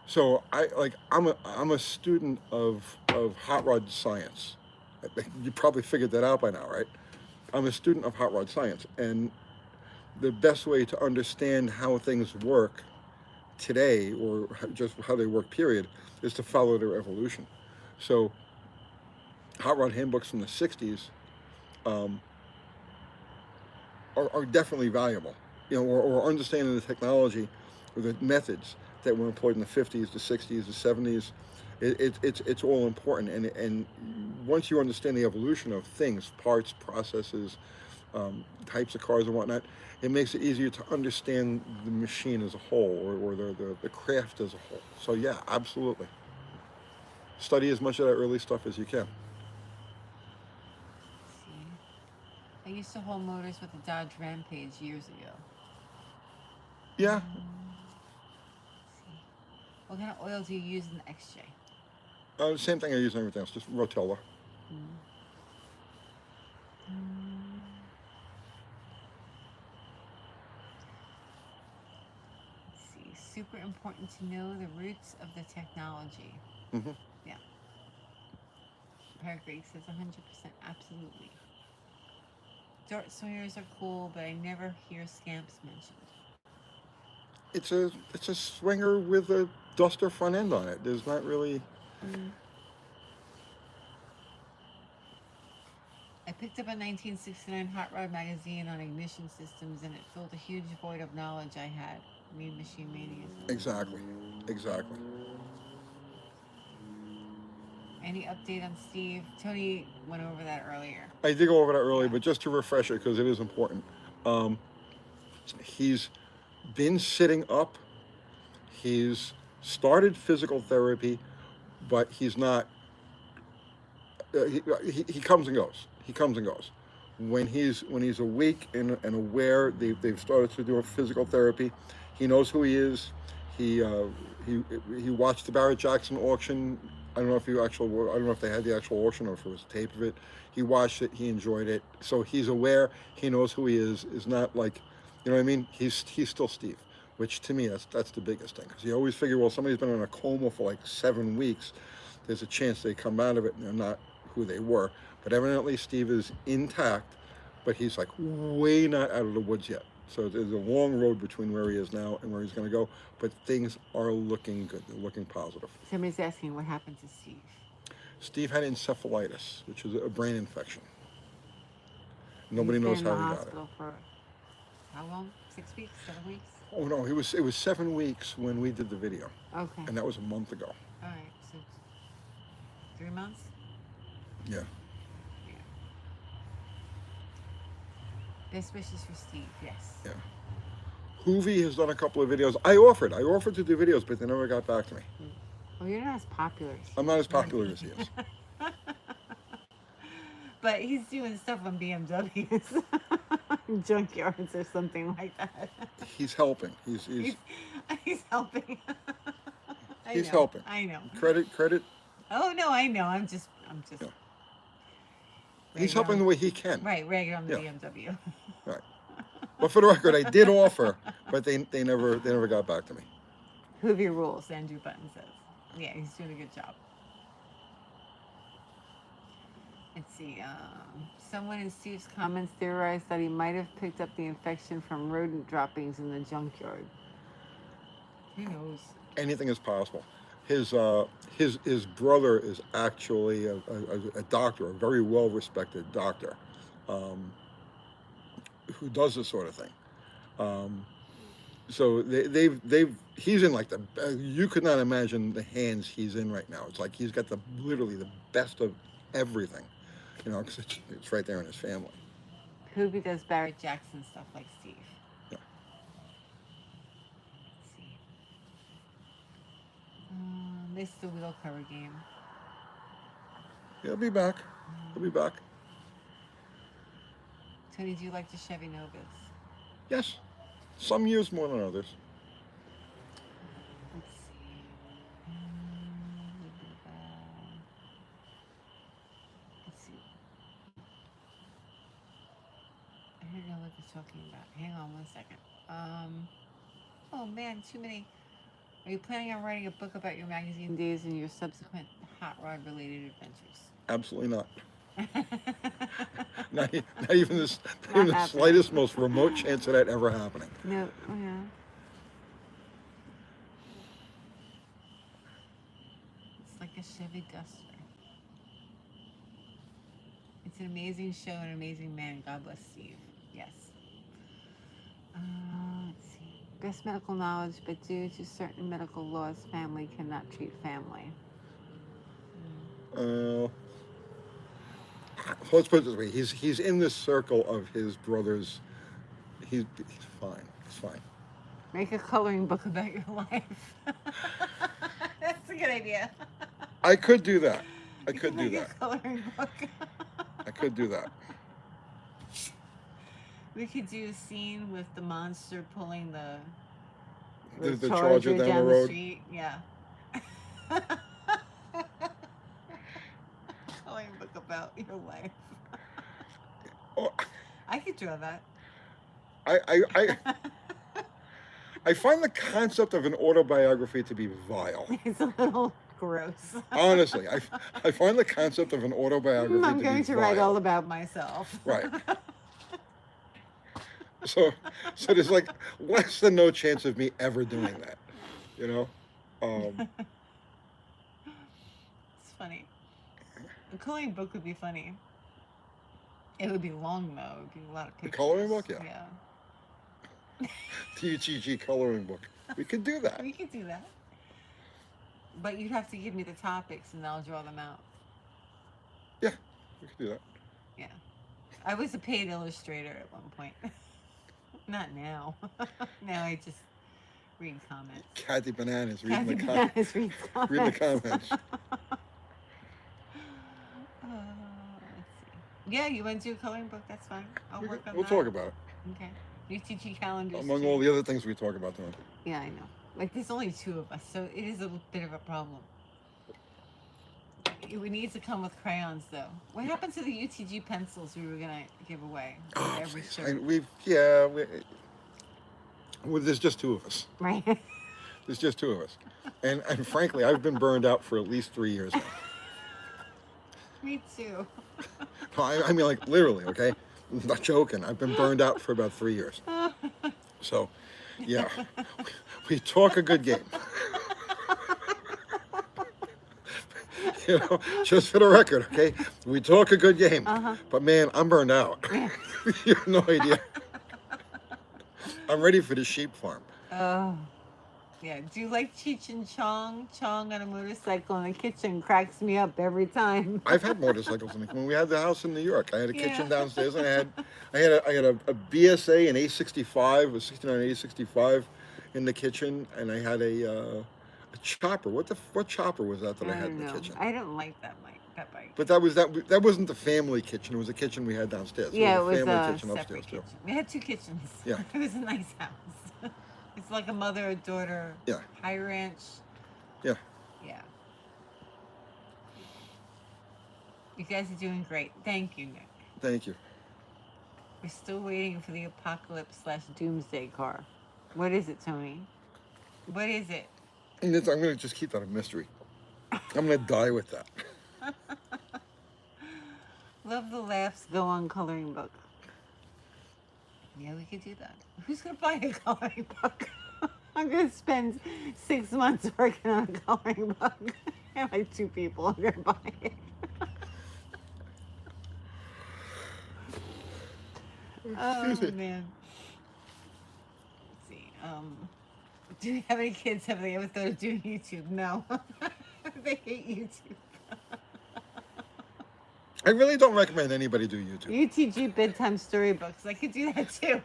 So I'm a student of hot rod science. You probably figured that out by now, right? I'm a student of hot rod science, and the best way to understand how things work today, or just how they work, period, is to follow their evolution. So hot rod handbooks from the 60s are definitely valuable, you know, or understanding the technology or the methods that were employed in the 50s, the 60s, the 70s. It's all important, and once you understand the evolution of things, parts, processes, types of cars and whatnot, it makes it easier to understand the machine as a whole, or the craft as a whole. So yeah, absolutely. Study as much of that early stuff as you can. Let's see. I used to haul motors with the Dodge Rampage years ago. Yeah. Let's see. What kind of oil do you use in the XJ? Same thing I use in everything else, just Rotella. Let's see. Super important to know the roots of the technology. Yeah. Paragraph says 100%, absolutely. Dart swingers are cool, but I never hear scamps mentioned. It's a swinger with a duster front end on it. There's not really. I picked up a 1969 Hot Rod magazine on ignition systems, and it filled a huge void of knowledge I had. Mean Machine Mania. Exactly. Any update on Steve? Tony went over that earlier. I did go over that earlier, but just to refresh it, because it is important. He's been sitting up. He's started physical therapy, but he's not. He comes and goes. When he's awake and aware, they've started to do physical therapy. He knows who he is. He watched the Barrett Jackson auction. I don't know if they had the actual auction or if it was a tape of it. He watched it. He enjoyed it. So he's aware. He knows who he is. Is not like, you know what I mean? He's still Steve, which to me that's the biggest thing, because you always figure, well, somebody's been in a coma for like 7 weeks. There's a chance they come out of it and they're not who they were. But evidently Steve is intact, but he's like way not out of the woods yet. So there's a long road between where he is now and where he's going to go. But things are looking good. They're looking positive. Somebody's asking what happened to Steve. Steve had encephalitis, which is a brain infection. Nobody knows how he got it. For how long? 6 weeks? 7 weeks? Oh no, it was 7 weeks when we did the video. Okay. And that was a month ago. All right, so 3 months? Yeah. Best wishes for Steve, yes. Yeah. Hoovy has done a couple of videos. I offered to do videos, but they never got back to me. Well, you're not as popular as I'm not as popular as he is. But he's doing stuff on BMWs, junkyards or something like that. He's helping. He's helping. Helping. I know. Credit. Oh no, I know. I'm just. Yeah. He's helping the way he can. Right, rag on the Yeah. BMW. Right. But for the record, I did offer, but they never got back to me. Hoovy rules, Andrew Button says. Yeah, he's doing a good job. Let's see. Someone in Steve's comments theorized that he might have picked up the infection from rodent droppings in the junkyard. Who knows? Anything is possible. His brother is actually a doctor, a very well respected doctor, who does this sort of thing. So he's in like you could not imagine the hands he's in right now. It's like he's got literally the best of everything, because it's right there in his family. Hoobie does Barrett Jackson stuff like Steve. Yeah. Let's see. Missed the wheel cover game. He'll be back. He'll be back. Tony, do you like the Chevy Novas? Yes. Some years more than others. Let's see. Let's see. I don't know what they're talking about. Hang on 1 second. Oh man, too many. Are you planning on writing a book about your magazine days and your subsequent hot rod related adventures? Absolutely not. not even the slightest, most remote chance of that ever happening. No, oh yeah. It's like a Chevy Duster. It's an amazing show and an amazing man. God bless Steve. Yes. Let's see. Best medical knowledge, but due to certain medical laws, family cannot treat family. Let's put it this way: he's in this circle of his brothers. He's fine. He's fine. Make a coloring book about your life. That's a good idea. I could do that. I could do Make that. a coloring book. I could do that. We could do a scene with the monster pulling the Charger down the road. Street. Yeah. Coloring book about your life. Oh, I could draw that. I find the concept of an autobiography to be vile. It's a little gross. Honestly, I find the concept of an autobiography I'm to going be to vile. write all about myself. Right. So there's like less than no chance of me ever doing that, It's funny. A coloring book would be funny. It would be long though. It would be a lot of pictures. The coloring book, yeah. Yeah. The UTG coloring book. We could do that. We could do that. But you'd have to give me the topics and I'll draw them out. Yeah, we could do that. Yeah. I was a paid illustrator at one point. Not now. Now I just read comments. Kathy Bananas reading Kathy the Bananas reads comments. reading the comments. Let's see. Yeah, you want to do a coloring book? That's fine. I'll work on We'll that. talk about it. Okay. UTG calendars. Among too. all the other things we talk about tonight. Yeah, I know. Like, there's only 2 of us, so it is a bit of a problem. We need to come with crayons, though. What happened to the UTG pencils we were gonna give away? Oh, Every please. shirt? Well, there's just 2 of us. Right. There's just 2 of us. And frankly, I've been burned out for at least 3 years now. Me too. No, I mean, like, literally, okay? I'm not joking. I've been burned out for about 3 years. So, yeah. We talk a good game. Just for the record, okay? We talk a good game. But, man, I'm burned out. You have no idea. I'm ready for the sheep farm. Oh. Yeah. Do you like Cheech and Chong? Chong on a motorcycle in the kitchen cracks me up every time. I've had motorcycles when we had the house in New York. I had a Yeah. kitchen downstairs, and I had a BSA, an A65, a 69 A65 in the kitchen, and I had a chopper. What chopper was that I had in the kitchen? I don't like that bike. But that wasn't the family kitchen. It was a kitchen we had downstairs. Yeah, it was a family a kitchen separate upstairs kitchen. too. We had 2 kitchens. Yeah. It was a nice house. It's like a mother-daughter high ranch. Yeah. Yeah. You guys are doing great. Thank you, Nick. Thank you. We're still waiting for the apocalypse/doomsday car. What is it, Tony? What is it? And I'm going to just keep that a mystery. I'm going to die with that. Love the laughs. Go on coloring book. Yeah, we could do that. Who's gonna buy a coloring book? I'm gonna spend 6 months working on a coloring book. And like 2 people are gonna buy it. Oh Excuse me. man. Let's see. Do you have any kids? Have they ever thought of doing YouTube? No. They hate YouTube. I really don't recommend anybody do YouTube. UTG bedtime storybooks. I could do that too.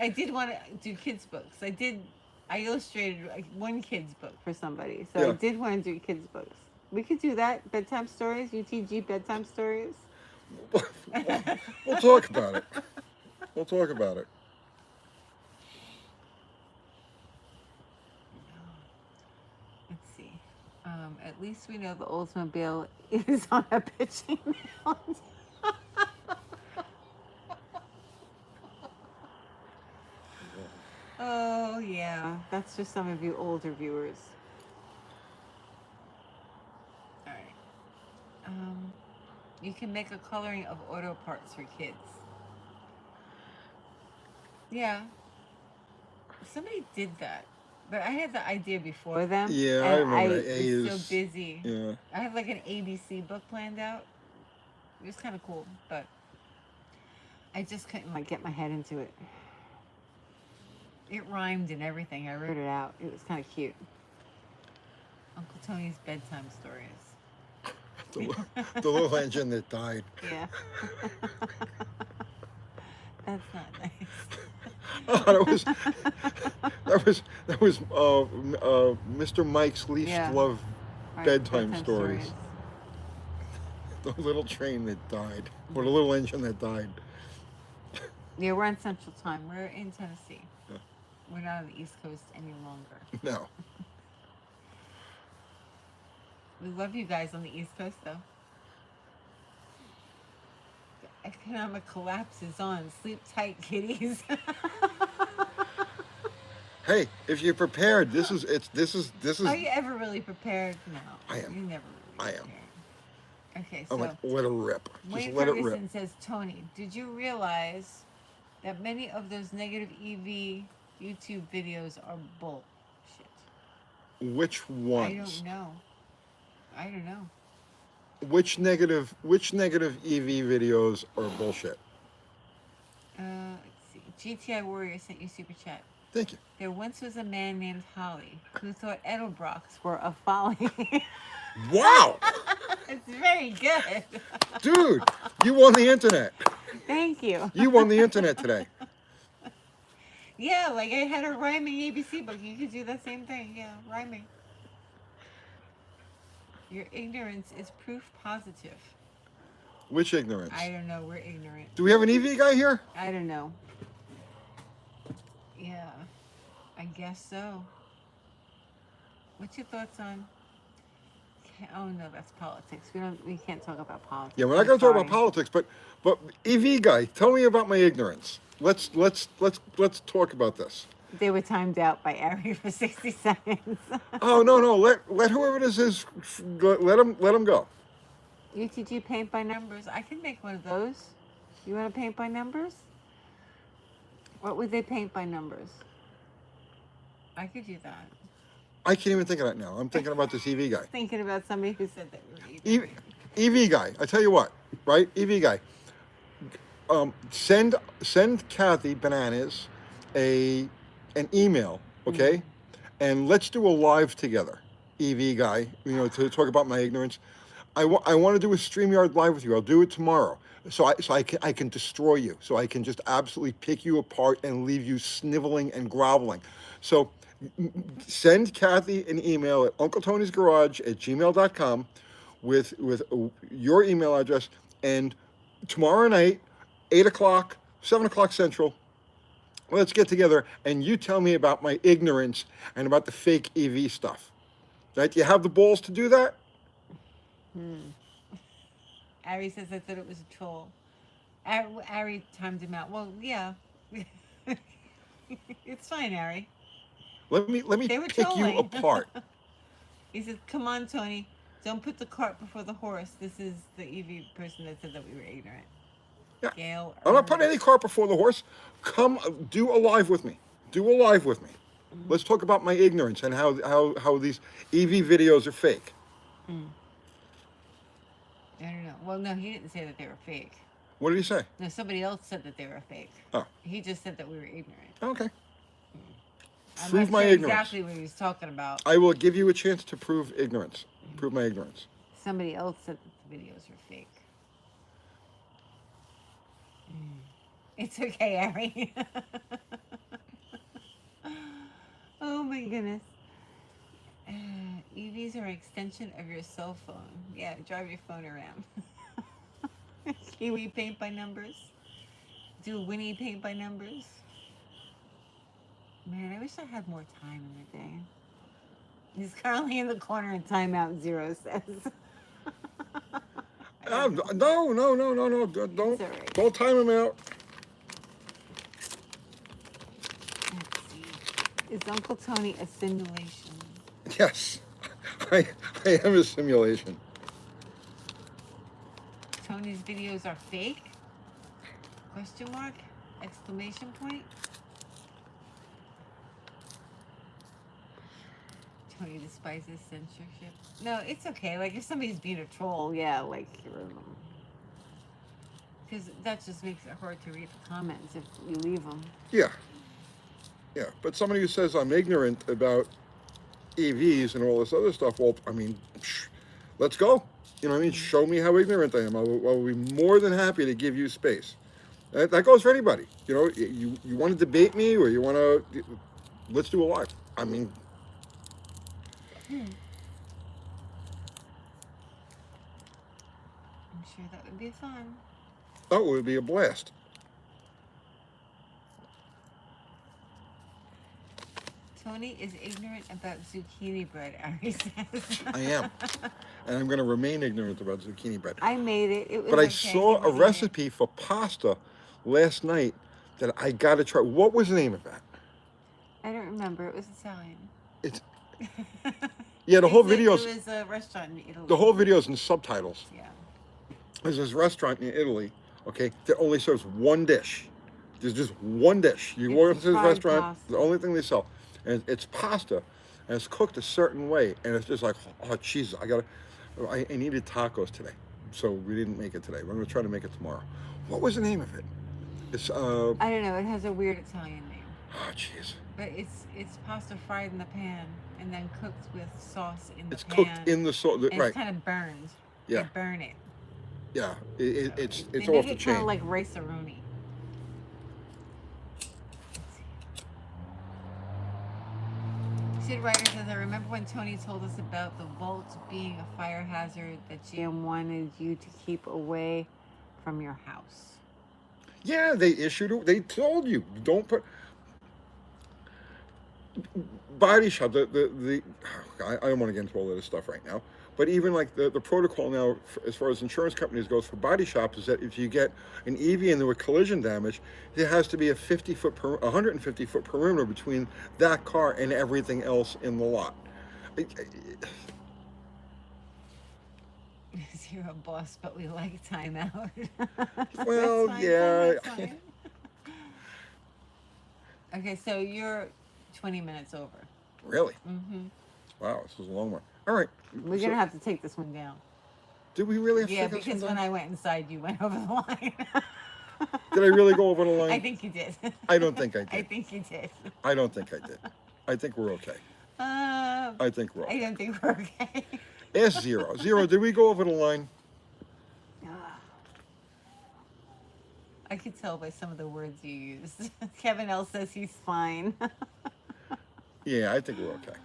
I did want to do kids books. I illustrated like one kids book for somebody. So Yeah. I did want to do kids books. We could do that. Bedtime stories, UTG bedtime stories. We'll talk about it. We'll talk about it. Let's see. At least we know the Oldsmobile is on a pitching mound. Oh, yeah. That's for some of you older viewers. All right. You can make a coloring of auto parts for kids. Yeah. Somebody did that. But I had the idea before them. Yeah, I and remember. I was so busy. Yeah. I had like an ABC book planned out. It was kind of cool, but I just couldn't like get my head into it. It rhymed and everything. I wrote it out. It was kind of cute. Uncle Tony's bedtime stories. The little engine that died. Yeah. That's not nice. Oh, that was Mr. Mike's least Yeah. loved Right, bedtime stories. The little train that died, or the little engine that died. Yeah, we're on Central Time. We're in Tennessee. Yeah. We're not on the East Coast any longer. No. We love you guys on the East Coast, though. The economic collapse is on. Sleep tight, kiddies. Hey, if you're prepared, this is. Are you ever really prepared? No. I am. You're never I really am. prepared. Okay, I'm so like, let it rip. Just Wayne let it rip. Ferguson says, Tony, did you realize that many of those negative EV YouTube videos are bullshit? Which ones? I don't know. Which negative EV videos are bullshit? Let's see. GTI Warrior sent you super chat. Thank you. There once was a man named Holly who thought Edelbrocks were a folly. Wow, It's very good. dude, you won the internet. Thank you. You won the internet today. Yeah, like I had a rhyming ABC book. You could do the same thing. Yeah, rhyming. Your ignorance is proof positive. Which ignorance? I don't know. We're ignorant. Do we have an EV guy here? I don't know. Yeah, I guess so. What's your thoughts on? Oh no, that's politics. We can't talk about politics. Yeah, we're not going to talk about politics, but EV guy, tell me about my ignorance. Let's talk about this. They were timed out by Ari for 60 seconds. Oh no, let whoever this is, let him go. UTG paint by numbers. I can make one of those. You want to paint by numbers? What would they paint by numbers? I could do that. I can't even think of that now. I'm thinking about this EV guy. Thinking about somebody who said that we were EV guy. I tell you what, right? EV guy. Send Kathy Bananas an email, okay? Mm-hmm. And let's do a live together, EV guy. To talk about my ignorance. I want to do a StreamYard live with you. I'll do it tomorrow. So I can destroy you. So I can just absolutely pick you apart and leave you sniveling and groveling. So send Kathy an email at uncletonysgarage@gmail.com with your email address, and tomorrow night, 8 o'clock, 7 o'clock Central, let's get together and you tell me about my ignorance and about the fake EV stuff. Right? Do you have the balls to do that? Ari says I thought it was a troll. Ari timed him out. Well, yeah. It's fine, Ari. Let me They were pick you trolling. apart. He said, "Come on, Tony. Don't put the cart before the horse." This is the EV person that said that we were ignorant. Yeah. Gail. I'm not putting any cart before the horse. Come do a live with me. Do a live with me. Let's talk about my ignorance and how these EV videos are fake. I don't know. Well, no, he didn't say that they were fake. What did he say? No, somebody else said that they were fake. Oh. He just said that we were ignorant. Okay. I'm Prove not my sure ignorance. exactly what he was talking about. I will give you a chance to prove ignorance. Prove my ignorance. Somebody else said that the videos were fake. It's okay, Ari. Oh my goodness. EVs are an extension of your cell phone. Yeah, drive your phone around. Kiwi paint by numbers. Do Winnie paint by numbers. Man, I wish I had more time in the day. He's currently in the corner in timeout, Zero says. No. Don't right. don't time him out. Let's see. Is Uncle Tony a simulation? Yes, I am a simulation. Tony's videos are fake? Question mark? Exclamation point? Tony despises censorship. No, it's okay. Like, if somebody's being a troll, yeah, like, because that just makes it hard to read the comments if you leave them. Yeah, but somebody who says I'm ignorant about EVs and all this other stuff, well, I mean, let's go. You know what I mean? Show me how ignorant I am. I will be more than happy to give you space. That goes for anybody. You know, you want to debate me or you want to, let's do a live. I mean, I'm sure that would be fun. that would be a blast. Tony is ignorant about zucchini bread, Ari says. I am. And I'm going to remain ignorant about zucchini bread. I made it. It was But I okay. saw a recipe for pasta last night that I got to try. What was the name of that? I don't remember. It was Italian. It's yeah. The whole video. It was a restaurant in Italy. The whole video's in subtitles. Yeah. There's this restaurant in Italy, okay, that only serves one dish. There's just one dish. You walk into this restaurant, pasta. the only thing they sell, and it's pasta, and it's cooked a certain way, and it's just like, oh Jesus, I needed tacos today, so we didn't make it today. We're gonna try to make it tomorrow. What was the name of it? It's I don't know. It has a weird Italian name. oh jeez. But it's pasta fried in the pan and then cooked with sauce in the It's pan. cooked in the sauce, And right? It's kind of burned. Yeah. They burn it. Yeah, it's They off make the it chain. kind of like rice-a-roni. Sid Ryder says, I remember when Tony told us about the vault being a fire hazard that GM wanted you to keep away from your house. Yeah, they told you, don't put body shop, I don't want to get into all of this stuff right now, but even like the protocol now, as far as insurance companies goes for body shops, is that if you get an EV into a collision damage, there has to be a 150-foot perimeter between that car and everything else in the lot. You're a boss, but we like timeout. Well, That's fine, yeah. that's fine. Okay, so you're 20 minutes over. Really? Mm-hmm. Wow, this was a long one. All right. We're going to have to take this one down. Did we really have to Yeah, take this because one when down? I went inside, you went over the line. Did I really go over the line? I think you did. I don't think I did. I think you did. I don't think I did. I think we're okay. I think we're I okay. don't think we're okay. Ask Zero. Zero, did we go over the line? I could tell by some of the words you used. Kevin L says he's fine. Yeah, I think we're okay.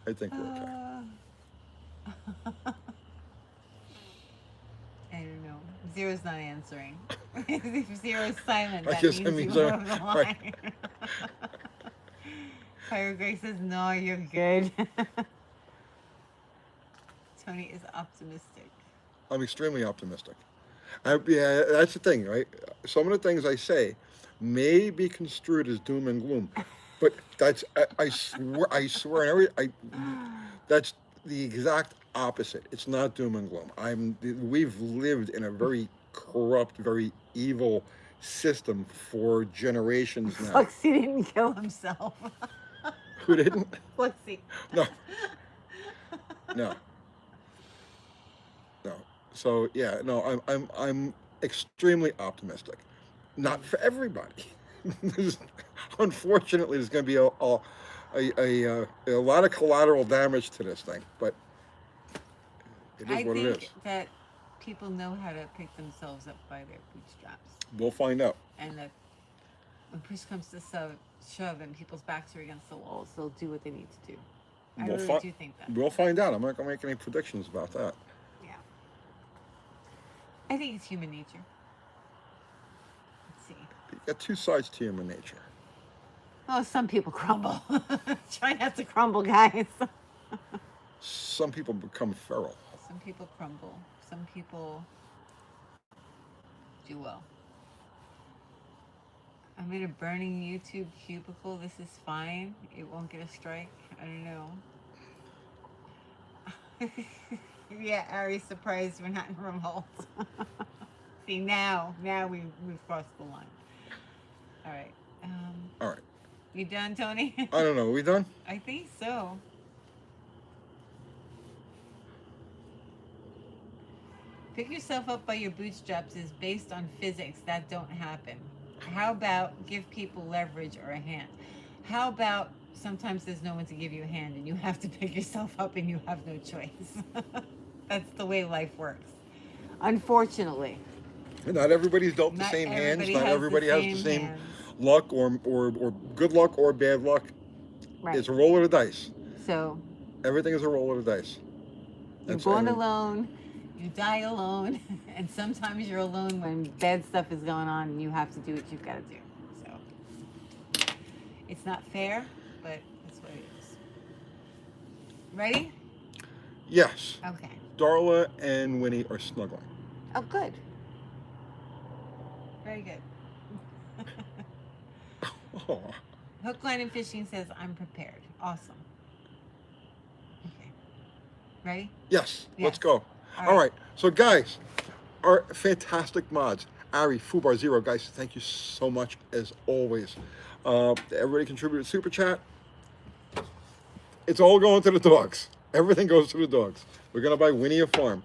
I think we're okay. I don't know. Zero's not answering. If Zero's silent, I that guess means that means you I'm- went over the right. line. Fire Grace says, no, you're good. Tony is optimistic. I'm extremely optimistic. Yeah, that's the thing, right? Some of the things I say may be construed as doom and gloom, but I swear, that's the exact opposite. It's not doom and gloom. We've lived in a very corrupt, very evil system for generations now. Fluxy didn't kill himself. Who didn't? Fluxy. No, no, no. So yeah, no, I'm extremely optimistic. Not for everybody. Unfortunately, there's going to be a lot of collateral damage to this thing, but it is what it is. I think that people know how to pick themselves up by their bootstraps, We'll find out. and that when push comes to shove and people's backs are against the walls, they'll do what they need to do. I We'll really do think that. We'll find out. I'm not going to make any predictions about that. Yeah. I think it's human nature. Let's see. You got two sides to human nature. Oh, some people crumble. Try not to crumble, guys. Some people become feral. Some people crumble. Some people do well. I'm in a burning YouTube cubicle. This is fine. It won't get a strike. I don't know. Yeah, Ari's surprised we're not in remote. See, now we've crossed the line. All right. All right. You done, Tony? I don't know. Are we done? I think so. Pick yourself up by your bootstraps is based on physics that don't happen. How about give people leverage or a hand? How about sometimes there's no one to give you a hand and you have to pick yourself up and you have no choice? That's the way life works. Unfortunately. Not everybody's dealt the same hands. Not everybody has the same hands. luck or good luck or bad luck. Right. It's a roll of the dice. So Everything is a roll of the dice. you're born alone, you die alone, and sometimes you're alone when bad stuff is going on and you have to do what you've got to do. So it's not fair, but that's what it is. Ready? Yes. Okay. Darla and Winnie are snuggling. Oh, good. Very good. Oh. Hook, line, and fishing says, I'm prepared. Awesome. Okay. Ready? Yes. Let's Yes. go. All right. So, guys, our fantastic mods, Ari, Fubar Zero, guys, thank you so much as always. Everybody contributed super chat. It's all going to the dogs. Everything goes to the dogs. We're gonna buy Winnie a farm.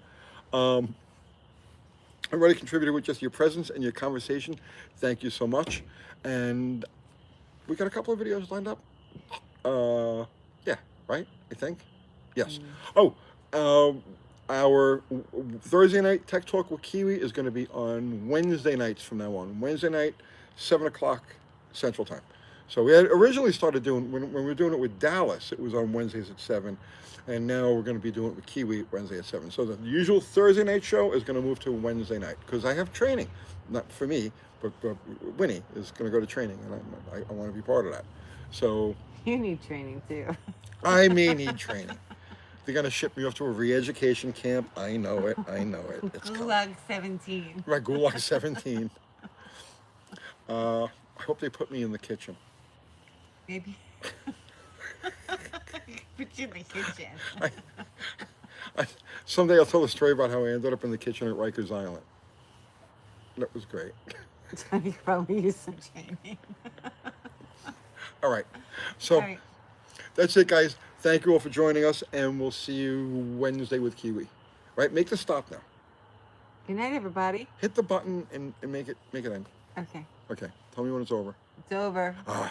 Everybody contributed with just your presence and your conversation. Thank you so much. And we got a couple of videos lined up. Yeah, right? I think. Yes. Oh, our Thursday night Tech Talk with Kiwi is going to be on Wednesday nights from now on. Wednesday night, 7 o'clock Central Time. So we had originally started doing, when we were doing it with Dallas, it was on Wednesdays at 7. And now we're going to be doing it with Kiwi Wednesday at 7. So the usual Thursday night show is going to move to Wednesday night because I have training. Not for me, but Winnie is going to go to training, and I want to be part of that. So You need training too. I may need training. They're going to ship me off to a re-education camp. I know it. I know it. It's coming. Gulag 17. Right, Gulag 17. I hope they put me in the kitchen. Maybe. Put you in the kitchen. Someday I'll tell a story about how I ended up in the kitchen at Rikers Island. That was great. Tony probably use some training. All right. So All right. that's it, guys. Thank you all for joining us, and we'll see you Wednesday with Kiwi. Right? Make the stop now. Good night, everybody. Hit the button and make it end. Okay. Okay. Tell me when it's over. It's over. Ah.